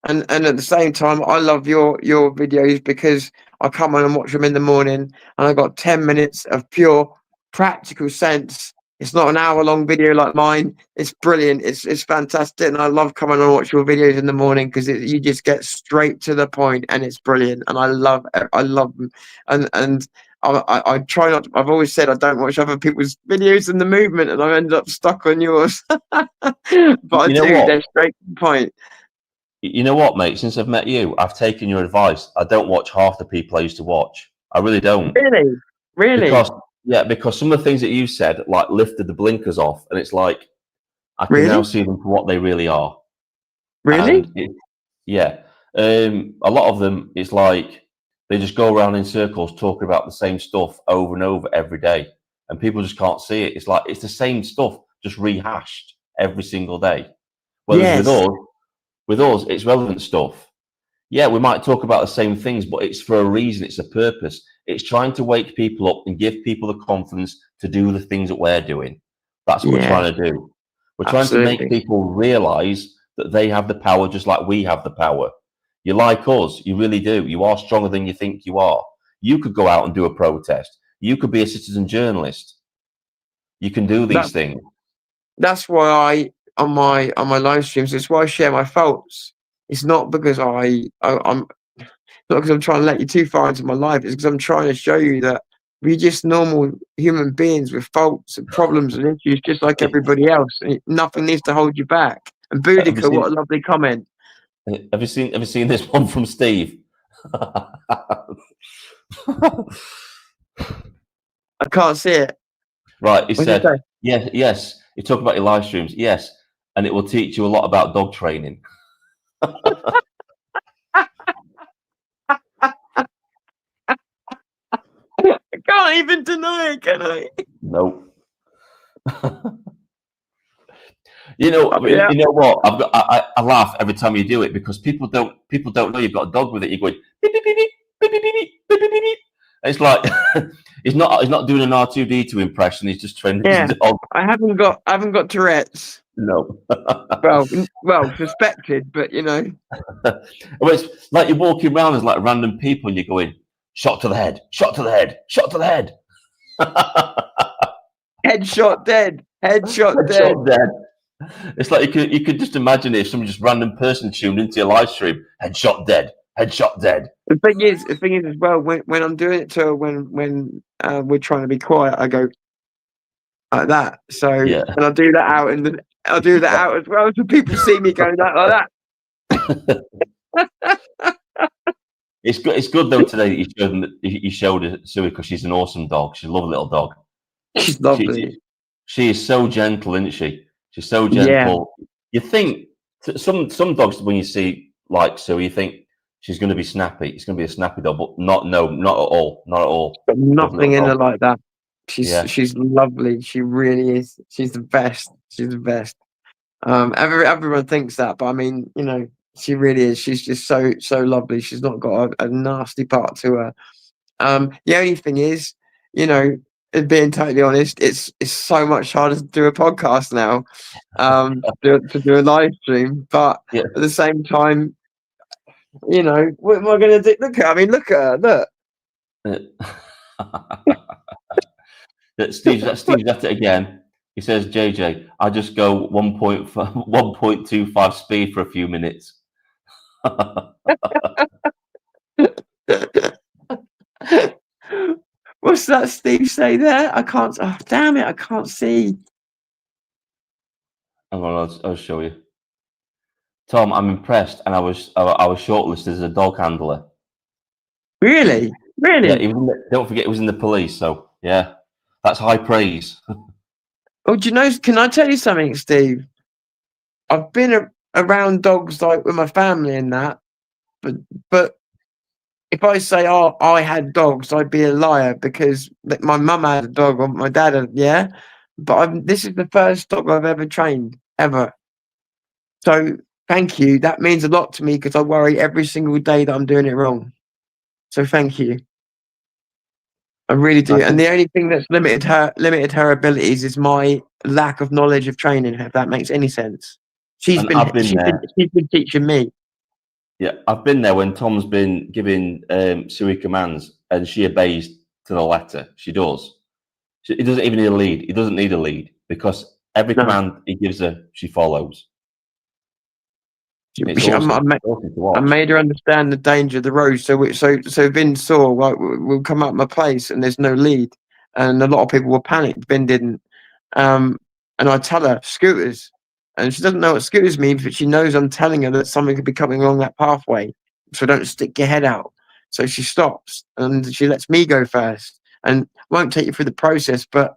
And at the same time, I love your videos because I come on and watch them in the morning, and I got 10 minutes of pure practical sense. It's not an hour-long video like mine. It's brilliant. It's fantastic, and I love coming and watch your videos in the morning because you just get straight to the point, and it's brilliant. And I love them. And I try not. I've always said I don't watch other people's videos in the movement, and I ended up stuck on yours. But I do. They're straight to the point. You know what, mate? Since I've met you, I've taken your advice. I don't watch half the people I used to watch. I really don't. Really? Because some of the things that you said, like lifted the blinkers off, and it's like I can now see them for what they really are. Really? A lot of them, it's like They just go around in circles talking about the same stuff over and over every day, and people just can't see it. It's like it's the same stuff, just rehashed every single day. Whereas Yes. with us, it's relevant stuff. Yeah, we might talk about the same things, but it's for a reason. It's a purpose. It's trying to wake people up and give people the confidence to do the things that we're doing. That's what we're Yeah. trying to do. We're trying to make Absolutely. people realize that they have the power just like we have the power. You like us, you really do. You are stronger than you think you are. You could go out and do a protest. You could be a citizen journalist. You can do these things. That's why I on my live streams. It's why I share my faults. It's not because I'm not because I'm trying to let you too far into my life. It's because I'm trying to show you that we're just normal human beings with faults and problems and issues, just like everybody else. And nothing needs to hold you back. And Have you Boudica, what a seen? lovely comment. Have you seen? Have you seen this one from Steve? I can't see it. Right, he What did said, you say? yes, yes. You talk about your live streams, yes, and it will teach you a lot about dog training. I can't even deny it, can I? Nope. You know, Yeah. you know what? I laugh every time you do it because people don't know you've got a dog with it. You're going beep, beep, beep, beep, beep, beep, beep, beep, beep, beep, beep. It's like he's not doing an R2D2 impression. He's just training his Yeah. dog. I haven't got Tourette's. No. Well, suspected, but you know. Well, it's like you're walking around as like random people and you're going shot to the head, shot to the head, shot to the head. Headshot dead. Headshot dead. Headshot dead. It's like you could just imagine it if some just random person tuned into your live stream. Headshot dead. Headshot dead. The thing is as well, when I'm doing it to her, when we're trying to be quiet, I go like that. So Yeah. and I'll do that out and I'll do that out as well, so people see me going like that. It's good. It's good though today that you showed it Sue because she's an awesome dog. She's a lovely little dog. She's lovely. She is so gentle, isn't she? She's so Yeah. gentle. You think some dogs when you see like Sue, you think she's going to be snappy. It's going to be a snappy dog, but not at all. Not at all. But nothing in her Dog. like that. Yeah. She's lovely. She really is. She's the best. She's the best. Everyone thinks that, but I mean, you know, she really is. She's just so lovely. She's not got a nasty part to her. The only thing is, you know, being totally honest, it's so much harder to do a podcast now, to do a live stream. But Yeah. at the same time, you know, what am I going to do? Look at her. Look. Steve's at it again. He says, JJ, I just go 1.25 speed for a few minutes. What's that Steve say there? I can't. Oh, damn it! I can't see. Hang on, I'll show you. Tom, I'm impressed, and I was shortlisted as a dog handler. Really? Yeah, don't forget, he was in the police. So yeah, that's high praise. Oh, do you know? Can I tell you something, Steve? I've been around dogs like with my family and that, but if I say, "Oh, I had dogs," I'd be a liar because my mum had a dog or my dad had. Yeah, but this is the first dog I've ever trained ever. So thank you. That means a lot to me because I worry every single day that I'm doing it wrong. So thank you. I really do. And the only thing that's limited her abilities is my lack of knowledge of training, if that makes any sense. She's been teaching me. Yeah, I've been there when Tom's been giving Sui commands and she obeys to the letter. She does. He doesn't even need a lead. He doesn't need a lead because every command he gives her, she follows. I made her understand the danger of the road. So Vin saw, like, we'll come up my place and there's no lead, and a lot of people were panicked. Vin didn't, and I tell her scooters, and she doesn't know what scooters mean, but she knows I'm telling her that something could be coming along that pathway. So don't stick your head out. So she stops and she lets me go first, and won't take you through the process, but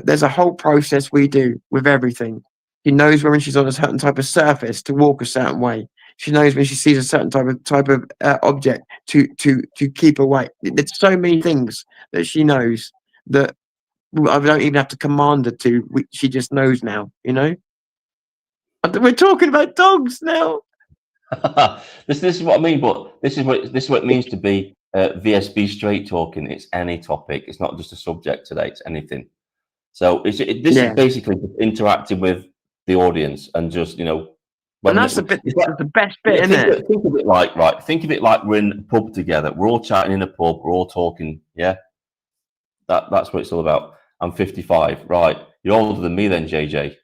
there's a whole process we do with everything. She knows when she's on a certain type of surface to walk a certain way. She knows when she sees a certain type of object to keep away. There's so many things that she knows that I don't even have to command her to. She just knows now. You know. We're talking about dogs now. This is what I mean, but this is what it means to be VSB Straight Talking. It's any topic. It's not just a subject today. It's anything. So this is basically just interacting with the audience and just And that's the best bit, isn't it? Think of it like Think of it like we're in a pub together. We're all chatting in a pub. We're all talking. Yeah, that's what it's all about. I'm 55. Right, you're older than me, then, JJ.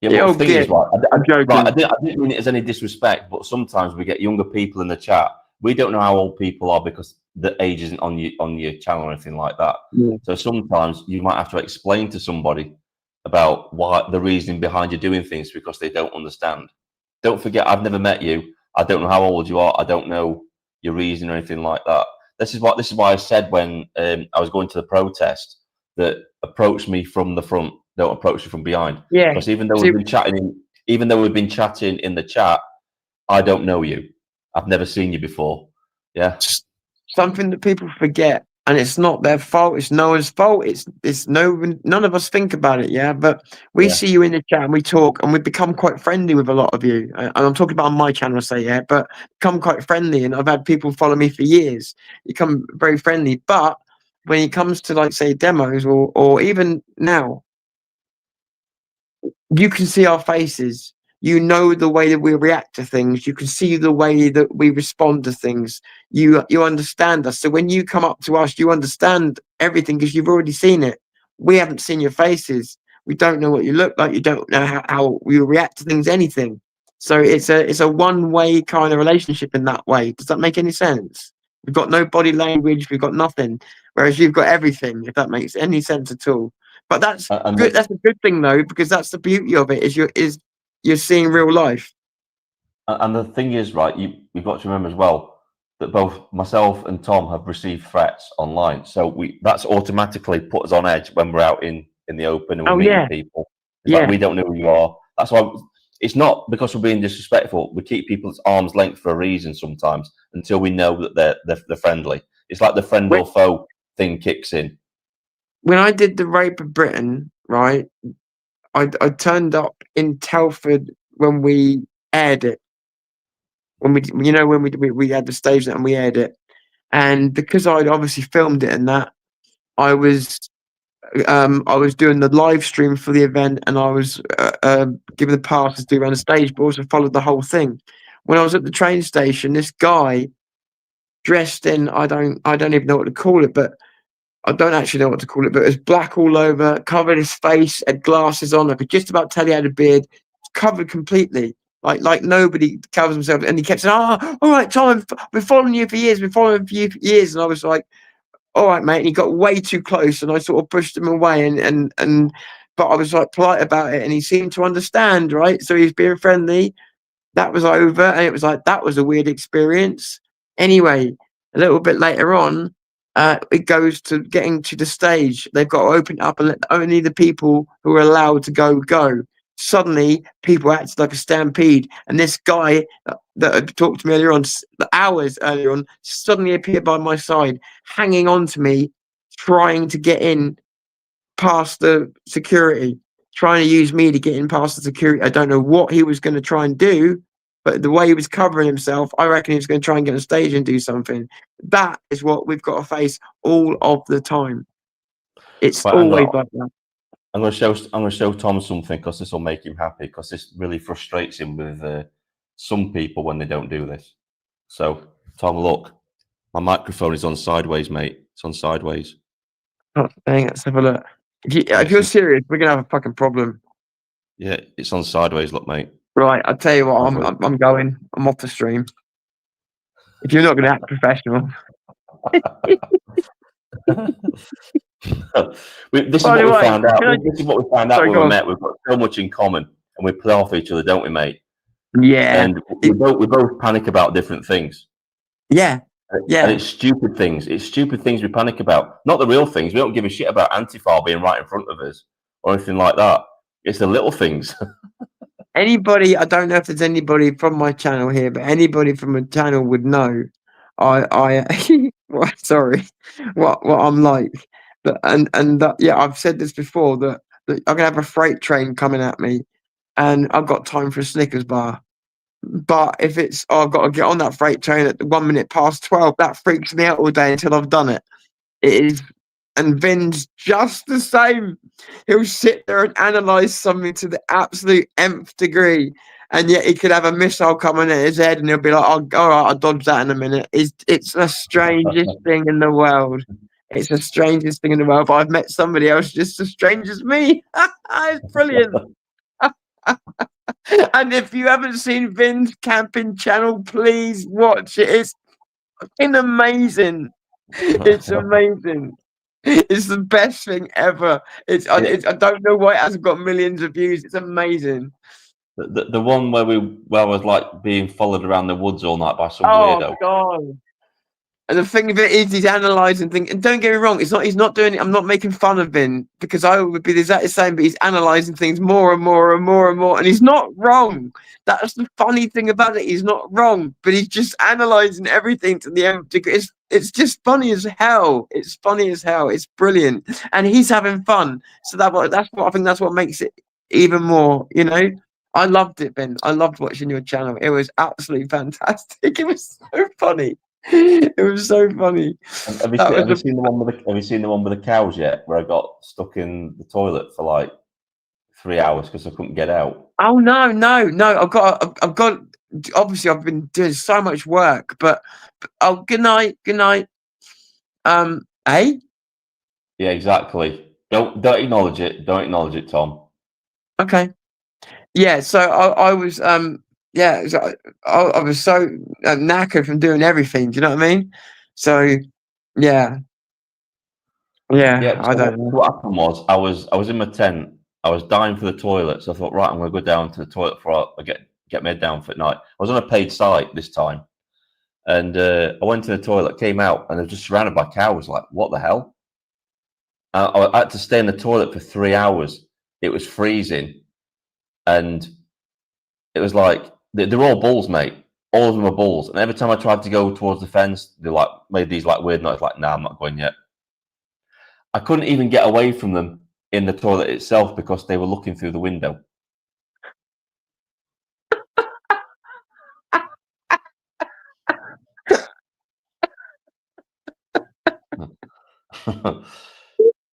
Yeah, but the thing is, I'm joking. I didn't mean it as any disrespect, but sometimes we get younger people in the chat. We don't know how old people are because the age isn't on your channel or anything like that. Yeah. So sometimes you might have to explain to somebody about why the reasoning behind you doing things because they don't understand. Don't forget, I've never met you. I don't know how old you are. I don't know your reason or anything like that. This is why I said when I was going to the protest that approach me from the front. Don't approach you from behind. Yeah. Because even though we've been chatting in the chat, I don't know you. I've never seen you before. Yeah. Something that people forget, and it's not their fault. It's no one's fault. It's none of us think about it. Yeah. But we see you in the chat and we talk and we become quite friendly with a lot of you. And I'm talking about on my channel, but become quite friendly. And I've had people follow me for years. Become very friendly. But when it comes to, like, say, demos or even now, you can see our faces. You know the way that we react to things. You can see the way that we respond to things. You understand us. So when you come up to us, you understand everything because you've already seen it. We haven't seen your faces. We don't know what you look like. You don't know how you react to things, anything. So it's a one-way kind of relationship in that way. Does that make any sense? We've got no body language. We've got nothing. Whereas you've got everything, if that makes any sense at all. But that's good. That's a good thing, though, because that's the beauty of it. You're seeing real life. And the thing is, right, you've got to remember as well that both myself and Tom have received threats online. So that's automatically put us on edge when we're out in the open and we're meeting people. It's like we don't know who you are. That's why it's not because we're being disrespectful. We keep people at arm's length for a reason sometimes until we know that they're friendly. It's like the friend or foe thing kicks in. When I did the Rape of Britain, right, I turned up in Telford when we aired it. When we had the stage and we aired it, and because I'd obviously filmed it and that, I was doing the live stream for the event, and I was given the passes to do around the stage, but also followed the whole thing. When I was at the train station, this guy dressed in I don't even know what to call it, but I don't actually know what to call it, but it was black all over, covered his face, had glasses on. I could just about tell he had a beard, covered completely, like nobody covers themselves. And he kept saying, "Oh, all right, Tom, I've been following you for years, And I was like, "All right, mate." And he got way too close, and I sort of pushed him away, but I was like polite about it, and he seemed to understand, right? So he was being friendly. That was over, and it was like that was a weird experience. Anyway, a little bit later on, it goes to getting to the stage. They've got to open it up and let only the people who are allowed to go. Suddenly, people acted like a stampede, and this guy that had talked to me earlier on, hours earlier on, suddenly appeared by my side, hanging on to me, trying to get in past the security, trying to use me to get in past the security. I don't know what he was going to try and do, but the way he was covering himself, I reckon he was going to try and get on stage and do something. That is what we've got to face all of the time. It's always like that. I'm going to show Tom something because this will make him happy because this really frustrates him with some people when they don't do this. So, Tom, look, my microphone is on sideways, mate. It's on sideways. Oh, dang, let's have a look. If you're serious, we're going to have a fucking problem. Yeah, it's on sideways, look, mate. Right, I'll tell you what, I'm going. I'm off the stream. If you're not going to act professional. This is what we found out. This is what we found out when we met. We've got so much in common, and we play off each other, don't we, mate? Yeah. And we both panic about different things. Yeah. Yeah. And it's stupid things. It's stupid things we panic about. Not the real things. We don't give a shit about Antifa being right in front of us or anything like that. It's the little things. anybody, I don't know if there's anybody from my channel here, but anybody from a channel would know. Sorry, what I'm like. But yeah, I've said this before that I'm gonna have a freight train coming at me, and I've got time for a Snickers bar. But if it's I've got to get on that freight train at 1 minute past 12, that freaks me out all day until I've done it. It is, and Vin's just the same. He'll sit there and analyze something to the absolute nth degree, and yet he could have a missile coming at his head, and he'll be like, "Oh, all right, I'll dodge that in a minute." It's the strangest thing in the world. It's the strangest thing in the world. But I've met somebody else just as strange as me. It's brilliant. And if you haven't seen Vin's camping channel, please watch it. It's fucking amazing. It's amazing. It's the best thing ever. I don't know why it hasn't got millions of views. It's amazing. The one where I was like being followed around the woods all night by some Oh weirdo. God. And the thing of it is, he's analysing things. And don't get me wrong, he's not doing it. I'm not making fun of Vin because I would be the exact same, but he's analysing things more and more and more and more. And he's not wrong. That's the funny thing about it. He's not wrong, but he's just analysing everything to the nth degree. It's just funny as hell. It's funny as hell. It's brilliant. And he's having fun. So that's what I think that's what makes it even more, you know. I loved it, Ben. I loved watching your channel. It was absolutely fantastic. It was so funny. It was so funny. Have you seen the one with the cows yet? Where I got stuck in the toilet for like 3 hours because I couldn't get out. Oh no! I've got. Obviously, I've been doing so much work, but oh, good night. Eh? Yeah, exactly. Don't acknowledge it. Don't acknowledge it, Tom. Okay. Yeah. So I was yeah. So I was so knackered from doing everything. Do you know what I mean? So yeah. Yeah. I So don't know. what happened was I was in my tent. I was dying for the toilet, so I thought, right, I'm going to go down to the toilet before I get my head down for the night. I was on a paid site this time, and I went to the toilet, came out, and I was just surrounded by cows. Like, what the hell? I had to stay in the toilet for 3 hours. It was freezing, and it was like they're all bulls, mate. All of them are bulls, and every time I tried to go towards the fence, they like made these like weird noises. Like, nah, I'm not going yet. I couldn't even get away from them in the toilet itself because they were looking through the window.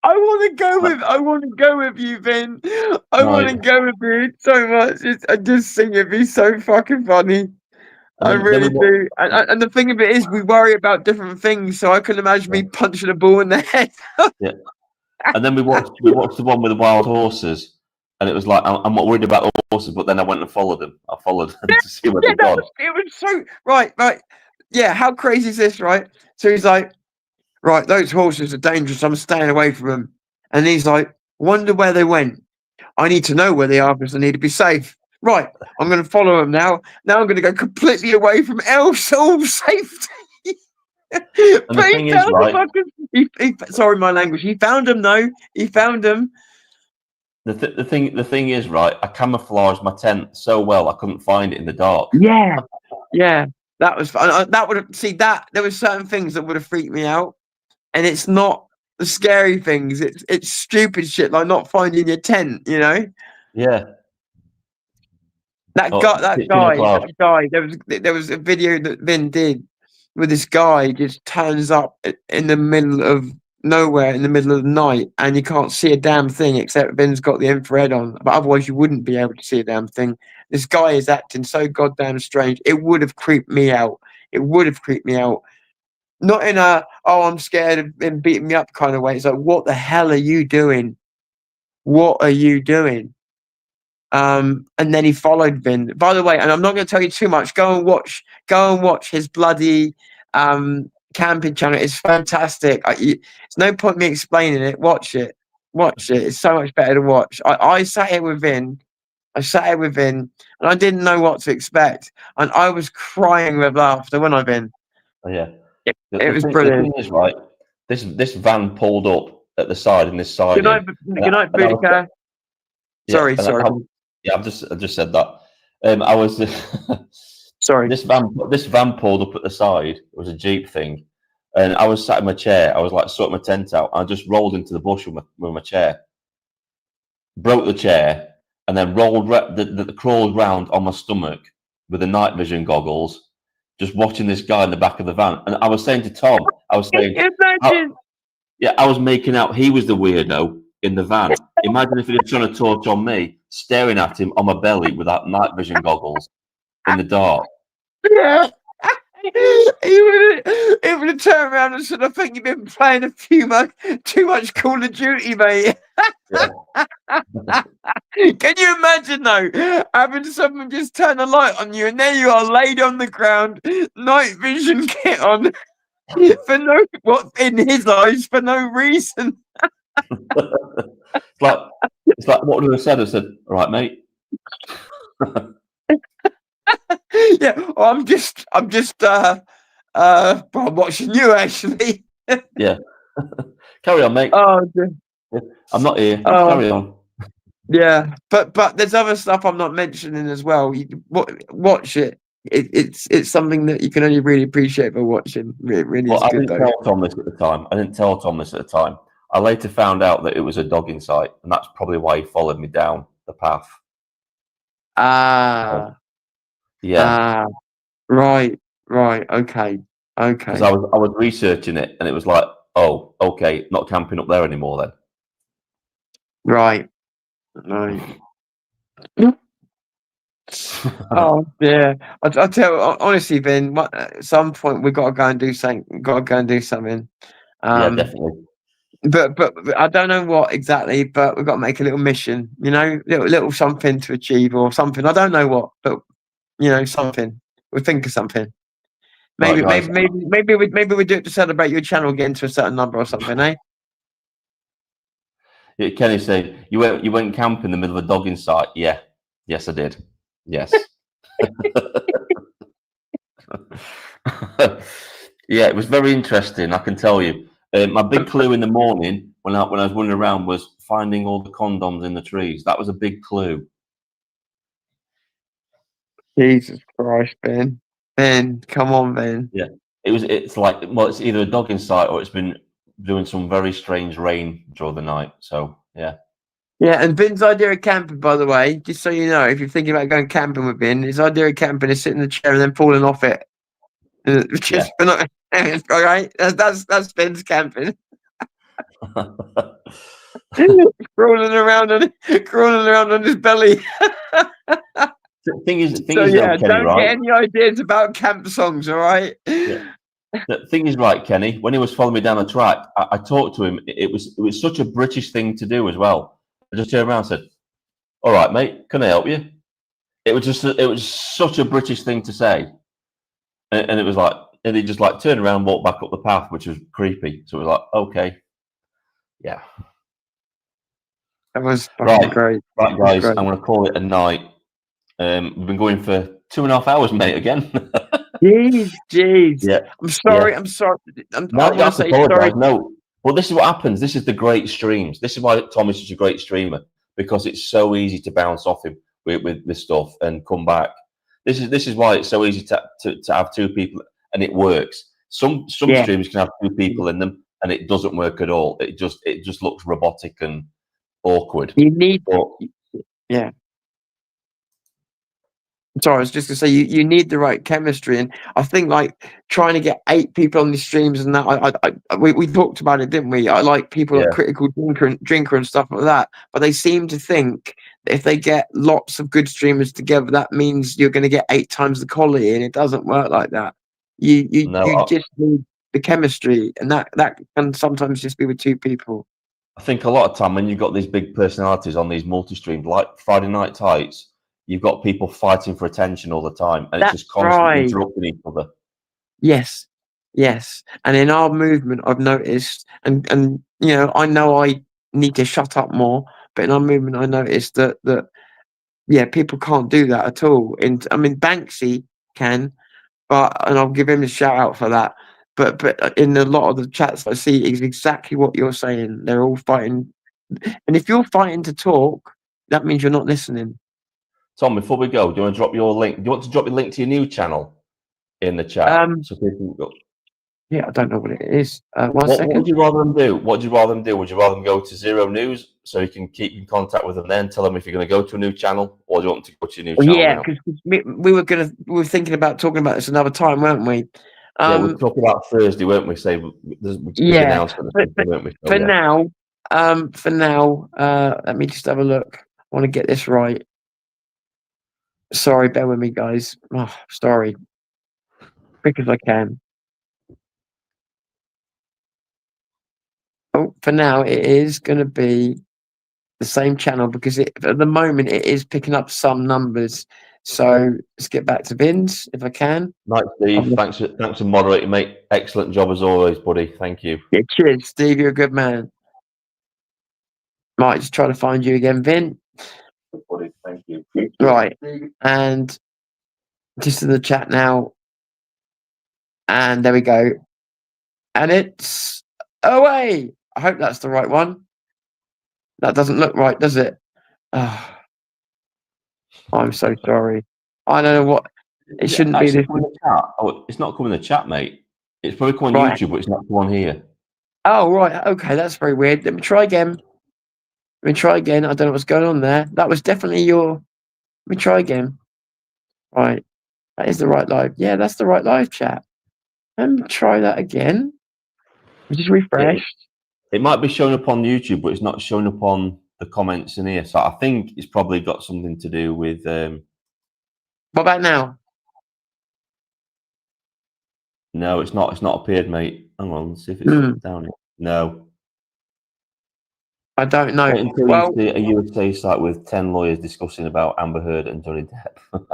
I want to go with you, Vin. I want to go with you so much. I just think it'd be so fucking funny. I really do. And the thing of it is, we worry about different things. So I can imagine me punching a ball in the head. Yeah. And then we watched the one with the wild horses, and it was like I'm not worried about the horses, but then I went and followed them. I followed them to see where they'd gone. It was so right. Yeah, how crazy is this, right? So he's like, right, those horses are dangerous. I'm staying away from them. And he's like, wonder where they went. I need to know where they are because I need to be safe. Right, I'm going to follow them now. Now I'm going to go completely away from all safety. And the thing is, right? Sorry, my language. He found them, though. He found them. The thing is, right? I camouflaged my tent so well I couldn't find it in the dark. Yeah. That was fun. That would have that. There were certain things that would have freaked me out, and it's not the scary things. It's stupid shit like not finding your tent. You know. Yeah. That guy. There was a video that Vin did where this guy just turns up in the middle of nowhere in the middle of the night, and you can't see a damn thing except Vin's got the infrared on. But otherwise, you wouldn't be able to see a damn thing. This guy is acting so goddamn strange. It would have creeped me out. Not in a I'm scared of him beating me up kind of way. It's like, what the hell are you doing? What are you doing? And then he followed Vin. By the way, and I'm not going to tell you too much. Go and watch his bloody camping channel. It's fantastic. It's no point me explaining it. Watch it. It's so much better to watch. I sat here with Vin. And I didn't know what to expect. And I was crying with laughter when I've been. Oh, yeah. It was brilliant. The thing is, right? This van pulled up at the side in this side. Good night, Boudica. Sorry. Yeah, I just said that. I was Sorry. this van pulled up at the side. It was a Jeep thing, and I was sat in my chair. I was like sorting my tent out. I just rolled into the bush with my chair, broke the chair, and then crawled round on my stomach with the night vision goggles, just watching this guy in the back of the van. And I was saying to Tom, I was saying, Imagine. yeah, I was making out he was the weirdo in the van. Imagine if he had shone a torch on me, staring at him on my belly with that night vision goggles in the dark. Yeah. He would have turned around and said, "I think you've been playing too much Call of Duty, mate." Yeah. Can you imagine though, having someone just turn a light on you and there you are laid on the ground, night vision kit on, for what in his eyes for no reason. It's like what would I have said? I said, "All right, mate." Yeah, well, I'm watching you actually. Yeah. Carry on, mate. Oh, dear. I'm not here. Oh. Carry on. Yeah, but there's other stuff I'm not mentioning as well. You watch it. It's something that you can only really appreciate by watching. It really Well, is I good didn't though. tell Tom this at the time. I later found out that it was a dogging site, and that's probably why he followed me down the path. Ah, Yeah, right, okay. because I was researching it, and it was like, oh, okay, not camping up there anymore then. Right. Oh dear. I tell honestly, Ben. At some point we've got to go and do something. Yeah, definitely. But I don't know what exactly. But we've got to make a little mission. You know, little something to achieve or something. I don't know what, but something. We'll think of something. Maybe Right, guys. we do it to celebrate your channel getting to a certain number or something, eh? Yeah, Kenny said you went camping in the middle of a dogging site. Yeah, yes, I did. Yes. Yeah, it was very interesting. I can tell you. My big clue in the morning when I was running around was finding all the condoms in the trees. That was a big clue. Jesus Christ, Ben. Ben, come on, Ben. Yeah, it's like, well, it's either a dogging site or it's been doing some very strange rain during the night. So yeah. Yeah, and Ben's idea of camping, by the way, just so you know, if you're thinking about going camping with Ben, his idea of camping is sitting in the chair and then falling off it. Just for not, all right. That's Ben's camping. crawling around on his belly. The thing is, So though, Kenny, don't right? get any ideas about camp songs, all right? Yeah. The thing is, right, Kenny, when he was following me down the track, I talked to him. It was such a British thing to do as well. I just turned around and said, "All right, mate, can I help you?" It was such a British thing to say, and it was like, and he just like turned around, and walked back up the path, which was creepy. So it was like, okay, yeah, That was fucking great. right, guys, I'm going to call it a night. We've been going for 2.5 hours, mate. Again. Jeez. Yeah. I'm sorry. Yeah. I'm sorry. I No, you want have to to say apologise. sorry. No. Well, this is what happens. This is the great streams. This is why Tom is such a great streamer, because it's so easy to bounce off him with this stuff and come back. This is why it's so easy to have two people and it works. Some streams can have two people in them and it doesn't work at all. It just looks robotic and awkward. You need, But, yeah. Sorry, I was just gonna say you need the right chemistry, and I think like trying to get 8 people on the streams and that we talked about it, didn't we? I like people like critical drinker and stuff like that, but they seem to think that if they get lots of good streamers together, that means you're going to get 8 times the quality, and it doesn't work like that. You just need the chemistry, and that can sometimes just be with 2 people. I think a lot of time when you've got these big personalities on these multi-streams, like Friday Night Tights, you've got people fighting for attention all the time, and it's just constantly interrupting each other. Yes. And in our movement, I've noticed, and I know I need to shut up more, but in our movement, I noticed that people can't do that at all. I mean, Banksy can, and I'll give him a shout out for that. But in a lot of the chats I see, is exactly what you're saying. They're all fighting, and if you're fighting to talk, that means you're not listening. Tom, before we go, do you want to drop your link? Do you want to drop your link to your new channel in the chat? So people go. Yeah, I don't know what it is. One What second. would you rather them do? What would you rather them do? Would you rather them go to Zero News so you can keep in contact with them then, tell them if you're going to go to a new channel, or do you want to go to your new channel Yeah, now? because we were thinking about talking about this another time, weren't we? Yeah, we're talking about Thursday, weren't we? Say there's a big Yeah, announcement, weren't we? So, for yeah. now, let me just have a look. I want to get this right. Sorry, bear with me, guys. Oh, sorry. Quick as I can. Oh, for now, it is going to be the same channel because at the moment it is picking up some numbers. So let's get back to Vince if I can. Right, Steve. Thanks for moderating, mate. Excellent job as always, buddy. Thank you. Yeah, cheers, Steve. You're a good man. Might just try to find you again, Vin. Buddy, thank you. Right, and just in the chat now, and there we go. And it's away. I hope that's the right one. That doesn't look right, does it? Oh, I'm so sorry. I don't know what. It shouldn't be this. Come in the chat. Oh, it's not coming in the chat, mate. It's probably coming on Right. YouTube, but it's not coming on here. Oh, right. Okay, that's very weird. Let me try again. I don't know what's going on there. That was definitely your. Let me try again. Right. That is the right live. Yeah, that's the right live chat. Let me try that again. Just refreshed. It might be showing up on YouTube, but it's not showing up on the comments in here. So I think it's probably got something to do with. What about now? No, it's not. It's not appeared, mate. Hang on, let's see if it's down here. No. I don't know. Wait until Well, you see a USA site with 10 lawyers discussing about Amber Heard and Johnny Depp.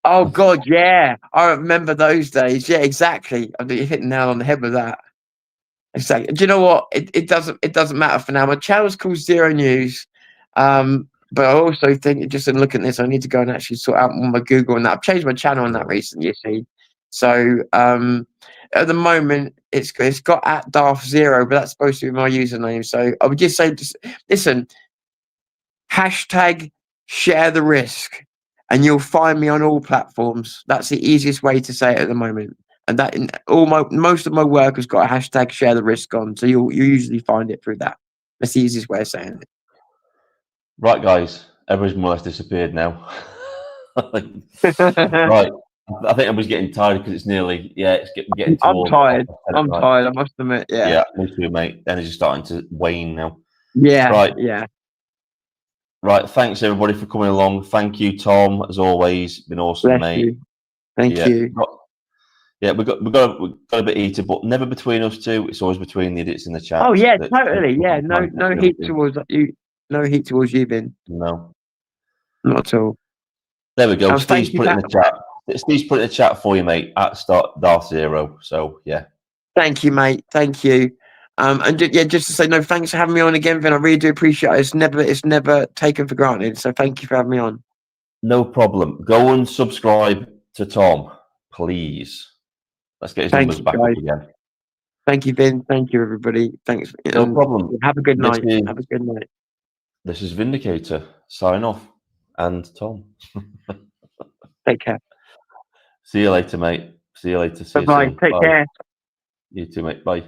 oh God, yeah. I remember those days. Yeah, exactly. I think you hit the nail on the head with that. Exactly. Do you know what? It doesn't matter for now. My channel's called Zero News. But I also think just in looking at this, I need to go and actually sort out my Google and that. I've changed my channel on that recently, you see. So at the moment it's got at Darth Zero, but that's supposed to be my username. So I would just say listen, hashtag share the risk and you'll find me on all platforms. That's the easiest way to say it at the moment. And that in most of my work has got a hashtag share the risk on. So you'll usually find it through that. That's the easiest way of saying it. Right, guys. Everybody's more or less disappeared now. Right. I think everybody's getting tired because it's nearly, it's getting towards. I'm tired, I must admit. Yeah, me too, mate. Energy's starting to wane now. Yeah. Right. Yeah. Right. Thanks, everybody, for coming along. Thank you, Tom, as always. Been awesome, Bless mate. you. Thank you. Yeah, we got a bit heated, but never between us two. It's always between the idiots in the chat. Oh yeah, totally. Yeah, no heat towards you. No heat towards you, Ben. No, not at all. there we go. Thank Steve's you, put it in the chat. Steve's put it in the chat for you, mate. At start Darth Zero. So yeah. Thank you, mate. Thank you. And just to say no, thanks for having me on again, Vin. I really do appreciate it. It's never taken for granted. So thank you for having me on. No problem. Go and subscribe to Tom, please. Let's get his numbers back up again. Thank you, Vin. Thank you, everybody. Thanks. No problem. Have a good night. Have a good night. This is Vindicator. Sign off. And Tom. Take care. See you later, mate. See you later. Bye-bye. Take care. You too, mate. Bye.